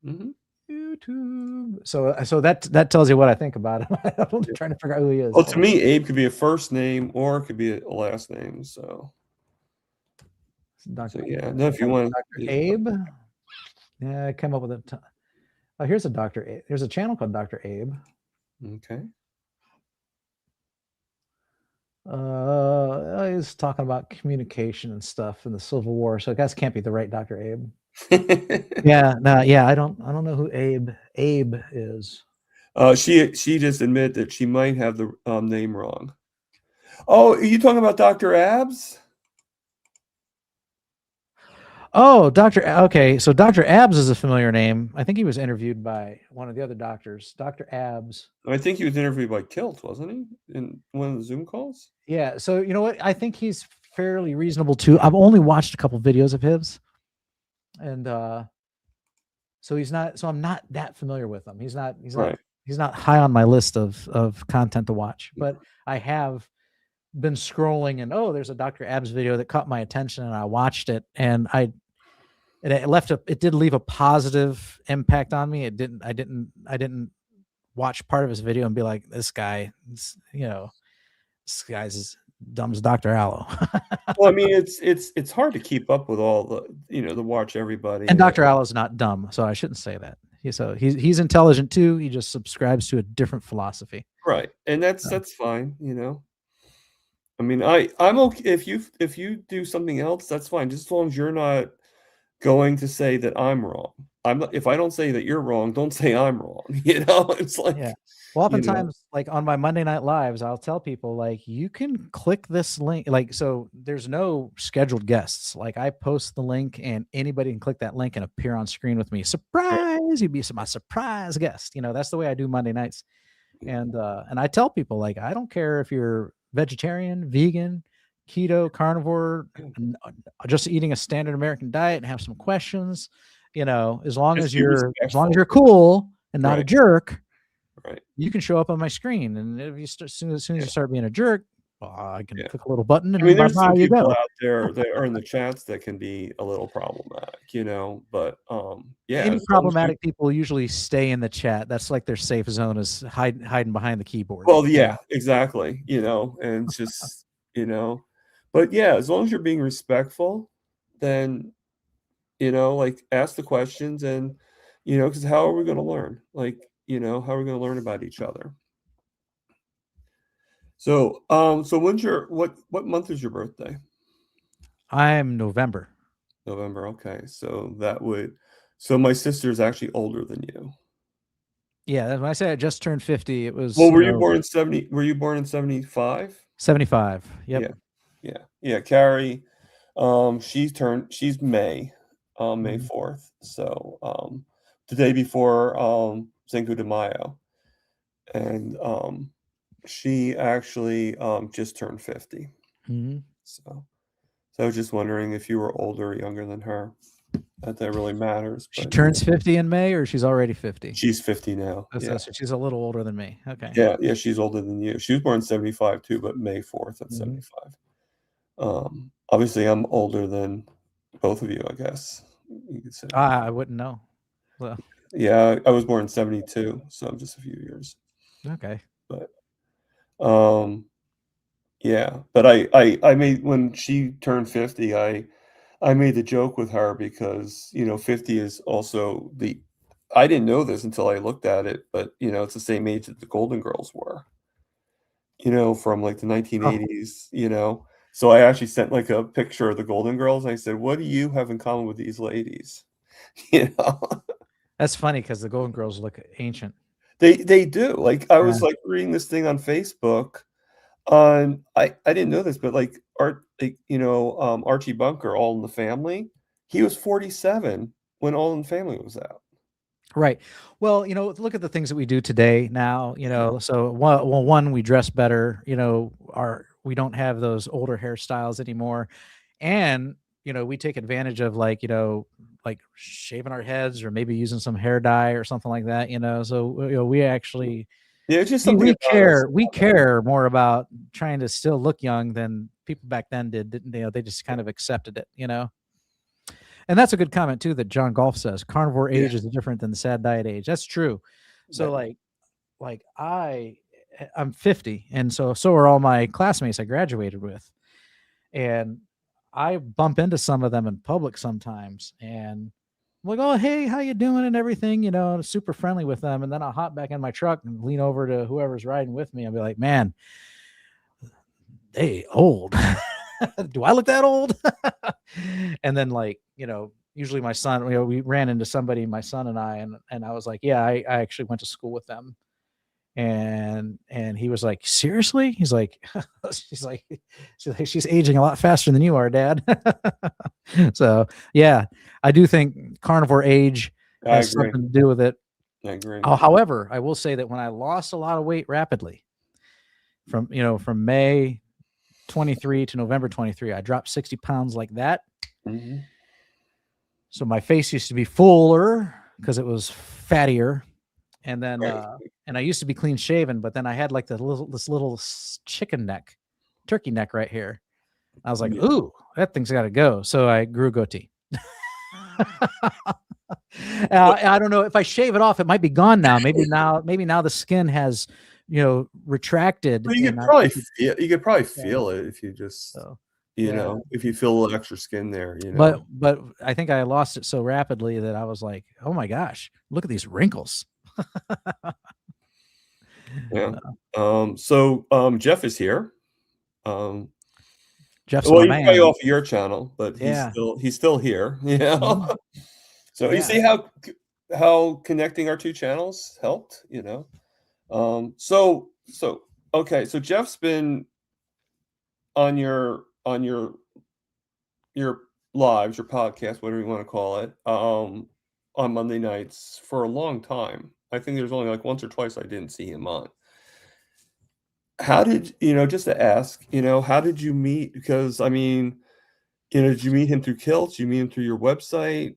Mm-hmm. YouTube. So that tells you what I think about him. I'm trying to figure out who he is. Well, to me, Abe could be a first name or it could be a last name. So yeah, no, if you want Dr. Abe. Yeah, I came up with a. Oh, here's a Dr. Abe. There's a channel called Dr. Abe. Okay. He's talking about communication and stuff in the Civil War. So I guess can't be the right Dr. Abe. Yeah, I don't know who Abe is. She just admitted that she might have the name wrong. Oh, are you talking about Dr. Abs? Oh, okay, so Dr. Abs is a familiar name. I think he was interviewed by one of the other doctors, Dr. Abs. I think he was interviewed by Kilt, wasn't he, in one of the Zoom calls? Yeah, so you know what? I think he's fairly reasonable too. I've only watched a couple videos of his, and so I'm not that familiar with him. He's not high on my list of content to watch, but I have been scrolling and there's a Dr. Abs video that caught my attention and I watched it, and it did leave a positive impact on me. I didn't watch part of his video and be like, this guy's as dumb as Dr. Allo. Well, I mean, it's hard to keep up with all the, to watch everybody. And Dr. Allo's not dumb, so I shouldn't say that. He's intelligent too. He just subscribes to a different philosophy. Right. And that's fine, I mean, I'm okay if you do something else, that's fine. Just as long as you're not going to say that I'm wrong. If I don't say that you're wrong, don't say I'm wrong. It's like, yeah. Well, oftentimes, like on my Monday Night Lives, I'll tell people like, you can click this link. Like, so there's no scheduled guests. Like I post the link and anybody can click that link and appear on screen with me. Surprise. You'd be my surprise guest. That's the way I do Monday nights. And I tell people like, I don't care if you're vegetarian, vegan, keto, carnivore, just eating a standard American diet and have some questions, as long as you're cool and not a jerk, right? You can show up on my screen. And if you as soon as you start being a jerk, I can click a little button and there's some people out there that are in the chats that can be a little problematic, but any problematic people usually stay in the chat. That's like their safe zone, is hiding behind the keyboard. Well, yeah, exactly. And just but yeah, as long as you're being respectful, then like ask the questions and because how are we going to learn? Like how are we going to learn about each other? So when's what month is your birthday? I'm November. Okay. So my sister is actually older than you. Yeah, when I say I just turned 50, it was. Well, were you born in 70? Were you born in 75? 75. Yep. Yeah. Carrie, she's May 4th. So the day before Cinco de Mayo. and she actually just turned 50. Mhm. So I was just wondering if you were older or younger than her. Not that really matters, She but turns 50 in May, or she's already 50? she's 50 now. Yeah. So she's a little older than me. Okay. Yeah, she's older than you. She was born 75 too, but May 4th at Mhm. 75. Obviously I'm older than both of you, I guess you could say. I wouldn't know. Well, Yeah, I was born in 72, so I'm just a few years. okay. But um yeah, but I made when she turned 50, I made the joke with her because, 50 is also I didn't know this until I looked at it, but it's the same age that the Golden Girls were, from like the Oh, 1980s. So I actually sent like a picture of the Golden Girls and I said, "What do you have in common with these ladies?" You know, that's funny because the Golden Girls look ancient. they do. Like I Yeah. was like reading this thing on Facebook on I didn't know this, but Archie Bunker, All in the Family, he was 47 when All in the Family was out. Right. Well, look at the things that we do today now, so one, we dress better, we don't have those older hairstyles anymore. And, we take advantage of like shaving our heads or maybe using some hair dye or something like that, so, we actually, Yeah, it's just we, something we honest care, we about that. care more about trying to still look young than people back then did. They just kind of accepted it. And that's a good comment too that John Golf says. Carnivore Yeah, age is different than the sad diet age. That's true. So yeah. like I'm 50, and so are all my classmates I graduated with. And I bump into some of them in public sometimes, and I'm like, "Oh, hey, how you doing?" and everything, super friendly with them. And then I'll hop back in my truck and lean over to whoever's riding with me. I'll be like, "Man, they old. Do I look that old?" And then usually my son, we ran into somebody, my son and I, and I was like, yeah, I actually went to school with them. And he was like, seriously? He's like, she's like, she's aging a lot faster than you are, Dad. So yeah, I do think carnivore age I has agree. something to do with it. I agree. However, I will say that when I lost a lot of weight rapidly from May 23 to November 23, I dropped 60 pounds like that. Mhm. So my face used to be fuller because it was fattier. And then, Right. and I used to be clean shaven, but then I had like this little chicken neck, turkey neck right here. I was like, Yeah. ooh, that thing's got to go. So I grew a goatee. Well, I don't know if I shave it off, it might be gone now. Maybe now the skin has, retracted, you and could I probably could, yeah. feel it if you just, So yeah, if you feel a little extra skin there. but I think I lost it so rapidly that I was like, oh my gosh, look at these wrinkles. Yeah. Jeff is here. Um, Jeff's well, my he's probably man. off your channel, but Yeah. he's still here. Mhm. So you Yeah. see how connecting our two. So okay, so Jeff's been on your lives, your podcast, whatever you want to call it, on Monday nights for a long time. I think there's only like once or twice I didn't see him on. How did just to ask, how did you meet? Because I mean, did you meet him through Kilts? Did you meet him through your website?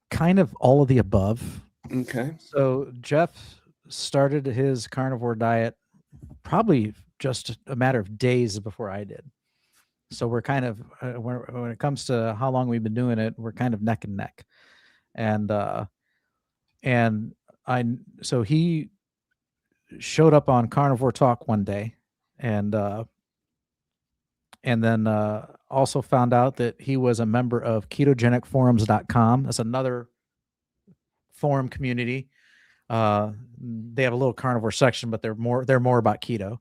Kind of all of the above. Okay. So Jeff started his carnivore diet probably just a matter of days before I did. So we're kind of when it comes to how long we've been doing it, we're kind of neck and neck. And and I so he showed up on Carnivore Talk one day, and then also found out that he was a member of ketogenicforums.com. That's another forum community. They have a little carnivore section, but they're more about keto.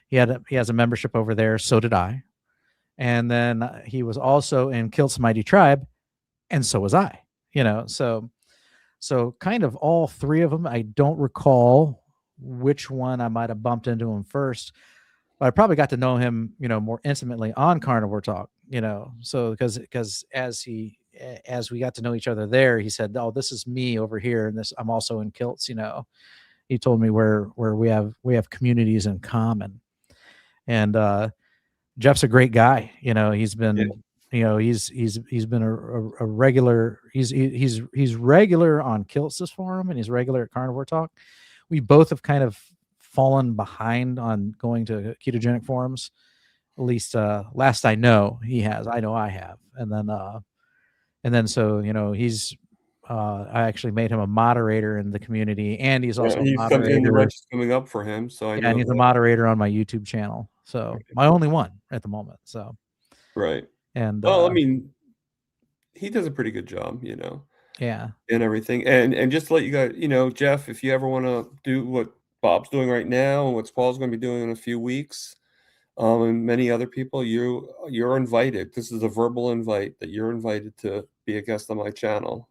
He has a membership over there. So did I. And then he was also in Kilt's Mighty Tribe, and so was I. So kind of all three of them. I don't recall which one I might have bumped into him first, but I probably got to know him, more intimately on Carnivore Talk. So because as we got to know each other there, he said, "Oh, this is me over here, and this I'm also in Kilts," he told me where we have communities in common. And Jeff's a great guy. He's Yeah. been he's been a regular. He's regular on Kiltz's forum, and he's regular at Carnivore Talk. We both have kind of fallen behind on going to ketogenic forums. At least last I know, he has. I know I have. And then so he's I actually made him a moderator in the community, and he's also a He's coming, and the moderator. wrench is coming up for him, so I Yeah, and know he's a that. moderator on my YouTube channel. So Right. my only one at the moment. So Right. and Well, I mean, he does a pretty good job, yeah. and everything. And just to let you guys, Jeff, if you ever want to do what Bob's doing right now and what Paul's going to be doing in a few weeks, and many other people, you're invited. This is a verbal invite that you're invited to be a guest on my channel.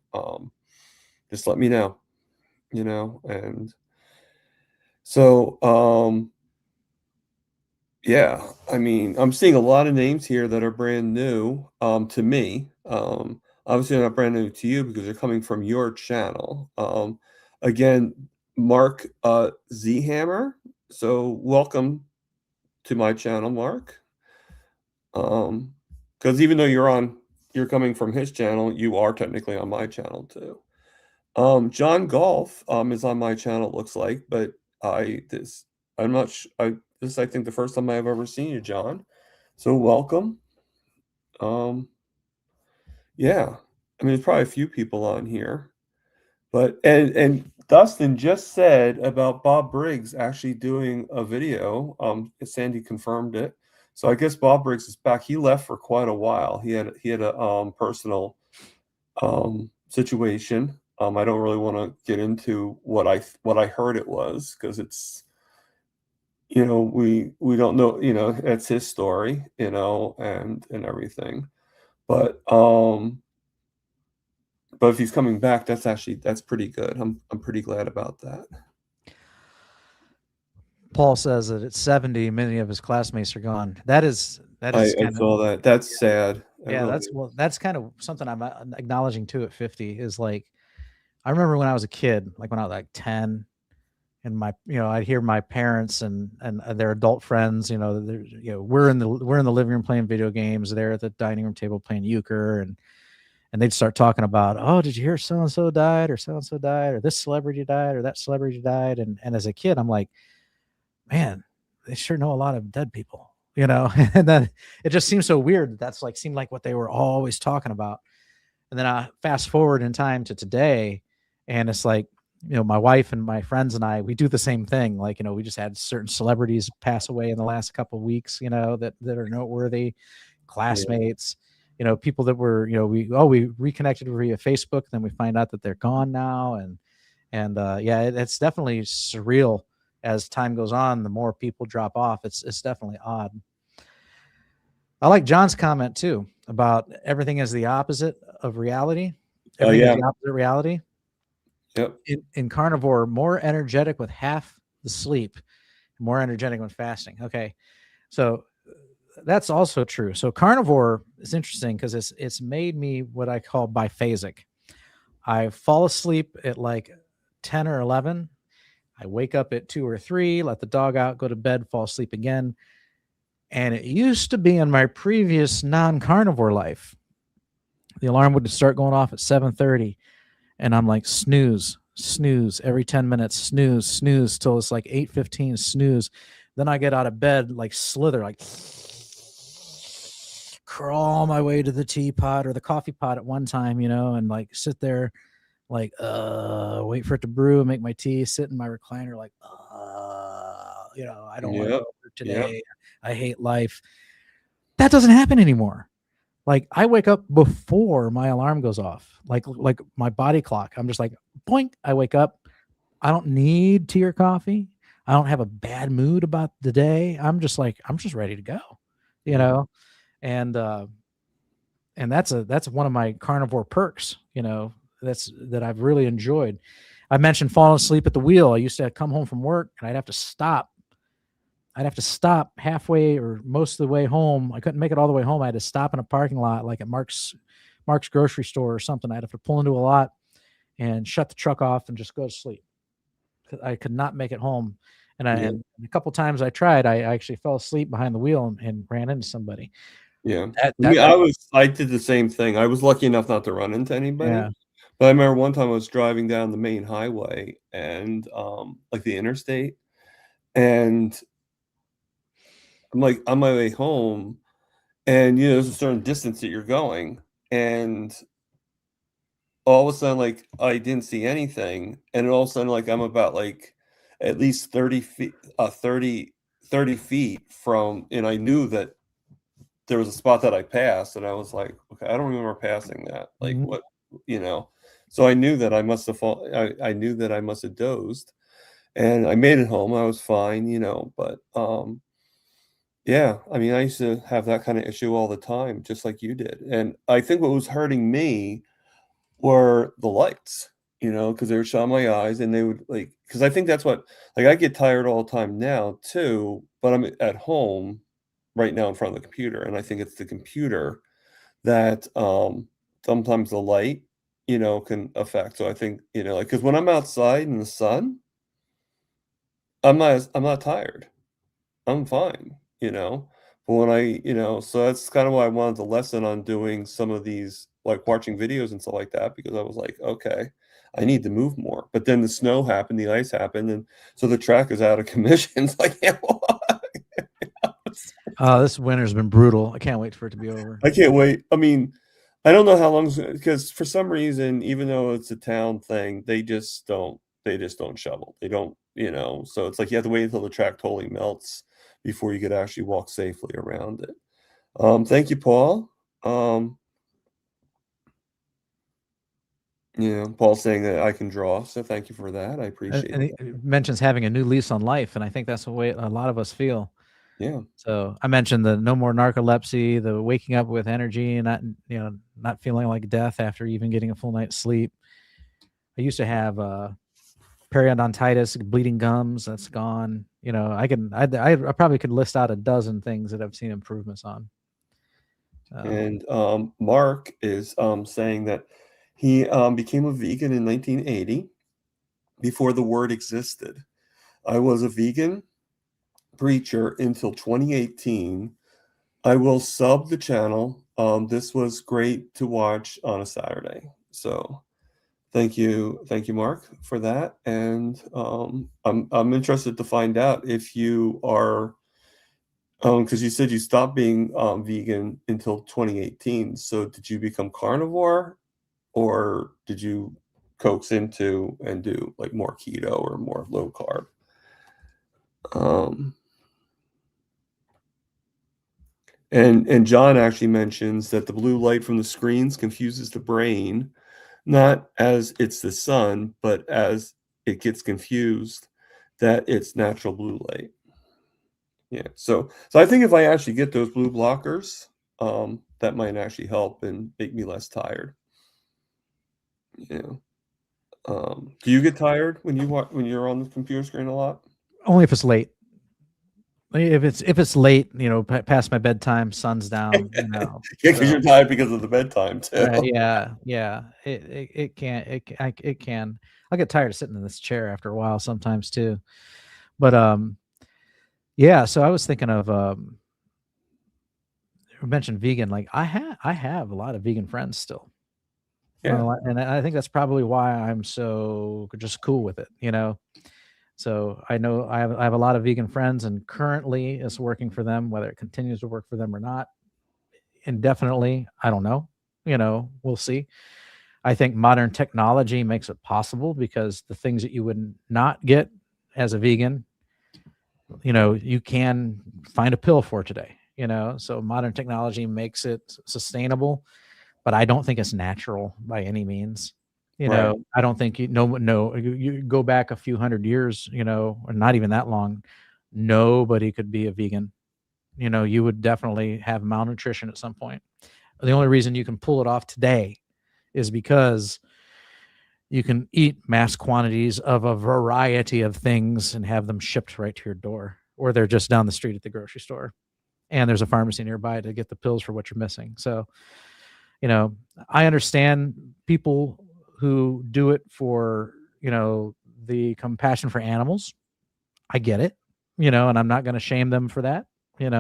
Just let me know, and so yeah, I mean, I'm seeing a lot of names here that are brand new to me. Obviously, they're not brand new to you because they're coming from your channel. Again, Mark Zhammer. So welcome to my channel, Mark. Because even though you're coming from his channel, you are technically on my channel too. John Golf is on my channel, it looks like, but I'm not this is, I think, the first time I've ever seen you, John. So welcome. Yeah, I mean, there's probably a few people on here, but and Dustin just said about Bob Briggs actually doing a video. Sandy confirmed it, so I guess Bob Briggs is back. He left for quite a while. He had a personal situation. I don't really want to get into what I heard it was because it's we don't know, it's his story, and everything. But if he's coming back, that's pretty good. I'm pretty glad about that. Paul says that at 70, many of his classmates are gone. That is I kind saw of, that. That's sad. yeah, Really that's kind of something I'm acknowledging too at 50 is like, I remember when I was a kid, like when I was like 10, and I'd hear my parents and their adult friends, we're in the living room playing video games. They're at the dining room table playing euchre, and they'd start talking about, oh, did you hear so and so died, or so and so died, or this celebrity died, or that celebrity died, and as a kid, I'm like, man, they sure know a lot of dead people, and then it just seems so weird that's like seemed like what they were always talking about. And then I fast forward in time to today, and it's like, my wife and my friends and I, we do the same thing. Like, we just had certain celebrities pass away in the last couple of weeks, that are noteworthy, classmates, people that were, we reconnected via Facebook. Then we find out that they're gone now. And yeah, it's definitely surreal as time goes on. The more people drop off, it's definitely odd. I like John's comment too about everything is the opposite of reality. Everything is the opposite of reality. Yep. In carnivore, more energetic with half the sleep, more energetic when fasting. Okay, so that's also true. So carnivore is interesting because it's made me what I call biphasic. I fall asleep at like 10 or 11. I wake up at 2 or 3, let the dog out, go to bed, fall asleep again. And it used to be in my previous non-carnivore life, the alarm would start going off at 7:30, and I'm like, snooze, snooze every 10 minutes, snooze, snooze till it's like 8:15, snooze. Then I get out of bed, like slither, like crawl my way to the teapot or the coffee pot at one time, and like sit there, like wait for it to brew, make my tea, sit in my recliner, like I don't want to Yep. go for Yep. today. I hate life. That doesn't happen anymore. Like I wake up before my alarm goes off, like my body clock. I'm just like, boink, I wake up. I don't need tea or coffee. I don't have a bad mood about the day. I'm just ready to go, and that's one of my carnivore perks, that I've really enjoyed. I mentioned falling asleep at the wheel. I used to come home from work and I'd have to stop halfway or most of the way home. I couldn't make it all the way home. I had to stop in a parking lot, like at Mark's grocery store or something. I'd have to pull into a lot and shut the truck off and just go to sleep. I could not make it home. And Yeah. and a couple times I tried, I actually fell asleep behind the wheel and ran into somebody. Yeah. That I did the same thing. I was lucky enough not to run into anybody. yeah. But I remember one time I was driving down the main highway and like the interstate, and I'm like on my way home, and there's a certain distance that you're going, and all of a sudden like I didn't see anything, and all of a sudden like I'm about like at least 30 feet 30 feet from, and I knew that there was a spot that I passed, and I was like, okay, I don't remember passing that. Like Mhm. what, you know? So I knew that I must have I knew that I must have dozed, and I made it home. I was fine, but yeah, I mean, I used to have that kind of issue all the time, just like you did. And I think what was hurting me were the lights, because they were shot in my eyes, and they would like, because I think that's what, like, I get tired all the time now too, but I'm at home right now in front of the computer, and I think it's the computer that sometimes the light, can affect. So I think, like, because when I'm outside in the sun, I'm not tired. I'm fine, But when so that's kind of why I wanted to lessen on doing some of these, like watching videos and stuff like that, because I was like, okay, I need to move more. But then the snow happened, the ice happened, and so the track is out of commission. It's like, yeah, Oh, this winter's been brutal. I can't wait for it to be over. I can't wait. I mean, I don't know how long, because for some reason, even though it's a town thing, they just don't shovel. They don't, so it's like you have to wait until the track totally melts before you could actually walk safely around it. Thank you, Paul. Um, Paul's saying that I can draw, so thank you for that. I appreciate And he that. mentions having a new lease on life, and I think that's the way a lot of us feel. Yeah. So I mentioned the no more narcolepsy, the waking up with energy, and not feeling like death after even getting a full night's sleep. I used to have periodontitis, bleeding gums. That's gone. I probably could list out a dozen things that I've seen improvements on. And Mark is saying that he became a vegan in 1980 before the word existed. I was a vegan preacher until 2018. I will sub the channel. This was great to watch on a Saturday. So thank you, Mark, for that. And I'm interested to find out if you are, because you said you stopped being vegan until 2018. So did you become carnivore, or did you coax into and do like more keto or more low carb? Um, and John actually mentions that the blue light from the screens confuses the brain, not as it's the sun, but as it gets confused that it's natural blue light. Yeah. So I think if I actually get those blue blockers, that might actually help and make me less tired. Yeah. Do you get tired when when you're on the computer screen a lot? Only if it's late. If it's late, past my bedtime, sun's down. Yeah, because So you're tired because of the bedtime too. right, yeah, yeah. It can it can. I'll get tired of sitting in this chair after a while sometimes too. But yeah. So I was thinking of you mentioned vegan. Like I have a lot of vegan friends still. Yeah. And I think that's probably why I'm so just cool with it. So I know I have a lot of vegan friends, and currently it's working for them. Whether it continues to work for them or not, indefinitely, I don't know. We'll see. I think modern technology makes it possible because the things that you would not get as a vegan, you can find a pill for today. So modern technology makes it sustainable, but I don't think it's natural by any means. Right. I don't think you go back a few hundred years, or not even that long, nobody could be a vegan. You would definitely have malnutrition at some point. The only reason you can pull it off today is because you can eat mass quantities of a variety of things and have them shipped right to your door, or they're just down the street at the grocery store. And there's a pharmacy nearby to get the pills for what you're missing. So, you know, I understand people who do it for, the compassion for animals. I get it, and I'm not going to shame them for that, and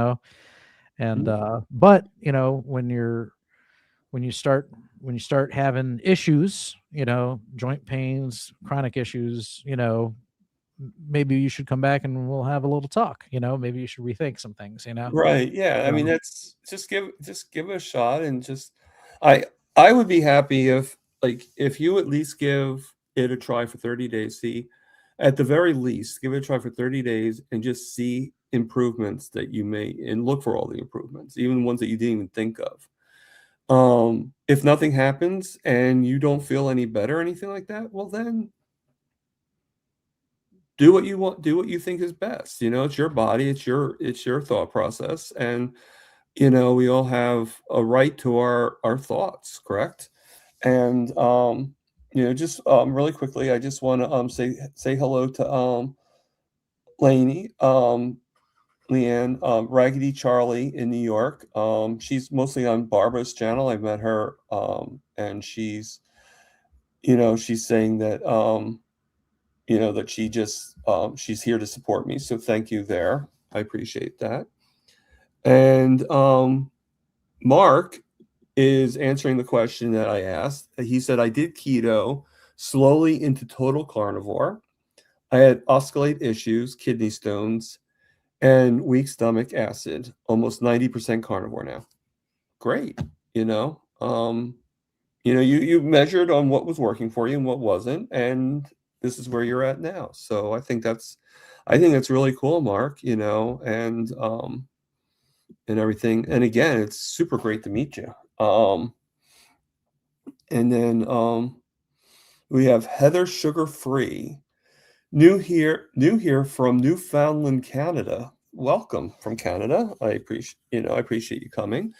but when you start when you start having issues, joint pains, chronic issues, maybe you should come back and we'll have a little talk. Maybe you should rethink some things. Right. Yeah. I So, mean, that's just give it a shot, and just I I would be happy if you at least give it a try for 30 days. See, at the very least, give it a try for 30 days and just see improvements that you may, and look for all the improvements, even ones that you didn't even think of. If nothing happens and you don't feel any better or anything like that, well then do what you want, do what you think is best. It's your body, it's your thought process, and we all have a right to our thoughts, correct? And just really quickly, I just want to say hello to Lainey, Leanne, Raggedy Charlie in New York. She's mostly on Barbara's channel. I met her, and she's saying that that she's here to support me. So thank you there. I appreciate that. And Mark is answering the question that I asked. He said, I did keto slowly into total carnivore. I had osculate issues, kidney stones, and weak stomach acid, almost 90% carnivore now. Great. You measured on what was working for you and what wasn't, and this is where you're at now. So I think that's really cool, Mark, and everything. And again, it's super great to meet you. And then we have Heather Sugar Free, new here from Newfoundland, Canada. Welcome from Canada. I appreciate you coming.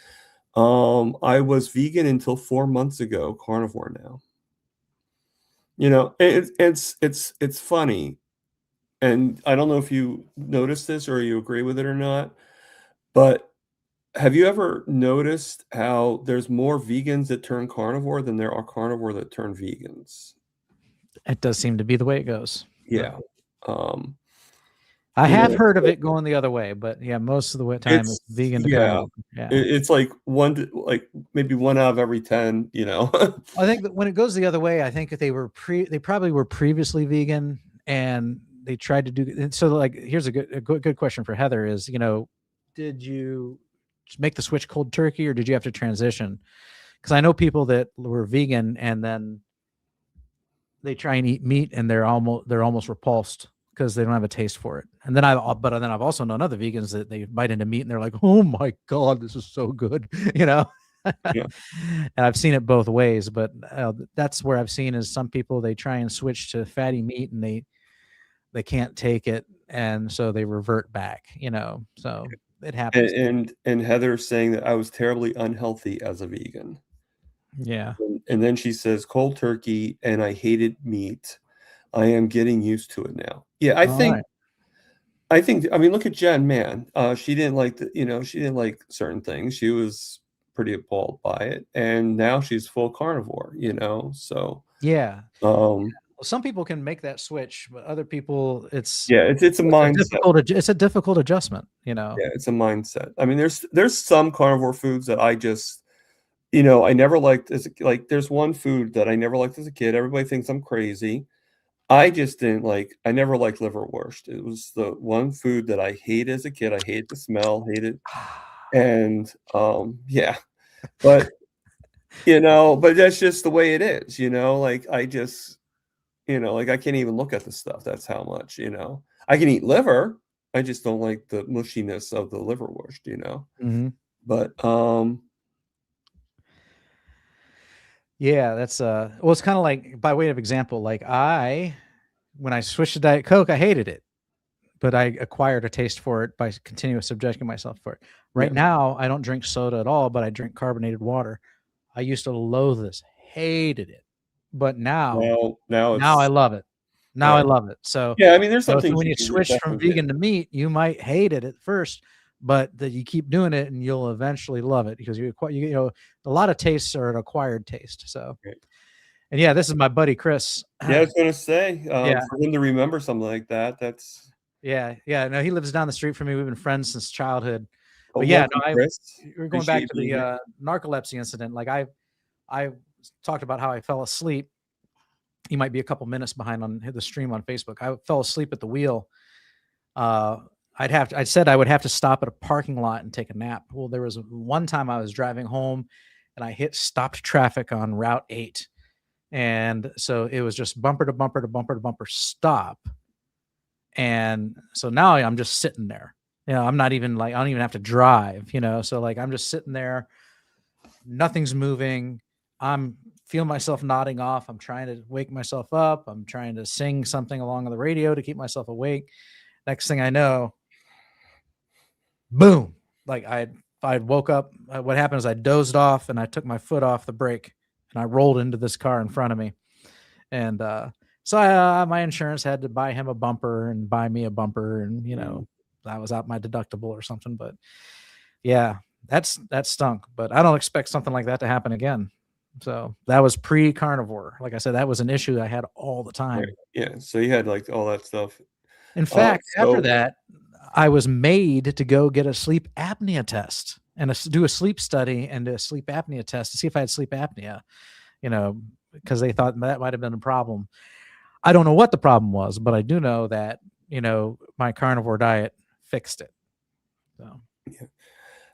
I was vegan until 4 months ago, carnivore now. It's funny, and I don't know if you noticed this or you agree with it or not, but have you ever noticed how there's more vegans that turn carnivore than there are carnivore that turn vegans? it does seem to be the way it goes. Yeah. Um, I you have know, heard of it going the other way, but yeah, most of the time it's vegan to yeah, carnivore. Yeah. it's like maybe one out of every 10. I think that when it goes the other way, I think that they probably were previously vegan and they tried to do so. Like, here's a good question for Heather is, did you make the switch cold turkey or did you have to transition? Because I know people that were vegan and then they try and eat meat and they're almost repulsed because they don't have a taste for it. And then I've also known other vegans that they bite into meat and they're like, oh my God, this is so good, Yeah. And I've seen it both ways, but that's where I've seen is some people, they try and switch to fatty meat and they can't take it. And so they revert back, so it happens. And Heather's saying that I was terribly unhealthy as a vegan. Yeah. And then she says cold turkey and I hated meat. I am getting used to it now. Yeah, I mean, look at Jen, man. She didn't like certain things. She was pretty appalled by it, and now she's full carnivore. So Yeah. um, Well, some people can make that switch, but other people, it's a mindset. it's a difficult adjustment. Yeah, it's a mindset. I mean, there's some carnivore foods that I just, I never liked like there's one food that I never liked as a kid. Everybody thinks I'm crazy. I just didn't like. I never liked liverwurst. It was the one food that I hated as a kid. I hated the smell, hated, and yeah. But but that's just the way it is. Like I just, like I can't even look at the stuff. That's how much. I can eat liver. I just don't like the mushiness of the liverwurst. Mm-hmm. But yeah, that's well, it's kind of like, by way of example, like when I switched to Diet Coke, I hated it, but I acquired a taste for it by continuous subjecting myself for it. Right now, I don't drink soda at all, but I drink carbonated water. I used to loathe this, hated it, but now I love it. Now I love it. So yeah, I mean, there's some so things when you can switch from definitely vegan to meat, you might hate it at first, but that you keep doing it and you'll eventually love it because a lot of tastes are an acquired taste. So Right. And yeah, this is my buddy Chris. Yeah, I was gonna say, Yeah, for him to remember something like that, that's yeah. No, he lives down the street from me. We've been friends since childhood. oh, But yeah, welcome, no, I Chris. we're going Appreciate back you to being the here. narcolepsy incident. Like I talked about how I fell asleep. You might be a couple minutes behind on the stream on Facebook. I fell asleep at the wheel. Uh, I said I would have to stop at a parking lot and take a nap. Well, there was one time I was driving home and I hit stopped traffic on Route 8. And so it was just bumper to bumper to bumper to bumper stop. And so now I'm just sitting there. I'm not even like, I don't even have to drive, So like I'm just sitting there, nothing's moving. I'm feeling myself nodding off. I'm trying to wake myself up. I'm trying to sing something along the radio to keep myself awake. Next thing I know, boom! Like I woke up. What happened is I dozed off and I took my foot off the brake and I rolled into this car in front of me. And so my insurance had to buy him a bumper and buy me a bumper, and that was out my deductible or something. But yeah, that stunk. But I don't expect something like that to happen again. So that was pre-carnivore. Like I said, that was an issue I had all the time. Right. Yeah, so you had, like, all that stuff. In fact, after So that, I was made to go get a sleep apnea test and do a sleep study and a sleep apnea test to see if I had sleep apnea, because they thought that might have been a problem. I don't know what the problem was, but I do know that, my carnivore diet fixed it. So,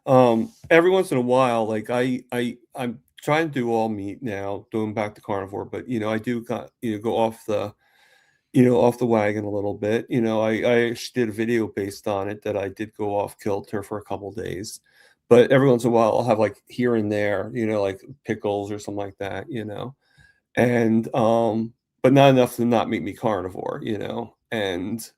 yeah. Every once in a while, like, I'm trying to do all meat now, going back to carnivore, but, I do go off the wagon a little bit. I actually did a video based on it that I did go off kilter for a couple days. But every once in a while, I'll have, like, here and there, like pickles or something like that, and but not enough to not make me carnivore, and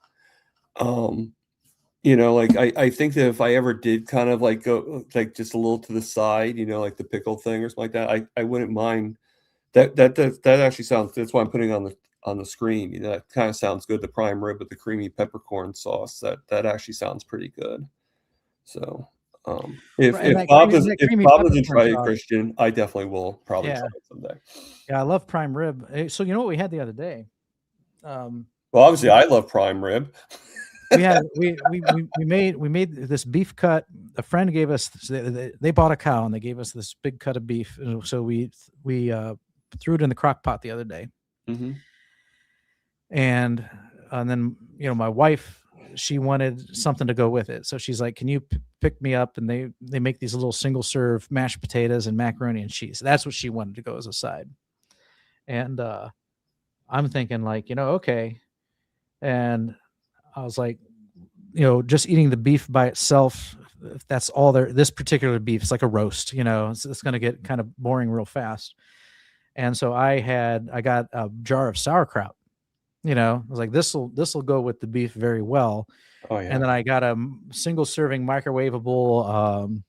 like, I think that if I ever did kind of like go like just a little to the side, like the pickle thing or something like that, I wouldn't mind. That actually sounds. That's why I'm putting on the screen. That kind of sounds good. The prime rib with the creamy peppercorn sauce. That actually sounds pretty good. So, if and that Bob creamy, does that if creamy Bob doesn't peppercorn try it, sauce. Christian, I definitely will probably Yeah. try it someday. Yeah, I love prime rib. So you know what we had the other day? Well, obviously, I love prime rib. we made this beef cut. A friend gave us. They bought a cow and they gave us this big cut of beef. So we threw it in the crock pot the other day. Mm-hmm. And then my wife, she wanted something to go with it, so she's like, "Can you pick me up?" And they make these little single serve mashed potatoes and macaroni and cheese. That's what she wanted to go as a side. And I'm thinking like, okay. And I was like, just eating the beef by itself, if that's all there, this particular beef, it's like a roast, it's going to get kind of boring real fast. And so I got a jar of sauerkraut, I was like, this will go with the beef very well. Oh yeah. And then I got a single serving microwavable,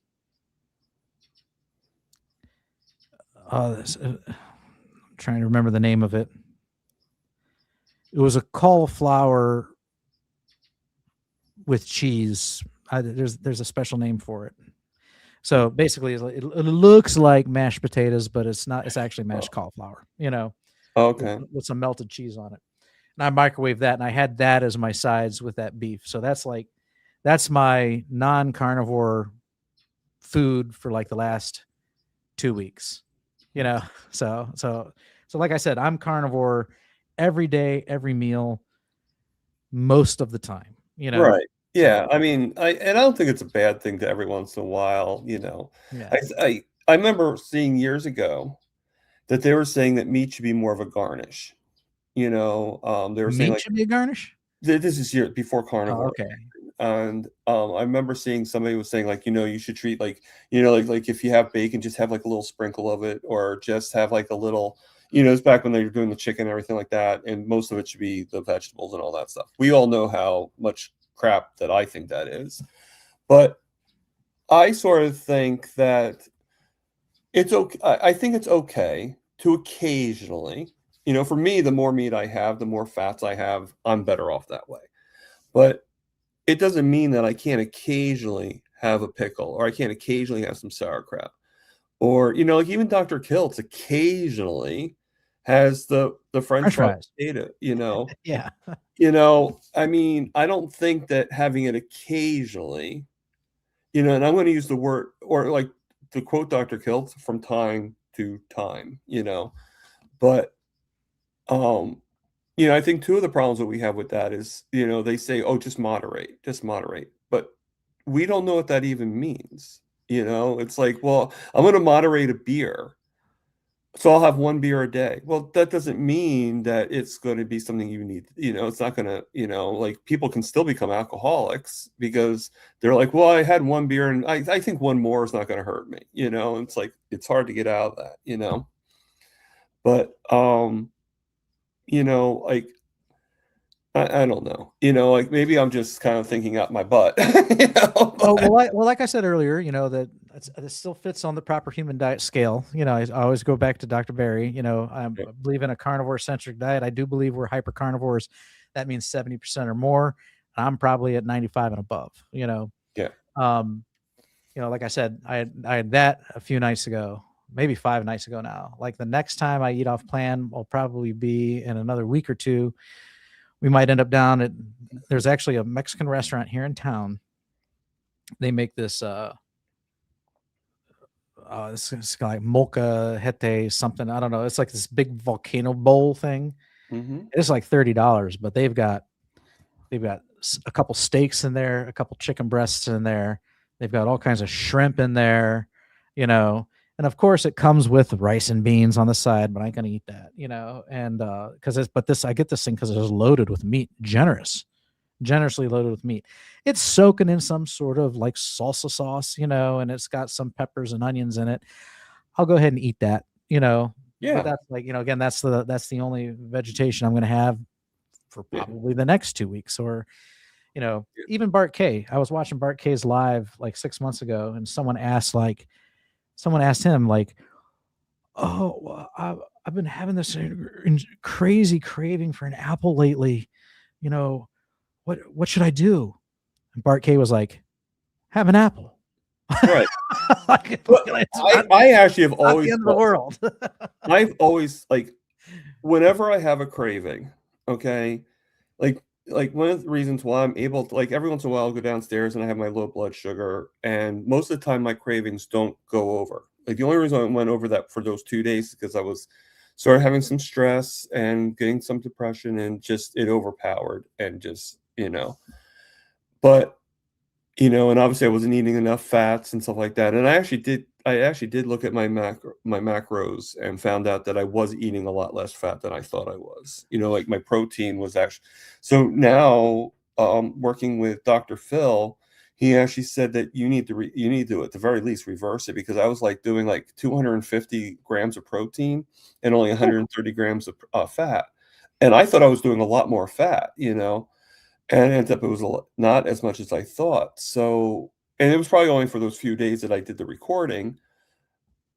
I'm trying to remember the name of it. It was a cauliflower with cheese. There's a special name for it. So basically, it looks like mashed potatoes, but it's not. It's actually mashed cauliflower. Okay. With some melted cheese on it. And I microwaved that, and I had that as my sides with that beef. So that's my non-carnivore food for like the last 2 weeks. So like I said, I'm carnivore every day, every meal, most of the time. Right. Yeah. I mean, I don't think it's a bad thing to every once in a while. Yeah. I remember seeing years ago that they were saying that meat should be more of a garnish. They were saying Meat like should be a garnish. this is year before carnivore. Oh, okay. And I remember seeing somebody was saying like, you should treat like, like if you have bacon, just have like a little sprinkle of it, or just have like a little, it's back when they were doing the chicken and everything like that. And most of it should be the vegetables and all that stuff. We all know how much crap that I think that is. But I sort of think that it's okay. I think it's okay to occasionally, for me, the more meat I have, the more fats I have, I'm better off that way. But it doesn't mean that I can't occasionally have a pickle, or I can't occasionally have some sauerkraut, or, like even Dr. Kiltz occasionally has the French French fry fries. potato, Yeah. I mean, I don't think that having it occasionally, and I'm going to use the word, or like to quote Dr. Kilt, from time to time, but um I think two of the problems that we have with that is, they say, oh, just moderate, but we don't know what that even means. It's like, well, I'm going to moderate a beer, so I'll have one beer a day. Well, that doesn't mean that it's going to be something you need. It's not going to, like, people can still become alcoholics because they're like, well, I had one beer and I think one more is not going to hurt me. It's like, it's hard to get out of that. But, like, I don't know, like maybe I'm just kind of thinking out my butt, Well, like I said earlier, that still fits on the proper human diet scale. I always go back to Dr. Berry. I believe in a carnivore centric diet. I do believe we're hyper carnivores. That means 70% or more. I'm probably at 95 and above. Yeah. Um, like I said, I had that a few nights ago, maybe 5 nights ago now. Like the next time I eat off plan will probably be in another week or two. We might end up down at, there's actually a Mexican restaurant here in town. They make this it's like molcajete something. I don't know. It's like this big volcano bowl thing. Mm-hmm. It's like $30, but they've got a couple steaks in there, a couple chicken breasts in there. They've got all kinds of shrimp in there, and of course it comes with rice and beans on the side, but I ain't gonna eat that, and I get this thing because it's loaded with meat, generously loaded with meat. It's soaking in some sort of like salsa sauce, and it's got some peppers and onions in it. I'll go ahead and eat that, but that's like, again, that's the only vegetation I'm going to have for probably the next 2 weeks. Or, even Bart K. I was watching Bart K's live like 6 months ago, and someone asked him like, oh, I've been having this crazy craving for an apple lately. What should I do? And Bart K was like, have an apple. Right. I actually have always the end of the world. I've always, like, whenever I have a craving, okay, like one of the reasons why I'm able to, like, every once in a while I'll go downstairs and I have my low blood sugar, and most of the time my cravings don't go over. Like, the only reason I went over that for those 2 days is because I was started having some stress and getting some depression, and just it overpowered, and just, but and obviously I wasn't eating enough fats and stuff like that. And I actually did look at my macros and found out that I was eating a lot less fat than I thought I was. Like my protein was actually, so now working with Dr. Phil, he actually said that you need to at the very least reverse it, because I was like doing like 250 grams of protein and only 130 grams of fat. And I thought I was doing a lot more fat, and it ended up it was not as much as I thought. So, and it was probably only for those few days that I did the recording,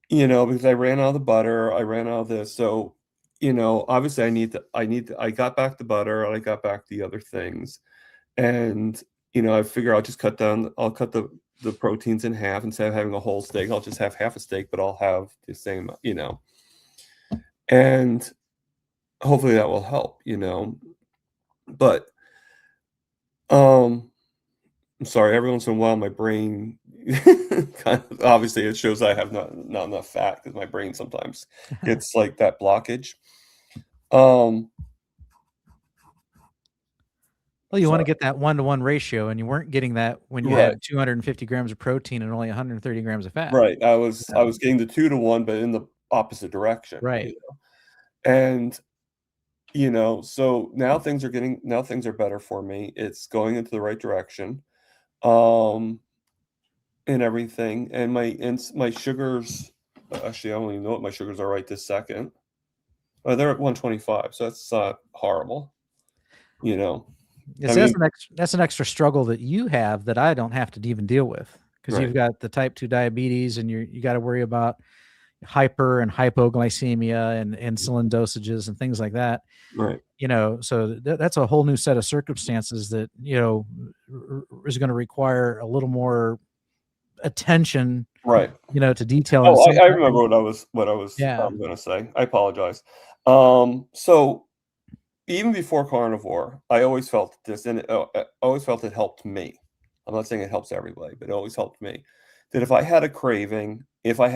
because I ran out of the butter, I ran out of this. So, obviously I got back the butter, I got back the other things. And, I figure I'll cut the proteins in half. Instead of having a whole steak, I'll just have half a steak, but I'll have the same, and hopefully that will help, but, I'm sorry, every once in a while my brain kind of, obviously it shows I have not enough fat, because my brain sometimes gets like that blockage. Well, you want to get that 1-to-1 ratio, and you weren't getting that when you had 250 grams of protein and only 130 grams of fat. Right. I was getting the 2-to-1, but in the opposite direction. Right. And so now things are better for me. It's going into the right direction. And everything. And my sugars, actually I don't even know what my sugars are right this second. They're at 125, so that's horrible. That's an extra struggle that you have that I don't have to even deal with, because you've got the type 2 diabetes, and you got to worry about hyper and hypoglycemia and insulin dosages and things like that. Right. So that's a whole new set of circumstances that, is going to require a little more attention, right, to detail. I remember what I was yeah, going to say. I apologize. So even before carnivore, I always felt this, and I always felt it helped me. I'm not saying it helps everybody, but it always helped me. That if I had a craving, if I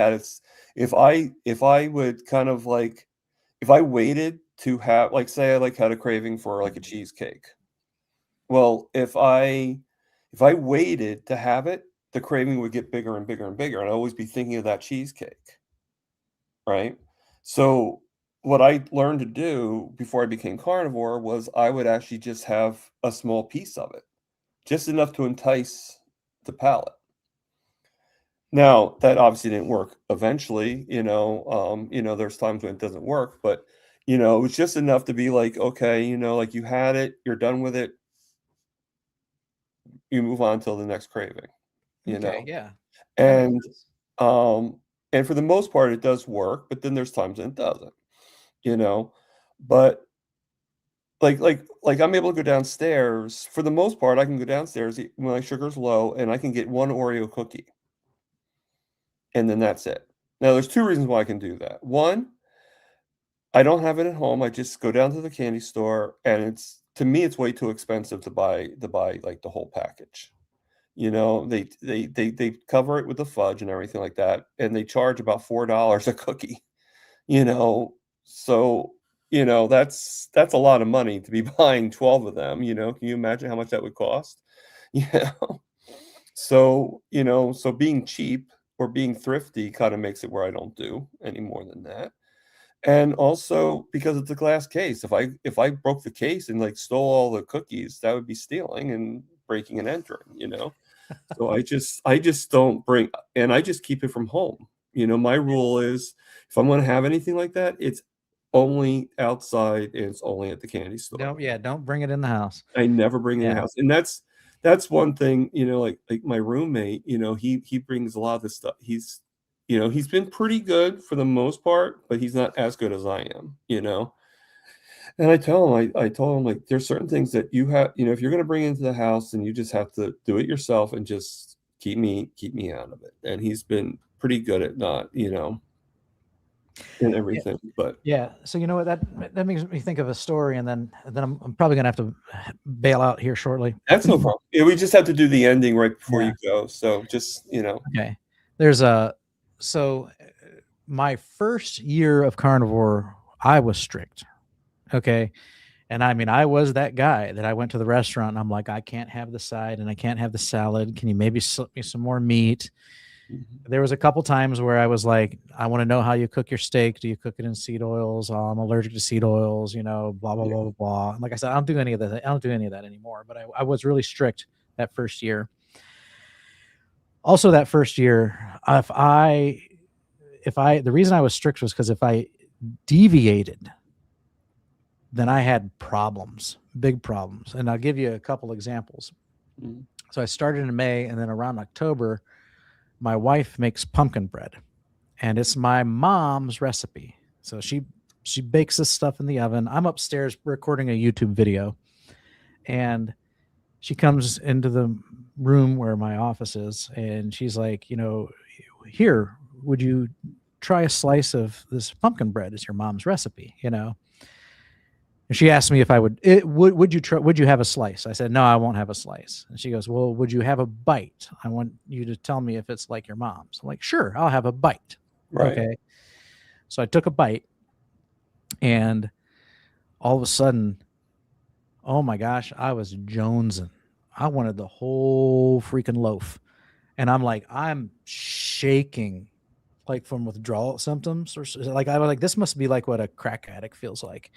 would kind of like, if I waited to have, like, say I like had a craving for like a cheesecake. Well, if I waited to have it, the craving would get bigger and bigger and bigger, and I'd always be thinking of that cheesecake, right? So what I learned to do before I became carnivore was I would actually just have a small piece of it, just enough to entice the palate. Now, that obviously didn't work eventually, there's times when it doesn't work, but it was just enough to be like, okay, like you had it, you're done with it, you move on till the next craving, you Okay, know. yeah, that makes And sense. um and for the most part it does work, but then there's times when it doesn't, you know. But like I'm able to go downstairs. For the most part, I can go downstairs when my sugar's low and I can get one Oreo cookie and then that's it. Now there's two reasons why I can do that. One, I don't have it at home. I just go down to the candy store and it's to me it's way too expensive to buy like the whole package. They cover it with the fudge and everything like that, and they charge about $4 a cookie, you know. So, that's a lot of money to be buying 12 of them, Can you imagine how much that would cost? You know? So being cheap or being thrifty kind of makes it where I don't do any more than that. And also because it's a glass case. If I broke the case and like stole all the cookies, that would be stealing and breaking and entering. So I just don't bring, and I just keep it from home. My rule is if I'm going to have anything like that, it's only outside and it's only at the candy store. Don't bring it in the house. I never bring it in the Yeah. house. And that's one thing, like my roommate, he brings a lot of this stuff. He's been pretty good for the most part, but he's not as good as I am. And I told him like there's certain things that you have, if you're gonna bring into the house, and you just have to do it yourself and just keep me out of it. And he's been pretty good at not, and Yeah. everything. But Yeah. So you know what that makes me think of a story, and then I'm probably gonna have to bail out here shortly. that's no problem. Yeah, we just have to do the ending right before Yeah. you go. So just, Okay. There's a so my first year of carnivore, I was strict. Okay. And I mean, I was that guy that I went to the restaurant and I'm like, I can't have the side and I can't have the salad. Can you maybe slip me some more meat? Mhm. There was a couple times where I was like, I want to know how you cook your steak. Do you cook it in seed oils? I'm allergic to seed oils, blah, blah, Yeah. blah, blah, blah. And like I said, I don't do any of that. I don't do any of that anymore, but I was really strict that first year. Also that first year, the reason I was strict was because if I deviated, then I had problems, big problems. And I'll give you a couple examples. Mhm. So I started in May, and then around October, my wife makes pumpkin bread, and it's my mom's recipe. So she bakes this stuff in the oven. I'm upstairs recording a YouTube video, and she comes into the room where my office is, and she's like, here, would you try a slice of this pumpkin bread? It's your mom's recipe. And she asked me if I would you have a slice? I said, no, I won't have a slice. And she goes, well, would you have a bite? I want you to tell me if it's like your mom's. I'm like, sure, I'll have a bite. Right. Okay. So I took a bite, and all of a sudden, oh my gosh, I was jonesing. I wanted the whole freaking loaf. And I'm shaking like from withdrawal symptoms, or like I was like, this must be like what a crack addict feels like.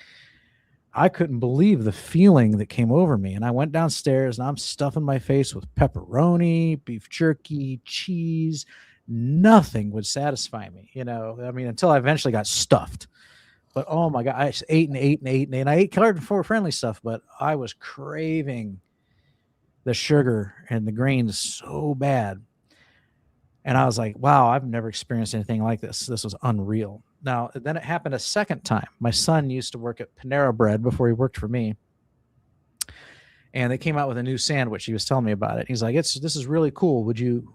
I couldn't believe the feeling that came over me. And I went downstairs and I'm stuffing my face with pepperoni, beef jerky, cheese. Nothing would satisfy me, I mean, until I eventually got stuffed. But oh my God, I just ate and ate and ate and ate. And I ate carnivore friendly stuff, but I was craving the sugar and the grains so bad. And I was like, wow, I've never experienced anything like this. This was unreal. Now, then it happened a second time. My son used to work at Panera Bread before he worked for me. And they came out with a new sandwich. He was telling me about it. He's like, this is really cool. Would you,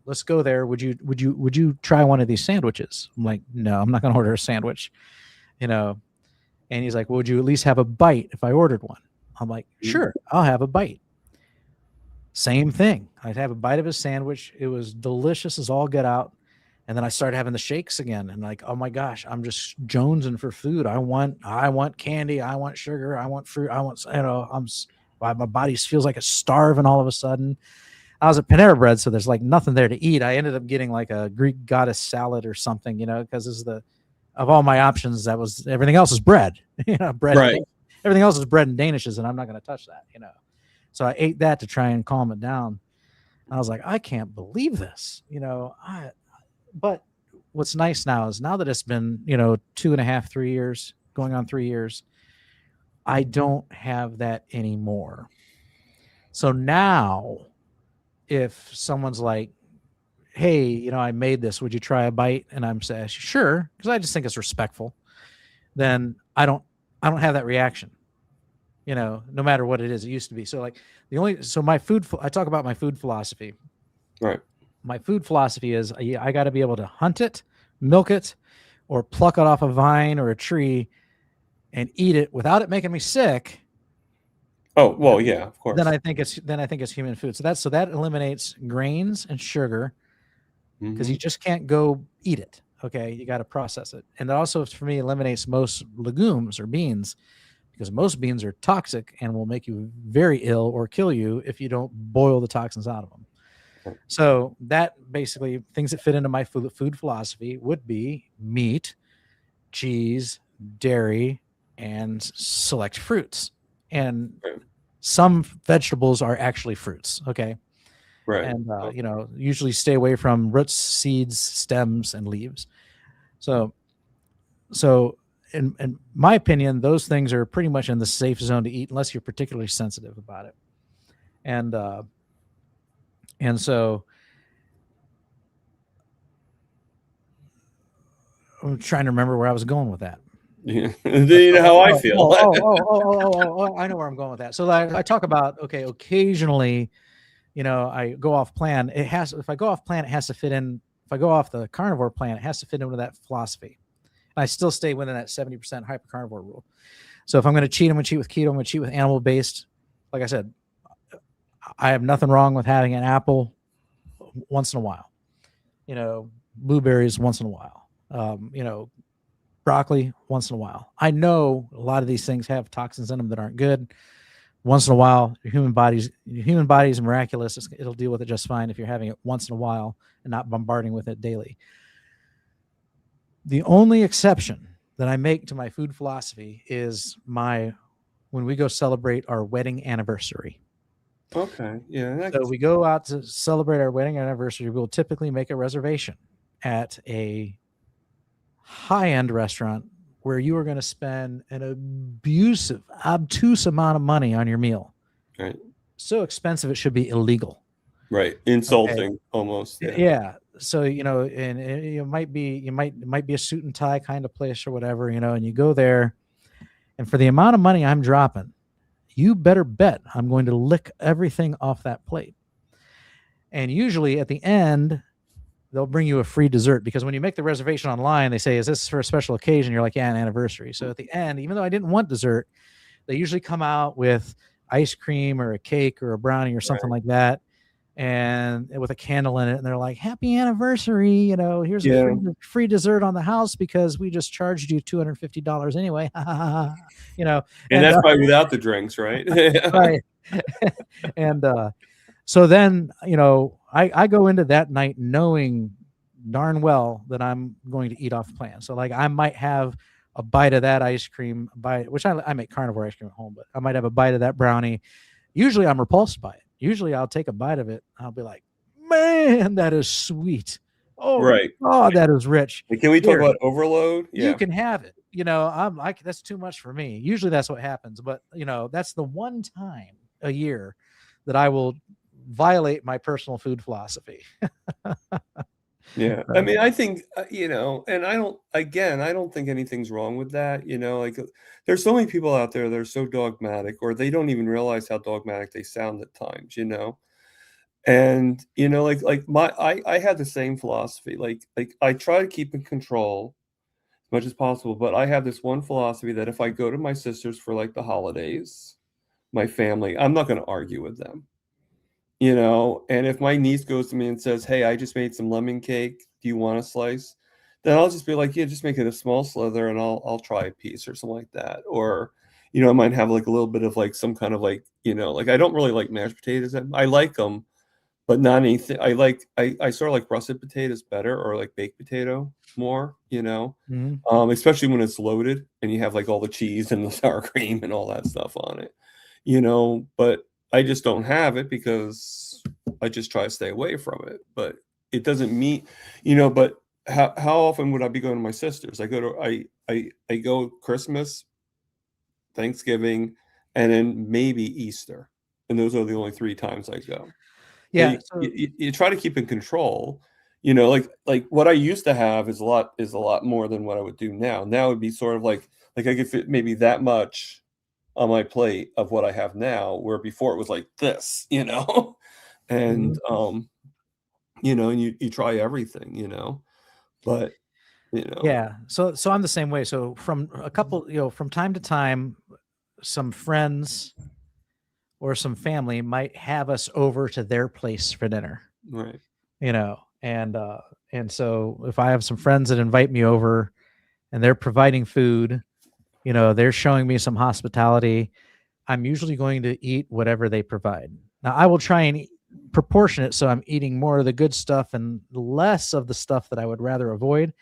let's go there. Would you try one of these sandwiches? I'm like, no, I'm not going to order a sandwich. And he's like, well, would you at least have a bite if I ordered one? I'm like, sure, I'll have a bite. Same thing. I'd have a bite of his sandwich. It was delicious as all get out. And then I started having the shakes again, and like, oh my gosh, I'm just jonesing for food. I want candy. I want sugar. I want fruit. I want, my body feels like it's starving all of a sudden. I was at Panera Bread, so there's like nothing there to eat. I ended up getting like a Greek goddess salad or something, because this is of all my options, that was everything else is bread, bread. Right. Everything else is bread and danishes, and I'm not going to touch that, So I ate that to try and calm it down. I was like, I can't believe this, but what's nice now is now that it's been, 2.5, 3 years, going on 3 years, I don't have that anymore. So now if someone's like, hey, I made this, would you try a bite? And I'm saying, sure, because I just think it's respectful. Then I don't have that reaction, no matter what it is. It used to be. So like I talk about my food philosophy. Right. My food philosophy is I got to be able to hunt it, milk it, or pluck it off a vine or a tree and eat it without it making me sick. Oh, well, yeah, of course. Then I think it's human food. So that eliminates grains and sugar, because you just can't go eat it. Okay, you got to process it. And that also, for me, eliminates most legumes or beans, because most beans are toxic and will make you very ill or kill you if you don't boil the toxins out of them. So that basically, things that fit into my food philosophy would be meat, cheese, dairy, and select fruits. And some vegetables are actually fruits. Okay. Right. And, usually stay away from roots, seeds, stems, and leaves. So in my opinion, those things are pretty much in the safe zone to eat unless you're particularly sensitive about it. And so I'm trying to remember where I was going with that. Yeah. You know how I feel. I know where I'm going with that. So I talk about, okay, occasionally, I go off plan. If I go off plan, it has to fit in. If I go off the carnivore plan, it has to fit into that philosophy. And I still stay within that 70% hyper-carnivore rule. So if I'm going to cheat, I'm going to cheat with keto. I'm going to cheat with animal-based. Like I said, I have nothing wrong with having an apple once in a while. Blueberries once in a while. Broccoli once in a while. I know a lot of these things have toxins in them that aren't good. Once in a while, your human body is miraculous. It'll deal with it just fine if you're having it once in a while and not bombarding with it daily. The only exception that I make to my food philosophy is when we go celebrate our wedding anniversary. Okay. Yeah. So we go out to celebrate our wedding anniversary. We'll typically make a reservation at a high-end restaurant where you are going to spend an obtuse amount of money on your meal. Right. So expensive it should be illegal. Right. Insulting, almost. Yeah. So, and it might be a suit and tie kind of place or whatever, and you go there, and for the amount of money I'm dropping, you better bet I'm going to lick everything off that plate. And usually at the end, they'll bring you a free dessert, because when you make the reservation online, they say, is this for a special occasion? You're like, yeah, an anniversary. So at the end, even though I didn't want dessert, they usually come out with ice cream or a cake or a brownie or something like that, and with a candle in it. And they're like, happy anniversary. Here's a free dessert on the house because we just charged you $250 anyway. And that's probably without the drinks, right? Right. And, so then, I go into that night knowing darn well that I'm going to eat off plan. So like I might have a bite of that ice cream, which I make carnivore ice cream at home, but I might have a bite of that brownie. Usually I'm repulsed by it. Usually I'll take a bite of it. I'll be like, man, that is sweet. Oh, right. Oh, that is rich. Can we talk about overload? Yeah. You can have it. I'm like, that's too much for me. Usually that's what happens. But, that's the one time a year that I will violate my personal food philosophy. Yeah. I mean, I think, and I don't think anything's wrong with that. Like there's so many people out there that are so dogmatic, or they don't even realize how dogmatic they sound at times, and, I had the same philosophy. Like I try to keep in control, much as possible. But I have this one philosophy that if I go to my sisters for like the holidays, my family, I'm not going to argue with them, you know. And if my niece goes to me and says, "Hey, I just made some lemon cake. Do you want a slice?" Then I'll just be like, "Yeah, just make it a small slither, and I'll try a piece or something like that." Or, you know, I might have like a little bit of like some kind of like, you know, like I don't really like mashed potatoes. I like them, but not anything. I sort of like russet potatoes better, or like baked potato more, you know. Mm-hmm. Especially when it's loaded and you have like all the cheese and the sour cream and all that stuff on it, you know. But I just don't have it because I just try to stay away from it. But it doesn't mean, you know. But how often would I be going to my sisters? I go Christmas, Thanksgiving, and then maybe Easter, and those are the only 3 times I go. Yeah. And So you try to keep in control, you know, like what I used to have is a lot more than what I would do now. Now it'd be sort of like I could fit maybe that much on my plate of what I have now, where before it was like this, you know. mhm. And you know, and you try everything, you know, but you know, Yeah. So I'm the same way. So from a couple, from time to time, some friends or some family might have us over to their place for dinner, right, you know. And so if I have some friends that invite me over and they're providing food, they're showing me some hospitality, I'm usually going to eat whatever they provide. Now I will try and proportion it so I'm eating more of the good stuff and less of the stuff that I would rather avoid.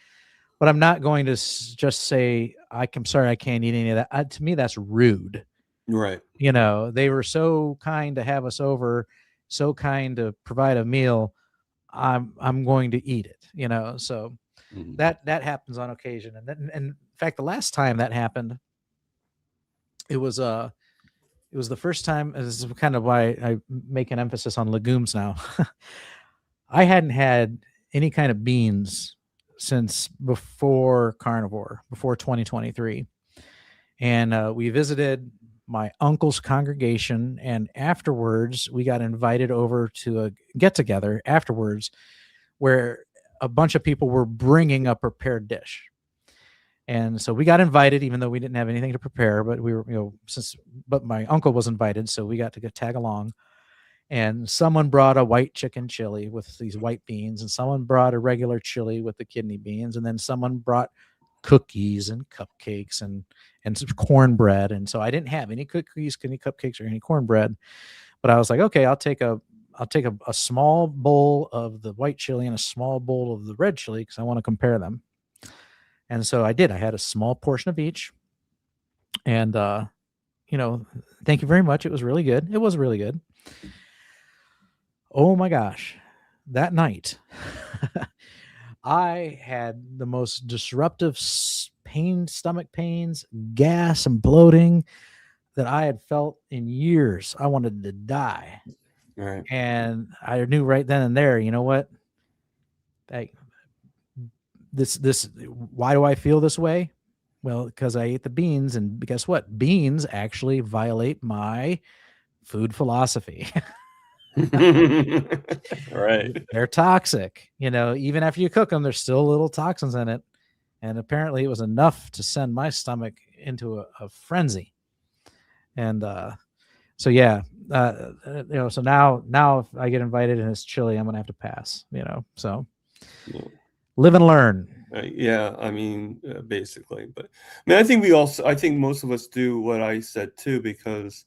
But I'm not going to just say, I'm sorry, I can't eat any of that. To me, that's rude. right. They were so kind to have us over, so kind to provide a meal. I'm going to eat it, So Mhm. that happens on occasion. And in fact, the last time that happened, it was it was the first time. This is kind of why I make an emphasis on legumes now. I hadn't had any kind of beans since before Carnivore, before 2023. And we visited my uncle's congregation. And afterwards, we got invited over to a get together afterwards where a bunch of people were bringing a prepared dish. And so we got invited, even though we didn't have anything to prepare, but we were, but my uncle was invited. So we got to tag along. And someone brought a white chicken chili with these white beans, and someone brought a regular chili with the kidney beans, and then someone brought cookies and cupcakes and some cornbread. And so I didn't have any cookies, any cupcakes, or any cornbread, but I was like, okay, I'll take a small bowl of the white chili and a small bowl of the red chili because I want to compare them. And so I did. I had a small portion of each, and thank you very much. It was really good. It was really good. Oh my gosh, that night, I had the most disruptive stomach pains, gas, and bloating that I had felt in years. I wanted to die. Right. And I knew right then and there, you know what? Hey, why do I feel this way? Well, because I ate the beans, and guess what? Beans actually violate my food philosophy. Right. They're toxic. Even after you cook them, there's still little toxins in it. And apparently it was enough to send my stomach into a frenzy. And so yeah, so now if I get invited and it's chili, I'm gonna have to pass. So Yeah. live and learn. Yeah, I mean, basically, but I mean, I think most of us do what I said too, because,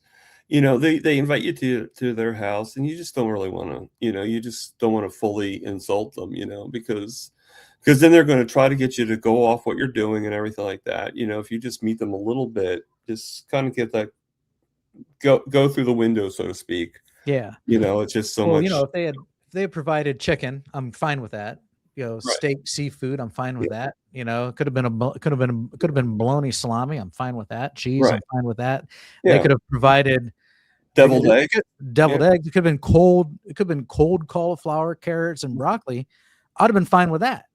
you know, they invite you to their house, and you just don't really want to, you know, you just don't want to fully insult them, you know, because then they're going to try to get you to go off what you're doing and everything like that. You know, if you just meet them a little bit, just kind of get that go through the window, so to speak. Yeah. You know, it's just so Well, much. if they had provided chicken, I'm fine with that. Right. Steak, seafood, I'm fine with Yeah. that. It could have been bologna salami, I'm fine with that. Cheese, I'm Right. fine with that. They Yeah. could have provided Deviled eggs. Yeah. deviled eggs. It could have been cold. It could have been cold cauliflower, carrots, and broccoli. I'd have been fine with that.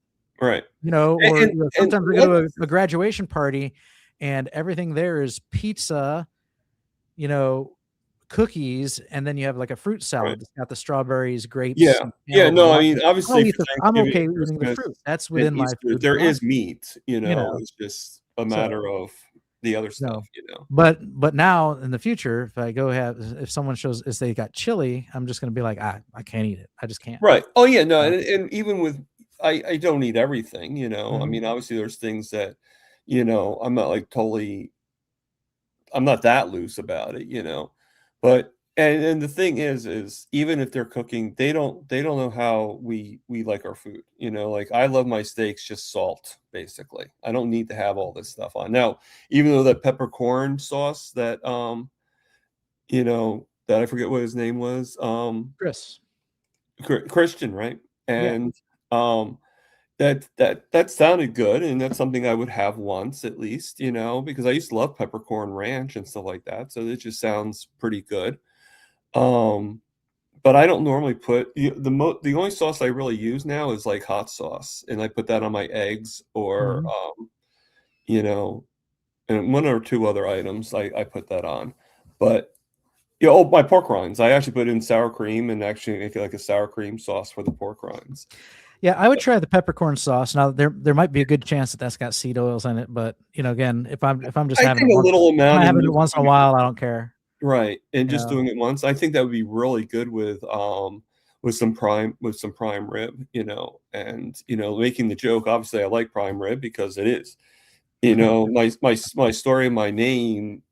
Right. Or And sometimes we go to a graduation party, and everything there is pizza, you know, cookies, and then you have like a fruit Right. salad that's got the strawberries, grapes, Yeah. and Yeah. cantaloupe, and No, I walnuts. mean, obviously for I'm Thanksgiving, okay eating the Christmas, fruit. That's and within my Easter, food there is philosophy, meat, you know. it's just a So matter of the other no, stuff. but now in the future, if I go have if someone shows if they got chili, I'm just gonna be like, I can't eat it. I just can't. Right. Oh yeah, no, Uh, and even with I don't eat everything. I mhm. mean, obviously there's things that, I'm not like totally I'm not that loose about it. But and the thing is even if they're cooking, they don't know how we like our food. Like I love my steaks just salt, basically. I don't need to have all this stuff on. Now, even though that peppercorn sauce that I forget what his name was, Chris. Christian, right? Yeah. And um that sounded good, and that's something I would have once at least, because I used to love peppercorn ranch and stuff like that. So it just sounds pretty good. Um, but I don't normally put the only sauce I really use now is like hot sauce, and I put that on my eggs or Mhm. you know, and one or two other items I put that on. But oh, my pork rinds. I actually put in sour cream and actually make like a sour cream sauce for the pork rinds. Yeah, I would try the peppercorn sauce. Now there might be a good chance that that's got seed oils in it, but again, if I'm just I having it think a once, little if I'm amount and having it just once in a doing it while, I don't care. right, and You just know. doing it once, I think that would be really good with some prime rib, and making the joke. Obviously, I like prime rib because it is. My story, my name,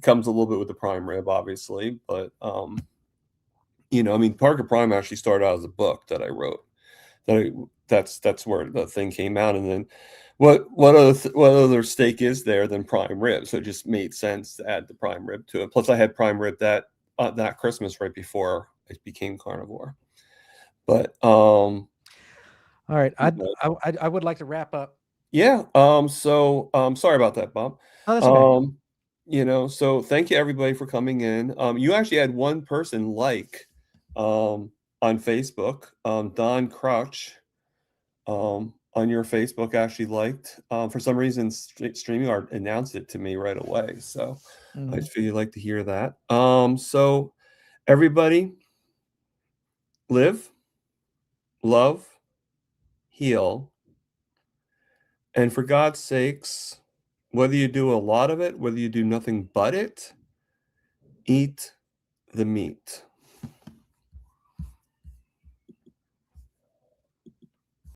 comes a little bit with the prime rib, obviously, but I mean, Parker Prime actually started out as a book that I wrote. That's where the thing came out, and then what other steak is there than prime rib? So it just made sense to add the prime rib to it. Plus, I had prime rib that Christmas right before it became carnivore. But All right, but I would like to wrap up. yeah. So sorry about that, Bob. Oh, that's okay. Um, so thank you everybody for coming in. You actually had one person on Facebook, Don Crouch. On your Facebook actually liked. For some reason, StreamYard announced it to me right away. So I Mhm. just feel you'd like to hear that. So everybody, live, love, heal, and for God's sakes, whether you do a lot of it, whether you do nothing but it, eat the meat.